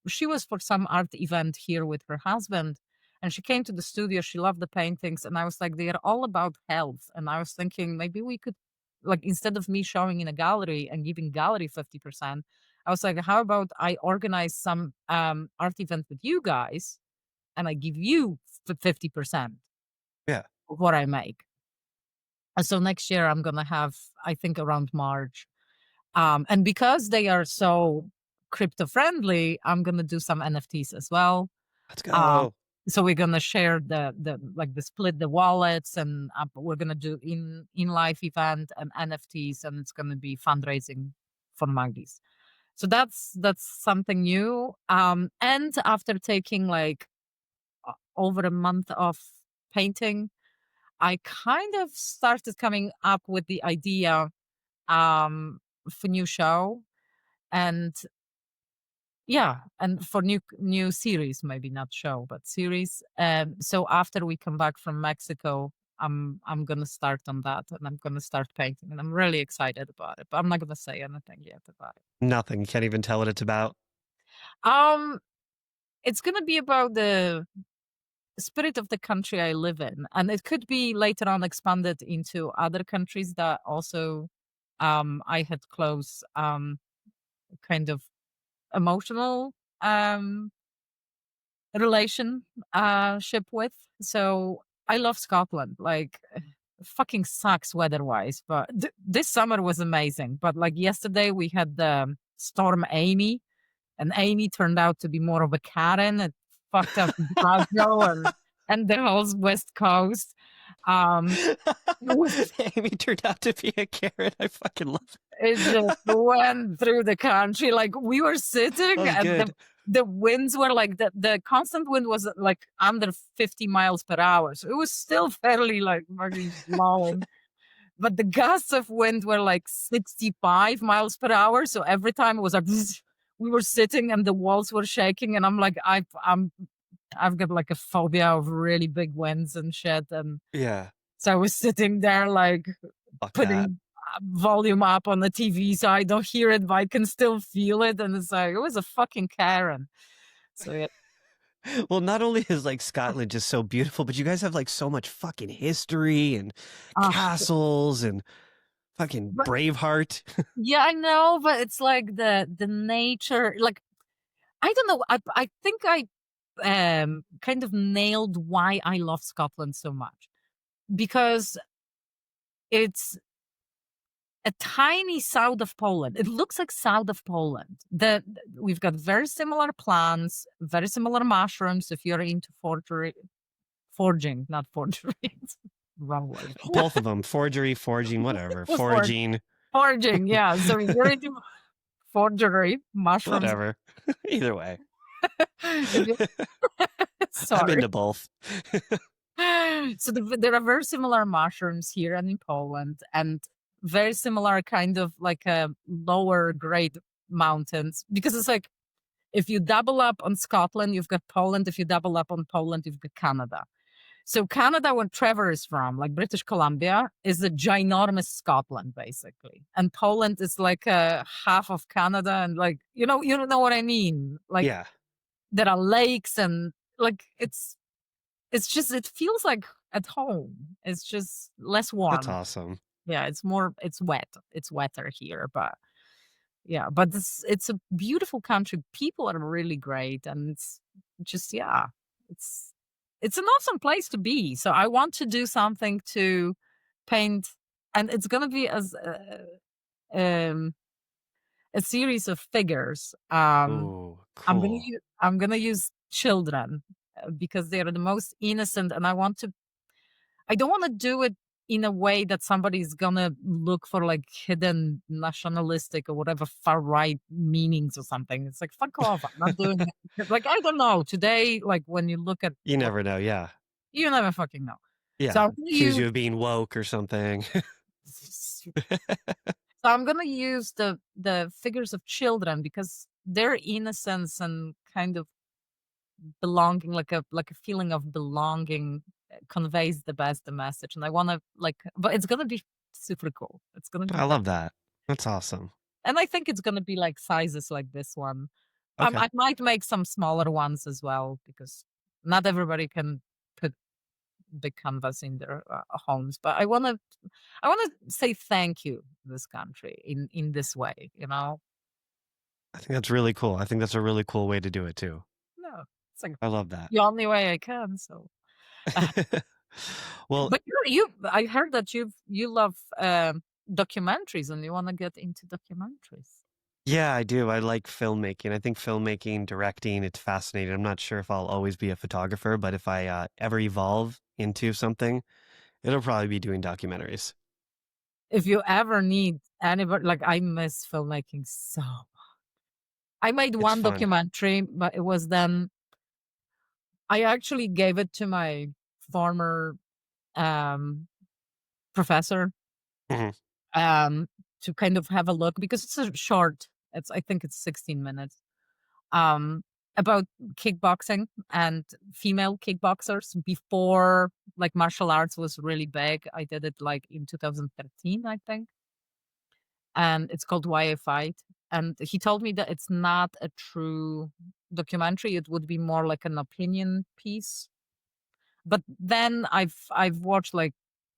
she was for some art event here with her husband, and she came to the studio. She loved the paintings, and I was like, they are all about health. And I was thinking maybe we could, like, instead of me showing in a gallery and giving gallery 50%, I was like, how about I organize some art event with you guys, and I give you 50% Yeah. of what I make. And so next year I'm gonna have, I think, around March. And because they are so crypto friendly, I'm gonna do some NFTs as well. Let's Um, go. So we're gonna share the split the wallets, and we're gonna do in life event and NFTs, and it's gonna be fundraising for monkeys. So that's something new. And after taking like over a month of painting, I kind of started coming up with the idea for new show, and yeah, and for new series, maybe not show, but series. So after we come back from Mexico, I'm gonna start on that, and I'm gonna start painting, and I'm really excited about it. But I'm not gonna say anything yet about it. Nothing. You can't even tell what it's about. Um, it's gonna be about the spirit of the country I live in, and it could be later on expanded into other countries that also I had close kind of emotional um relation ship with. So I love Scotland. Like fucking sucks weather wise, but this summer was amazing. But like yesterday we had the storm Amy, and Amy turned out to be more of a Karen. It fucked up Glasgow and the whole West Coast. Um it was Amy turned out to be a carrot. I fucking love it. It just went through the country. Like we were That sitting was and good. the winds were like the constant wind was like under 50 miles per hour. So it was still fairly like fucking blowing. But the gusts of wind were like 65 miles per hour. So every time it was like we were sitting and the walls were shaking, and I'm like, I've got like a phobia of really big winds and shit. And Yeah. so I was sitting there like Fuck that. putting volume up on the TV so I don't hear it, but I can still feel it. And it's like, it was a fucking Karen. So yeah. Well, not only is like Scotland just so beautiful, but you guys have like so much fucking history and Uh, castles and fucking but Braveheart. yeah, I know, but it's like the nature, like I don't know. I think I kind of nailed why I love Scotland so much. Because it's a tiny south of Poland. It looks like south of Poland. We've got very similar plants, very similar mushrooms. If you're into forging, not forgery, it's wrong word. Both of them. Forgery, forging, whatever. Foraging, Forging, yeah. So if you're into forgery, mushrooms. whatever. Either way. If you, I'm sorry. into both. So there are very similar mushrooms here and in Poland, and very similar kind of like a lower grade mountains, because it's like if you double up on Scotland, you've got Poland. If you double up on Poland, you've got Canada. So Canada, where Trevor is from, like British Columbia, is a ginormous Scotland, basically. And Poland is like a half of Canada, and like you don't know what I mean. Like Yeah, there are lakes, and like it's just it feels like at home. It's just less that's warm. awesome. Yeah, it's wet. It's wetter here, but yeah, but it's a beautiful country. People are really great, and it's just yeah, it's it's an awesome place to be. So I want to do something to paint, and it's gonna be as um, a series of figures. Ooh, cool. I'm gonna use children because they are the most innocent, and I don't want to do it in a way that somebody's gonna look for like hidden nationalistic or whatever far right meanings or something. It's like fuck off. I'm not doing it. Like I don't know. Today, like when you look at You what never know. Yeah. you never fucking know. So Yeah. I'm gonna Accuse you use of being woke or something. so I'm gonna use the figures of children because their innocence and kind of belonging, like a feeling of belonging, conveys the best the message. And I want to like, but it's gonna be super cool. It's gonna be I very, love that. That's awesome. and I think it's gonna be like sizes like this one. Okay. I might make some smaller ones as well because not everybody can put big canvas in their homes. But I wanna say thank you to this country in this way. You know, I think that's really cool. I think that's a really cool way to do it too. no, it's like I love that. the only way I can. So. Well, But I heard that you love documentaries and you want to get into documentaries. Yeah, I do. I like filmmaking. I think filmmaking, directing, it's fascinating. I'm not sure if I'll always be a photographer, but if I ever evolve into something, it'll probably be doing documentaries. If you ever need anybody, like I miss filmmaking so. I made It's one fun. documentary, but it was then I actually gave it to my former um, professor Mhm. um, to kind of have a look because it's a short. It's I think it's 16 minutes um, about kickboxing and female kickboxers before like martial arts was really big. I did it like in 2013, I think, and it's called Why I Fight. And he told me that it's not a true documentary; it would be more like an opinion piece. But then I've watched like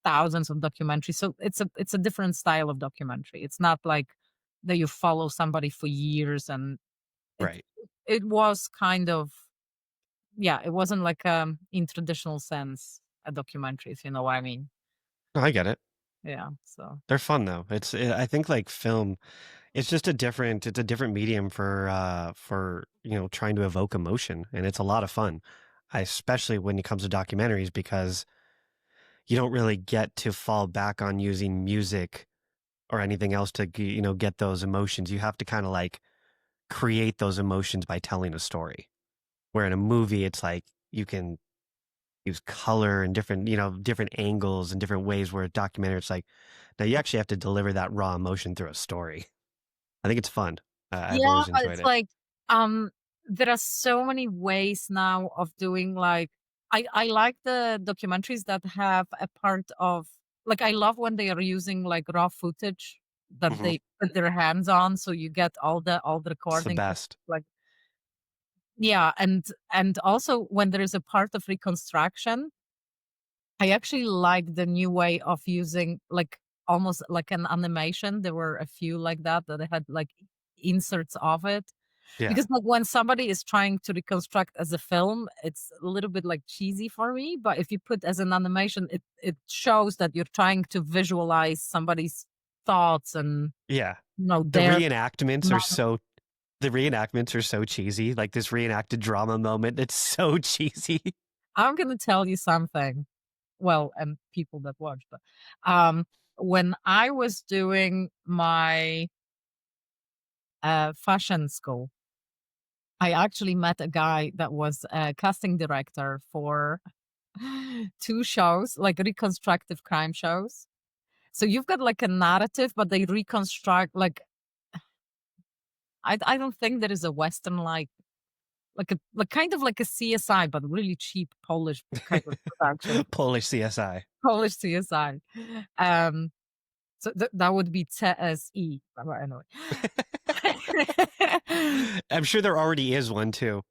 thousands of documentaries, so it's a different style of documentary. It's not like that you follow somebody for years, and it Right. it was kind of yeah, it wasn't like in traditional sense a documentary, if you know what I mean. No, I get it. Yeah, so They're fun though. I think like film, it's a different medium for, trying to evoke emotion, and it's a lot of fun. Especially when it comes to documentaries because you don't really get to fall back on using music or anything else to get those emotions. You have to kind of like create those emotions by telling a story. Where in a movie, it's like you can use color and different angles and different ways. Where a documentary, it's like now you actually have to deliver that raw emotion through a story. I think it's fun. I've yeah, always but enjoyed it's it. like um there are so many ways now of doing like I like the documentaries that have a part of like I love when they are using like raw footage that Hmm. they put their hands on so you get all the It's the recording best. like yeah and also when there is a part of reconstruction I actually like the new way of using like almost like an animation. There were a few like that they had like inserts of it Yeah, because like when somebody is trying to reconstruct as a film, it's a little bit like cheesy for me. But if you put as an animation, it shows that you're trying to visualize somebody's thoughts and yeah. The their reenactments are mind. so the reenactments are so cheesy. Like this reenacted drama moment, it's so cheesy. I'm gonna tell you something. Well, and people that watch, but um, when I was doing my fashion school, I actually met a guy that was a casting director for two shows, like reconstructive crime shows. So you've got like a narrative, but they reconstruct like I don't think there is a Western like a like kind of like a CSI, but really cheap Polish kind of production. Polish CSI. Polish CSI. Um so that would be TSE. But anyway. I'm sure there already is one too.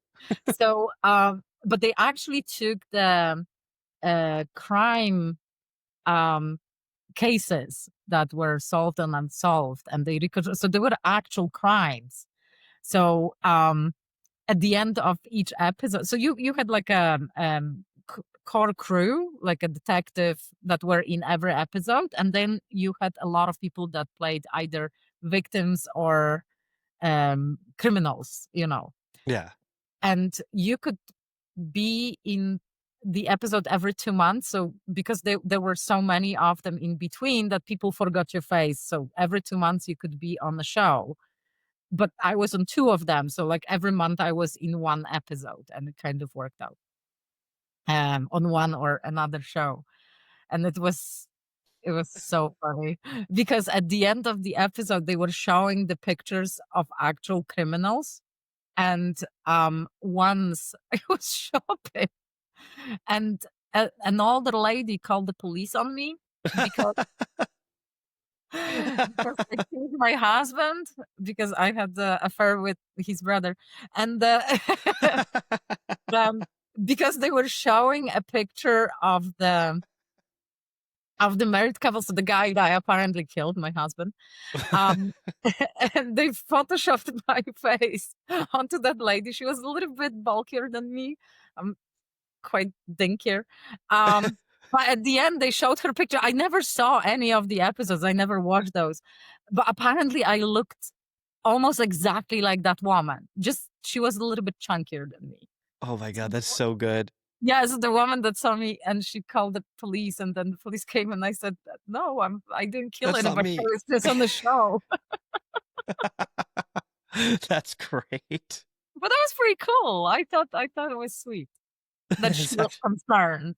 So but they actually took the crime um cases that were solved and unsolved and so they were actual crimes so at the end of each episode so you had like a core crew like a detective that were in every episode and then you had a lot of people that played either victims or criminals Yeah. and you could be in the episode every 2 months. So because there were so many of them in between that people forgot your face. So every 2 months you could be on the show. But I was on two of them. So like every month I was in one episode and it kind of worked out on one or another show. And it was so funny because at the end of the episode they were showing the pictures of actual criminals. And once I was shopping and an older lady called the police on me because because I killed my husband because I had the affair with his brother, and um, because they were showing a picture of the married couple, so the guy that I apparently killed my husband, um, and they photoshopped my face onto that lady. She was a little bit bulkier than me. I'm quite dinkier. But at the end, they showed her picture. I never saw any of the episodes. I never watched those. But apparently, I looked. almost exactly like that woman. Just she was a little bit chunkier than me. Oh my So God, that's so good. yeah, so the woman that saw me and she called the police and then the police came and I said, "No, I didn't kill That's not anybody. I me. was just on the show." That's great. But that was pretty cool. I thought it was sweet that she It's was actually, concerned.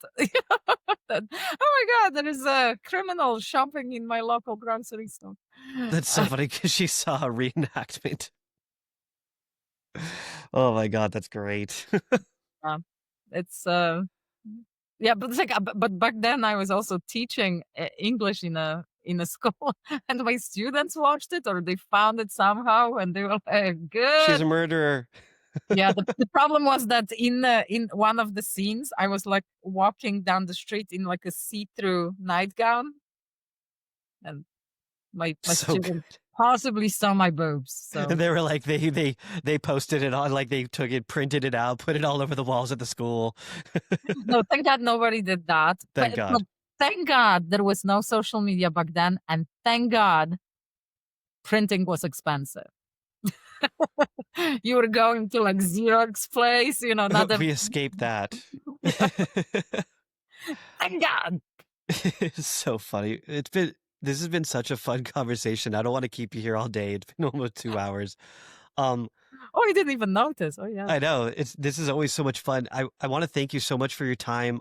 That, "Oh my god, there is a criminal shopping in my local grocery store." that's so funny because she saw a reenactment. Oh my God, that's great. Yeah. It's, yeah, but it's like, but back then I was also teaching English in a school, and my students watched it or they found it somehow, and they were like, She's a "Good." murderer. Yeah, the problem was that in one of the scenes, I was like walking down the street in like a see-through nightgown, and my So good. students possibly saw my boobs. And So they were like they posted it on, like they took it, printed it out, put it all over the walls at the school. no, thank God nobody did that. Thank But God. thank God there was no social media back then, and thank God printing was expensive. You were going to like Xerox place, not a We escaped that. thank God. It's so funny. This has been such a fun conversation. I don't want to keep you here all day. It's been almost 2 hours. Um, Oh, I didn't even notice. Oh yeah. I know this is always so much fun. I want to thank you so much for your time.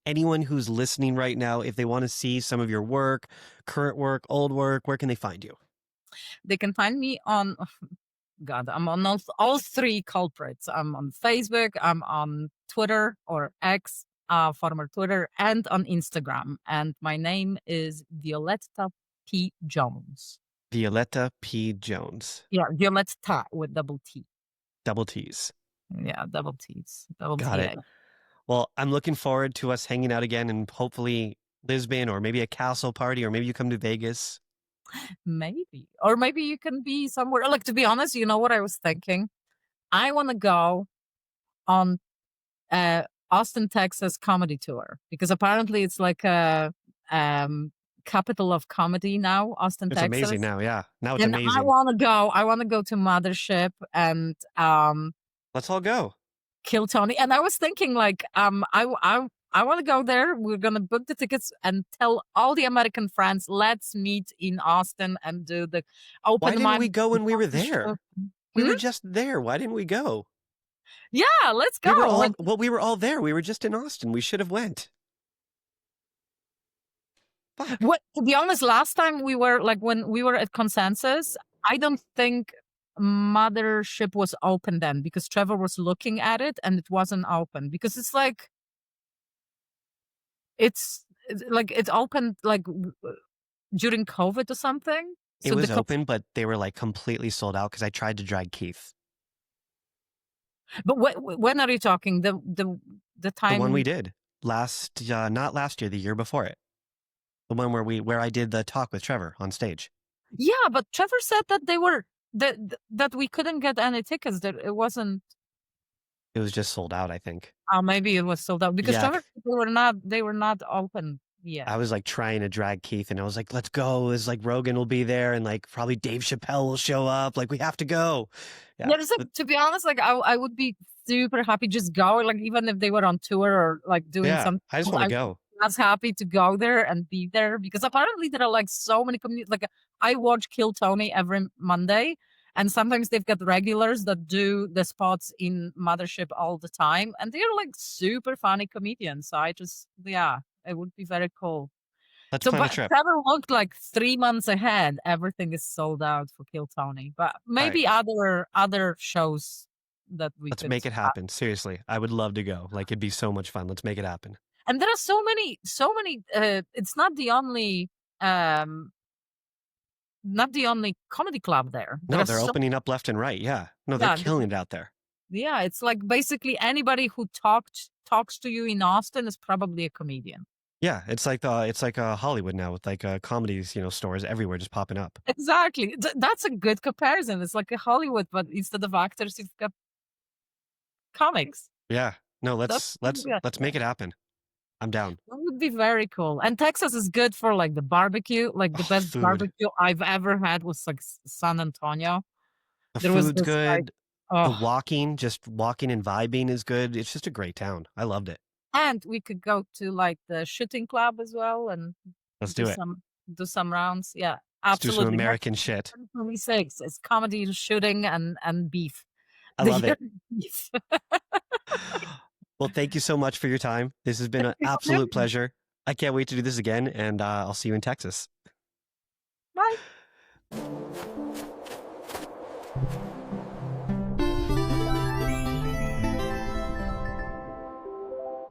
Anyone who's listening right now, if they want to see some of your work, current work, old work, where can they find you? They can find me on God, I'm on all three culprits. I'm on Facebook, I'm on Twitter or X, former Twitter, and on Instagram. And my name is Violetta P. Jones. Violetta P. Jones. Yeah, Violetta with double T. Double T's. Yeah, double T's, double Got T it. A. Well, I'm looking forward to us hanging out again and hopefully Lisbon or maybe a castle party or maybe you come to Vegas. Maybe. Or maybe you can be somewhere. Like, to be honest, you know what I was thinking? I want to go on Austin, Texas comedy tour because apparently it's like a um, capital of comedy now, Austin, It's amazing Texas. now. Yeah. Now it's And I amazing. want to go. I want to go to Mothership and Let's all go. kill Tony. And I was thinking, like, I want to go there. We're gonna book the tickets and tell all the American friends, let's meet in Austin and do the Why open didn't mic. we go when we were Show. there? We Hmm? were just there. Why didn't we go? Yeah, let's We were go. Like, we were all there. We were just in Austin. We should have went. Fuck. what? To be honest, last time we were like when we were at Consensus, I don't think Mothership was open then because Trevor was looking at it and it wasn't open because it's like it's open like during COVID or something. It So was open, but they were like completely sold out because I tried to drag Keith. but when are you talking? The The one we time? did not last year, the year before it. The one where I did the talk with Trevor on stage. Yeah, but Trevor said that they were that we couldn't get any tickets. That it wasn't. It was just sold out, I think. Maybe it was sold out because Yeah, Trevor they were not open yet. I was like trying to drag Keith, and I was like, "Let's go!" It's like Rogan will be there, and like probably Dave Chappelle will show up. Like we have to go. Yeah, Yeah, it's like, to be honest, like I would be super happy just go. Like even if they were on tour or like doing yeah. something, I just want to I go. was happy to go there and be there because apparently there are like so many communities. Like I watch Kill Tony every Monday, and sometimes they've got regulars that do the spots in Mothership all the time, and they're like super funny comedians. So I just yeah, it would be very cool. Let's So, plan a but trip. Trevor looked like 3 months ahead. Everything is sold out for Kill Tony, but All right, maybe other shows that we let's could. make it happen. Seriously, I would love to go. Like it'd be so much fun. Let's make it happen. And there are so many, so many. It's um, not the only comedy club there. There No, are they're so opening up left and right. Yeah, no, they're yeah, killing it out there. yeah. It's like basically anybody who talks to you in Austin is probably a comedian. Yeah, it's like Hollywood now with like comedies, stores everywhere just popping up. Exactly. That's a good comparison. It's like a Hollywood, but instead of actors, you've got comics. Yeah, no, That's let's make it happen. I'm down. That would be very cool. And Texas is good for like the barbecue. Like the Oh, best food. barbecue I've ever had was like San Antonio. The There was food's this like, good. The oh, walking, just walking and vibing is good. It's just a great town. I loved it. and we could go to like the shooting club as well and Let's do do it. some do some rounds. Yeah, Let's do some absolutely. That's American shit. 2026. It's comedy, shooting, and beef. I The love year it. of beef. Well, thank you so much for your time. This has been an absolute pleasure. I can't wait to do this again, and I'll see you in Texas. Bye.